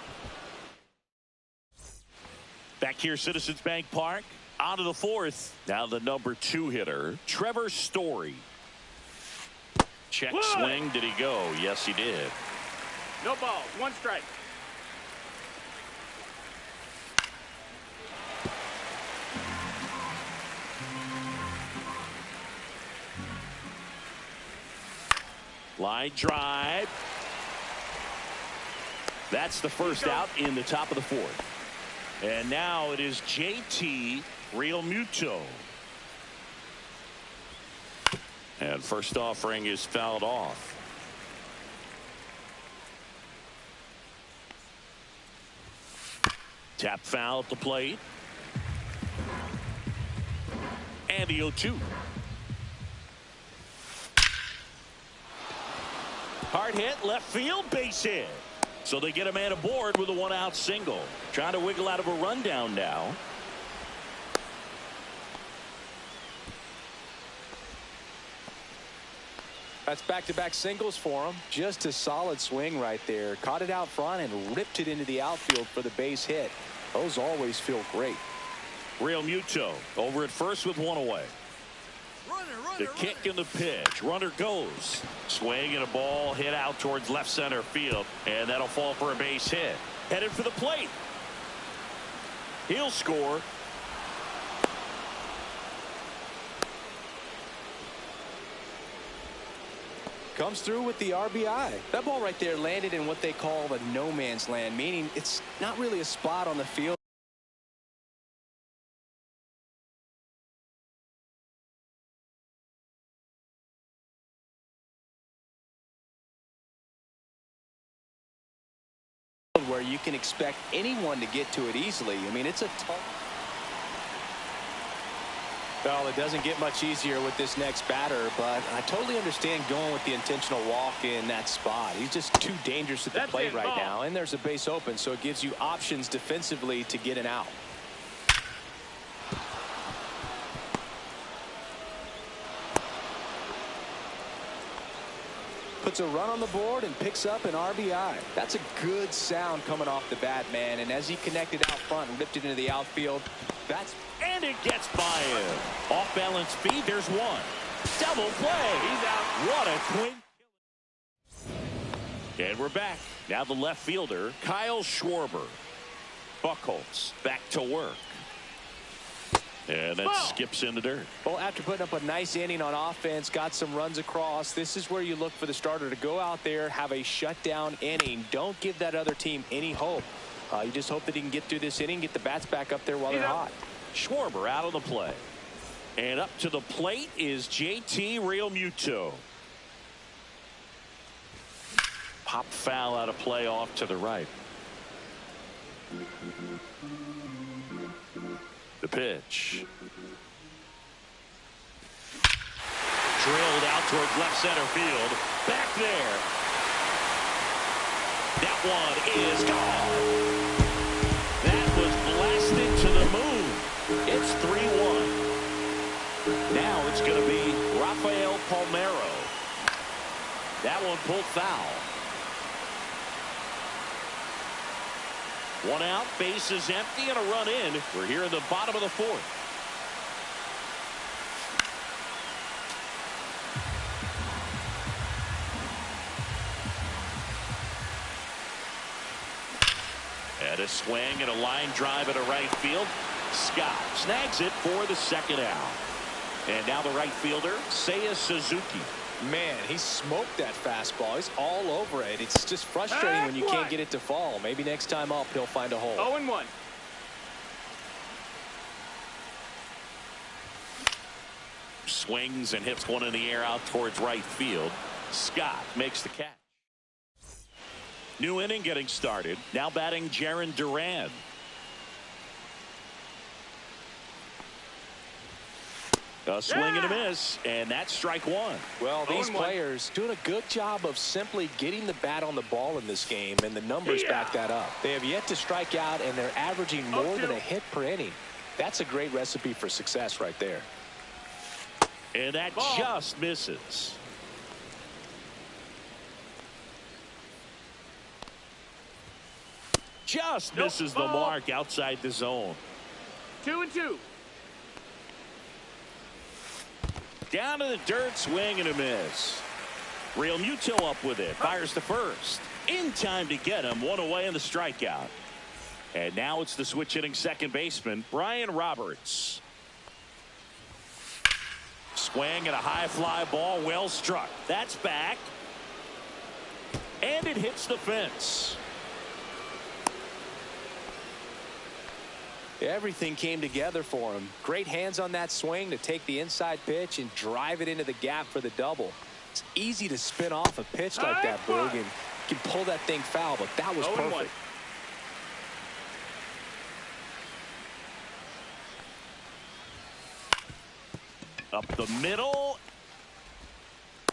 Back here, Citizens Bank Park. On to the 4th. Now the number 2 hitter, Trevor Story. Check swing. Did he go? Yes, he did. No balls. One strike. Line drive. That's the first out in the top of the fourth. And now it is JT Realmuto. And first offering is fouled off. Tap foul at the plate. And the 0-2. Hard hit, left field, base hit. So they get a man aboard with a one-out single. Trying to wiggle out of a rundown now. That's back-to-back singles for him. Just a solid swing right there. Caught it out front and ripped it into the outfield for the base hit. Those always feel great. Realmuto over at first with one away. The kick and the pitch. Runner goes. Swing and a ball hit out towards left center field. And that'll fall for a base hit. Headed for the plate. He'll score. Comes through with the RBI. That ball right there landed in what they call the no man's land, meaning it's not really a spot on the field. Where you can expect anyone to get to it easily. I mean, it's a tough. Well, it doesn't get much easier with this next batter, but I totally understand going with the intentional walk in that spot. He's just too dangerous at the plate right now, and there's a base open, so it gives you options defensively to get an out. Puts a run on the board and picks up an RBI. That's a good sound coming off the bat, man. And as he connected out front and ripped it into the outfield, and it gets by him. Off balance speed. There's one. Double play. He's out. What a clean. And we're back. Now the left fielder, Kyle Schwarber. Buchholz back to work. And that skips in the dirt. Well, after putting up a nice inning on offense, got some runs across, this is where you look for the starter to go out there, have a shutdown inning. Don't give that other team any hope. You just hope that he can get through this inning, get the bats back up there while they're hot. Schwarber out of the play. And up to the plate is JT Realmuto. Pop foul out of play off to the right. The pitch. Drilled out towards left center field. Back there. That one is gone. That was blasted to the moon. It's 3-1. Now it's going to be Rafael Palmeiro. That one pulled foul. One out, base is empty, and a run in. We're here in the bottom of the fourth. And a swing and a line drive at a right field. Scott snags it for the second out. And now the right fielder, Seiya Suzuki. Man, he smoked that fastball. He's all over it. It's just frustrating when you can't get it to fall. Maybe next time up he'll find a hole. 0-1. Swings and hits one in the air out towards right field. Scott makes the catch. New inning getting started. Now batting Jarren Duran. A swing and a miss, and that's strike one. Well, these players doing a good job of simply getting the bat on the ball in this game, and the numbers back that up. They have yet to strike out, and they're averaging more than a hit per inning. That's a great recipe for success right there. And that just misses. Just misses the mark outside the zone. 2-2. Down to the dirt, swing and a miss. Realmuto up with it. Fires to first. in time to get him. One away in the strikeout. And now it's the switch hitting second baseman, Brian Roberts. Swing and a high fly ball, well struck. That's back. And it hits the fence. Everything came together for him. Great hands on that swing to take the inside pitch and drive it into the gap for the double. It's easy to spin off a pitch like that, Boog, and you can pull that thing foul, but that was perfect. Up the middle.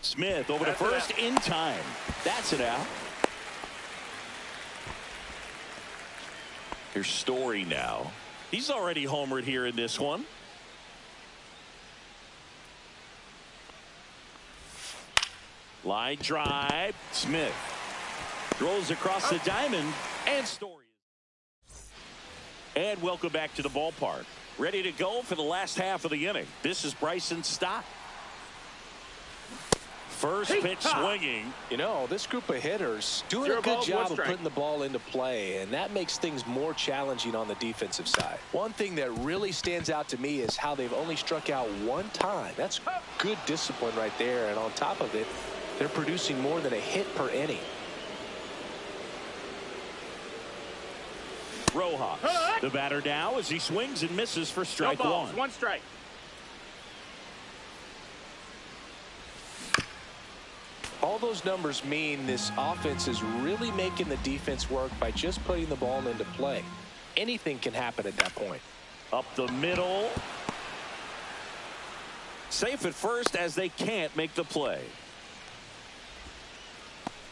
Smith over to first in time. That's it out. Here's Story now. He's already homered here in this one. Line drive. Smith throws across the diamond, and Story. And welcome back to the ballpark. Ready to go for the last half of the inning. This is Bryson Stott. First pitch swinging. You know, this group of hitters doing a good job of putting the ball into play, and that makes things more challenging on the defensive side. One thing that really stands out to me is how they've only struck out one time. That's good discipline right there, and on top of it, they're producing more than a hit per inning. Rojas, the batter now as he swings and misses for strike one. One strike. All those numbers mean this offense is really making the defense work by just putting the ball into play. Anything can happen at that point. Up the middle. Safe at first as they can't make the play.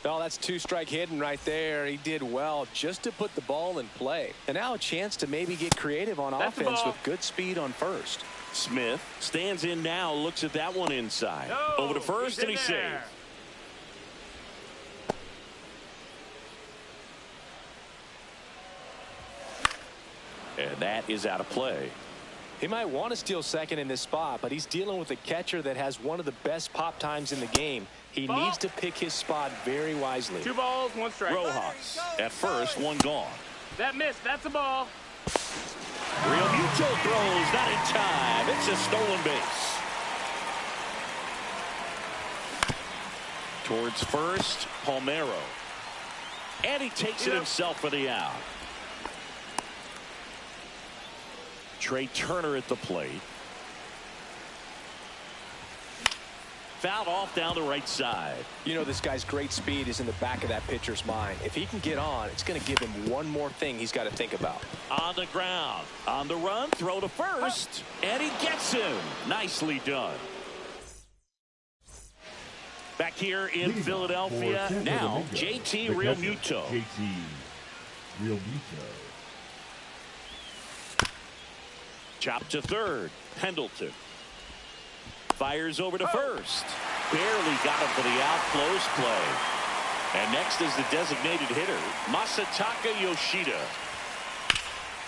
Oh, that's two-strike hidden right there. He did well just to put the ball in play. And now a chance to maybe get creative on offense with good speed on first. Smith stands in now, looks at that one inside. Over to first, and he saves. And that is out of play. He might want to steal second in this spot, but he's dealing with a catcher that has one of the best pop times in the game. He needs to pick his spot very wisely. 2 balls, 1 strike. Rojas at first, one gone. That missed. That's a ball. Real Muto throws, not in time. It's a stolen base. Towards first, Palmeiro. And he takes it himself for the out. Trey Turner at the plate. Fouled off down the right side. You know, this guy's great speed is in the back of that pitcher's mind. If he can get on, it's going to give him one more thing he's got to think about. On the ground. On the run. Throw to first. And he gets him. Nicely done. Back here in Philadelphia. Now, JT Realmuto. JT Realmuto. Chop to third. Pendleton. Fires over to first. Barely got him for the out. Close play. And next is the designated hitter, Masataka Yoshida.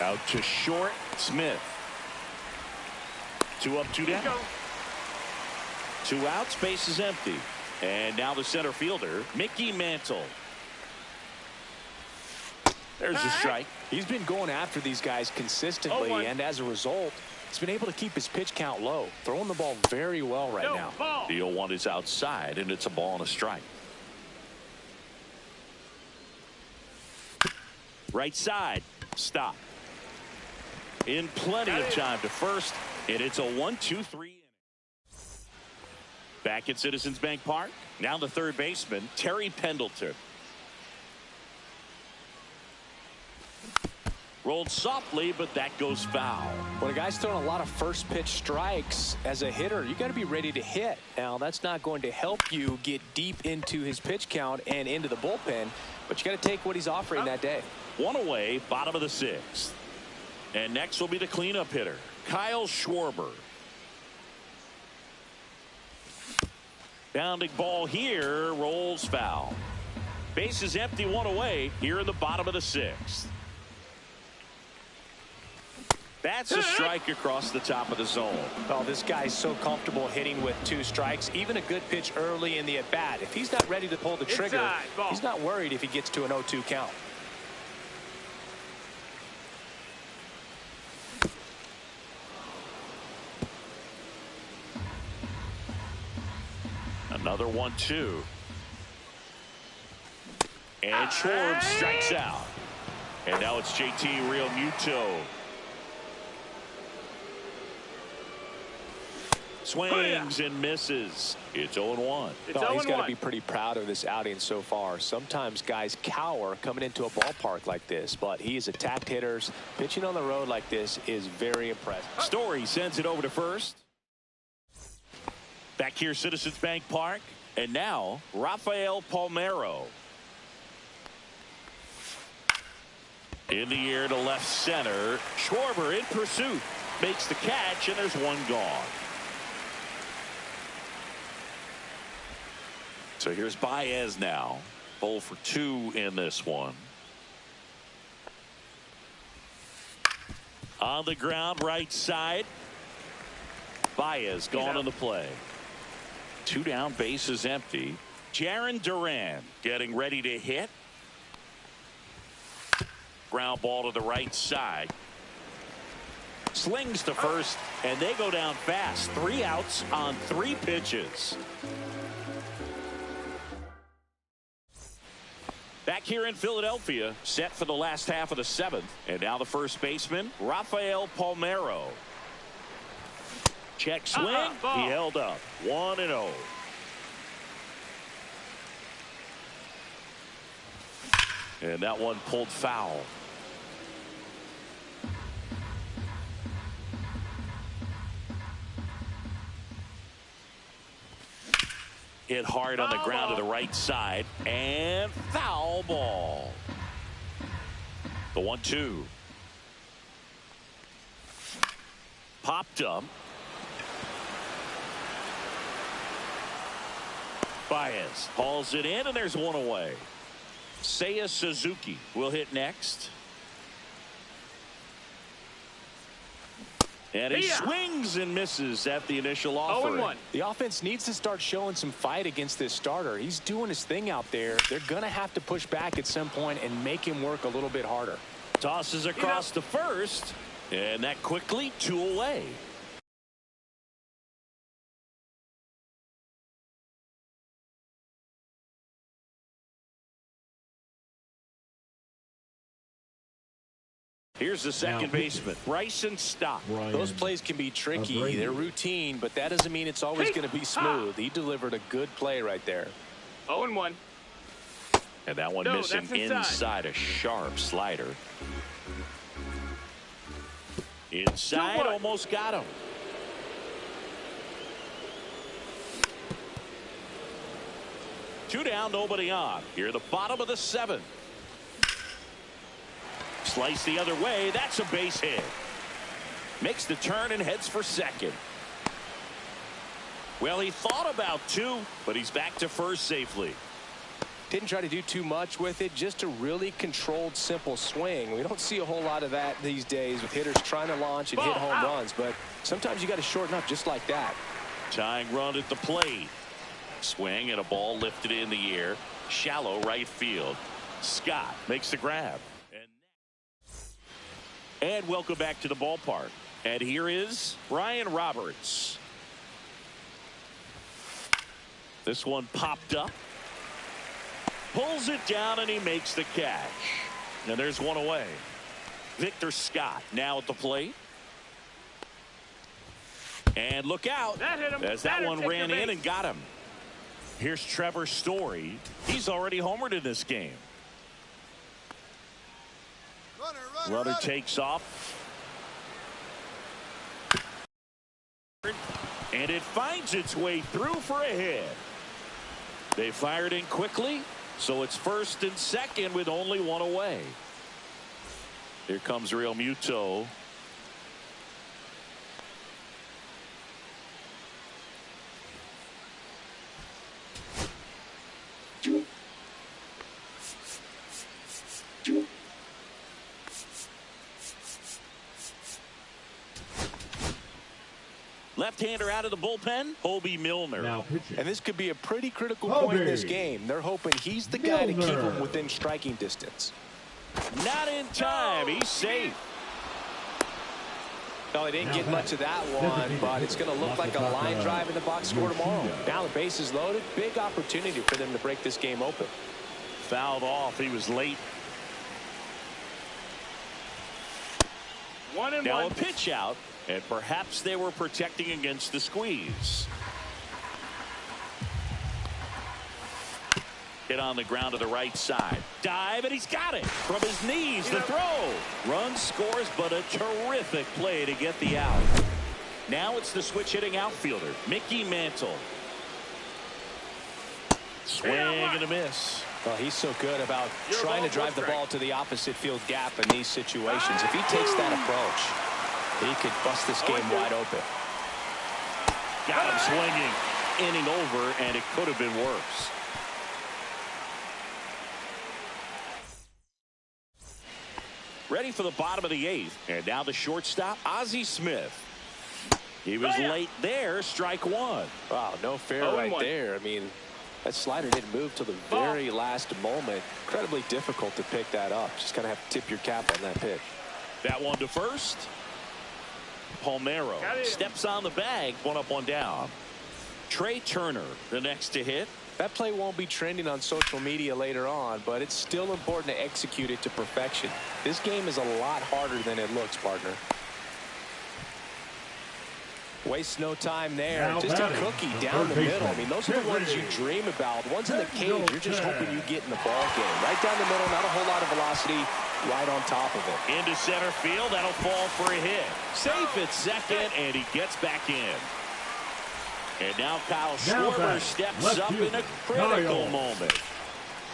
Out to short, Smith. 2 up, 2 down. 2 outs, base is empty. And now the center fielder, Mickey Mantle. There's a strike. He's been going after these guys consistently, and as a result, he's been able to keep his pitch count low, throwing the ball very well right now. The 0-1 is outside, and it's a ball and a strike. Right side, stop. In plenty of time to first, and it's a 1-2-3. Back at Citizens Bank Park, now the third baseman, Terry Pendleton. Rolled softly, but that goes foul. When a guy's throwing a lot of first pitch strikes as a hitter, you got to be ready to hit. Now, that's not going to help you get deep into his pitch count and into the bullpen, but you got to take what he's offering that day. 1 away, bottom of the 6th. And next will be the cleanup hitter, Kyle Schwarber. Bounding ball here, rolls foul. Base is empty, 1 away here in the bottom of the 6th. That's a strike across the top of the zone. Oh, this guy's so comfortable hitting with 2 strikes. Even a good pitch early in the at-bat. If he's not ready to pull the trigger, Inside, he's not worried if he gets to an 0-2 count. Another 1-2. And Schwarber strikes out. And now it's JT Realmuto. Swings and misses. It's 0-1. It's He's got to 0-1. be pretty proud of this outing so far. Sometimes guys cower coming into a ballpark like this, but he's attacked hitters. Pitching on the road like this is very impressive. Story sends it over to first. Back here, Citizens Bank Park. And now, Rafael Palmeiro. In the air to left center. Schwarber in pursuit. Makes the catch, and there's one gone. So here's Baez now. 0 for 2 in this one. On the ground, right side. Baez gone on the play. 2 down, bases empty. Jarren Duran getting ready to hit. Ground ball to the right side. Slings to first, and they go down fast. 3 outs on 3 pitches. Back here in Philadelphia, set for the last half of the 7th. And now the first baseman, Rafael Palmeiro. Check swing. He held up. 1-0. And that one pulled foul. Hit hard on the ground to the right side. And foul ball. The 1-2. Popped up. Baez hauls it in, and there's one away. Seiya Suzuki will hit next. And he swings and misses at the initial offer. 0-1. The offense needs to start showing some fight against this starter. He's doing his thing out there. They're going to have to push back at some point and make him work a little bit harder. Tosses across to first, and that quickly 2 away. Here's the second baseman, Bryson Stott. Those plays can be tricky. They're routine, but that doesn't mean it's always going to be smooth. He delivered a good play right there. 0-1. And that one missing inside a sharp slider. Inside, almost got him. Two down, nobody on. Here at the bottom of the 7th. Slice the other way. That's a base hit. Makes the turn and heads for second. Well, he thought about 2, but he's back to first safely. Didn't try to do too much with it, just a really controlled, simple swing. We don't see a whole lot of that these days with hitters trying to launch and hit home runs, but sometimes you got to shorten up just like that. Tying run at the plate. Swing and a ball lifted in the air. Shallow right field. Scott makes the grab. And welcome back to the ballpark. And here is Ryan Roberts. This one popped up. Pulls it down and he makes the catch. And there's one away. Victor Scott now at the plate. And look out as that one ran in and got him. Here's Trevor Story. He's already homered in this game. Runner takes off. And it finds its way through for a hit. They fired in quickly, so it's first and second with only one away. Here comes Realmuto. Left-hander out of the bullpen, Hobie Milner. Now pitching. And this could be a pretty critical point in this game. They're hoping he's the guy to keep him within striking distance. Not in time. He's safe. Well, he didn't get much of that one, but it's going to look like a line drive in the box score tomorrow. Now the base is loaded. Big opportunity for them to break this game open. Fouled off. He was late. Now a pitch out, and perhaps they were protecting against the squeeze. Hit on the ground to the right side. Dive, and he's got it. From his knees, the throw. Run scores, but a terrific play to get the out. Now it's the switch-hitting outfielder, Mickey Mantle. Swing and a miss. Well, he's so good about trying to drive the ball to the opposite field gap in these situations. If he takes that approach, he could bust this game wide open. Got him swinging. Inning over, and it could have been worse. Ready for the bottom of the eighth. And now the shortstop, Ozzie Smith. He was late there. Strike one. Wow, no fair right there. I mean, that slider didn't move till the very last moment. Incredibly difficult to pick that up. Just kind of have to tip your cap on that pitch. That one to first. Palmeiro steps on the bag. One up, one down. Trey Turner, the next to hit. That play won't be trending on social media later on, but it's still important to execute it to perfection. This game is a lot harder than it looks, partner. Waste no time there. Now just a cookie down the middle. I mean, those are the ones you dream about. Ones in the cage, you're just hoping you get in the ball game. Right down the middle, not a whole lot of velocity, right on top of it. Into center field, that'll fall for a hit. Safe at second, and he gets back in. And now Kyle Schwarber steps up in a critical moment.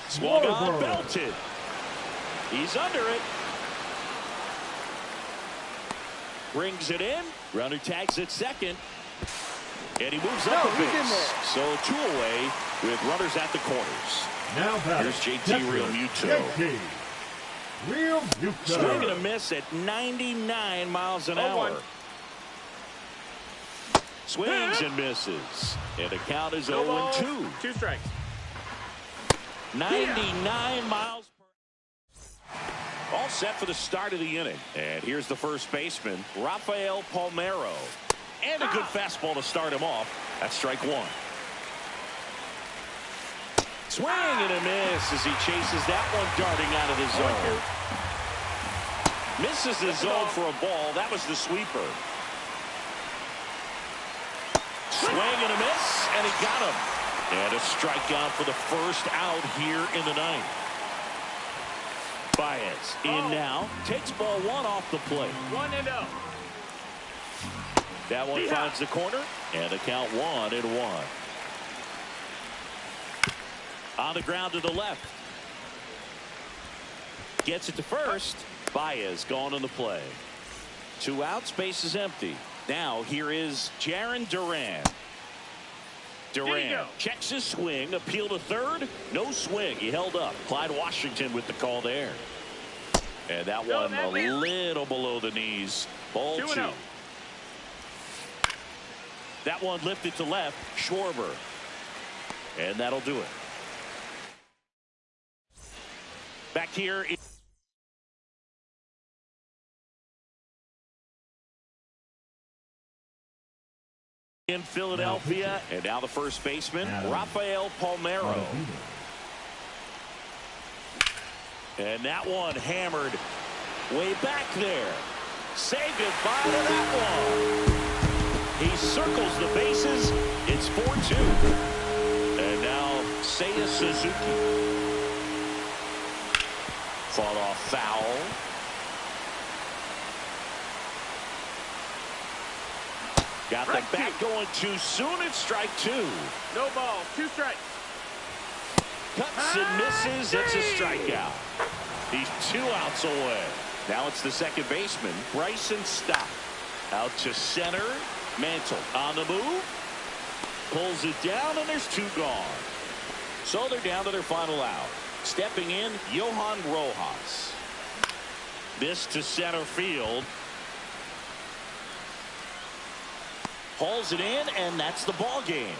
Swung on, belted. He's under it. Brings it in. Runner tags at second. And he moves up a base. So two away with runners at the corners. Now here's JT Realmuto. Swing and a miss at 99 miles an hour. Swings and misses. And the count is 0-2. 2 strikes. 99 miles per hour. All set for the start of the inning. And here's the first baseman, Rafael Palmeiro. And a good fastball to start him off. That's strike one. Swing and a miss as he chases that one darting out of the zone. Misses the zone for a ball. That was the sweeper. Swing and a miss, and he got him. And a strikeout for the first out here in the ninth. Baez in now. Takes ball one off the plate. 1-0. That one finds the corner, and the count 1-1. On the ground to the left. Gets it to first. Baez gone on the play. 2 outs, base is empty. Now here is Jarren Duran. Duran checks his swing, appeal to third, no swing. He held up. Clyde Washington with the call there. And that one a little below the knees. Ball 2. That one lifted to left. Schwarber. And that'll do it. Back here in Philadelphia, and now the first baseman, Rafael Palmeiro. And that one hammered way back there. Say goodbye to that one. He circles the bases. It's 4-2. And now Seiya Suzuki. Fought off foul. Got the bat going too soon. It's strike 2. No ball. 2 strikes. Cuts and misses. It's a strikeout. He's 2 outs away. Now it's the second baseman, Bryson Stott. Out to center. Mantle on the move. Pulls it down, and there's 2 gone. So they're down to their final out. Stepping in, Johan Rojas. This to center field. Hauls it in, and that's the ball game.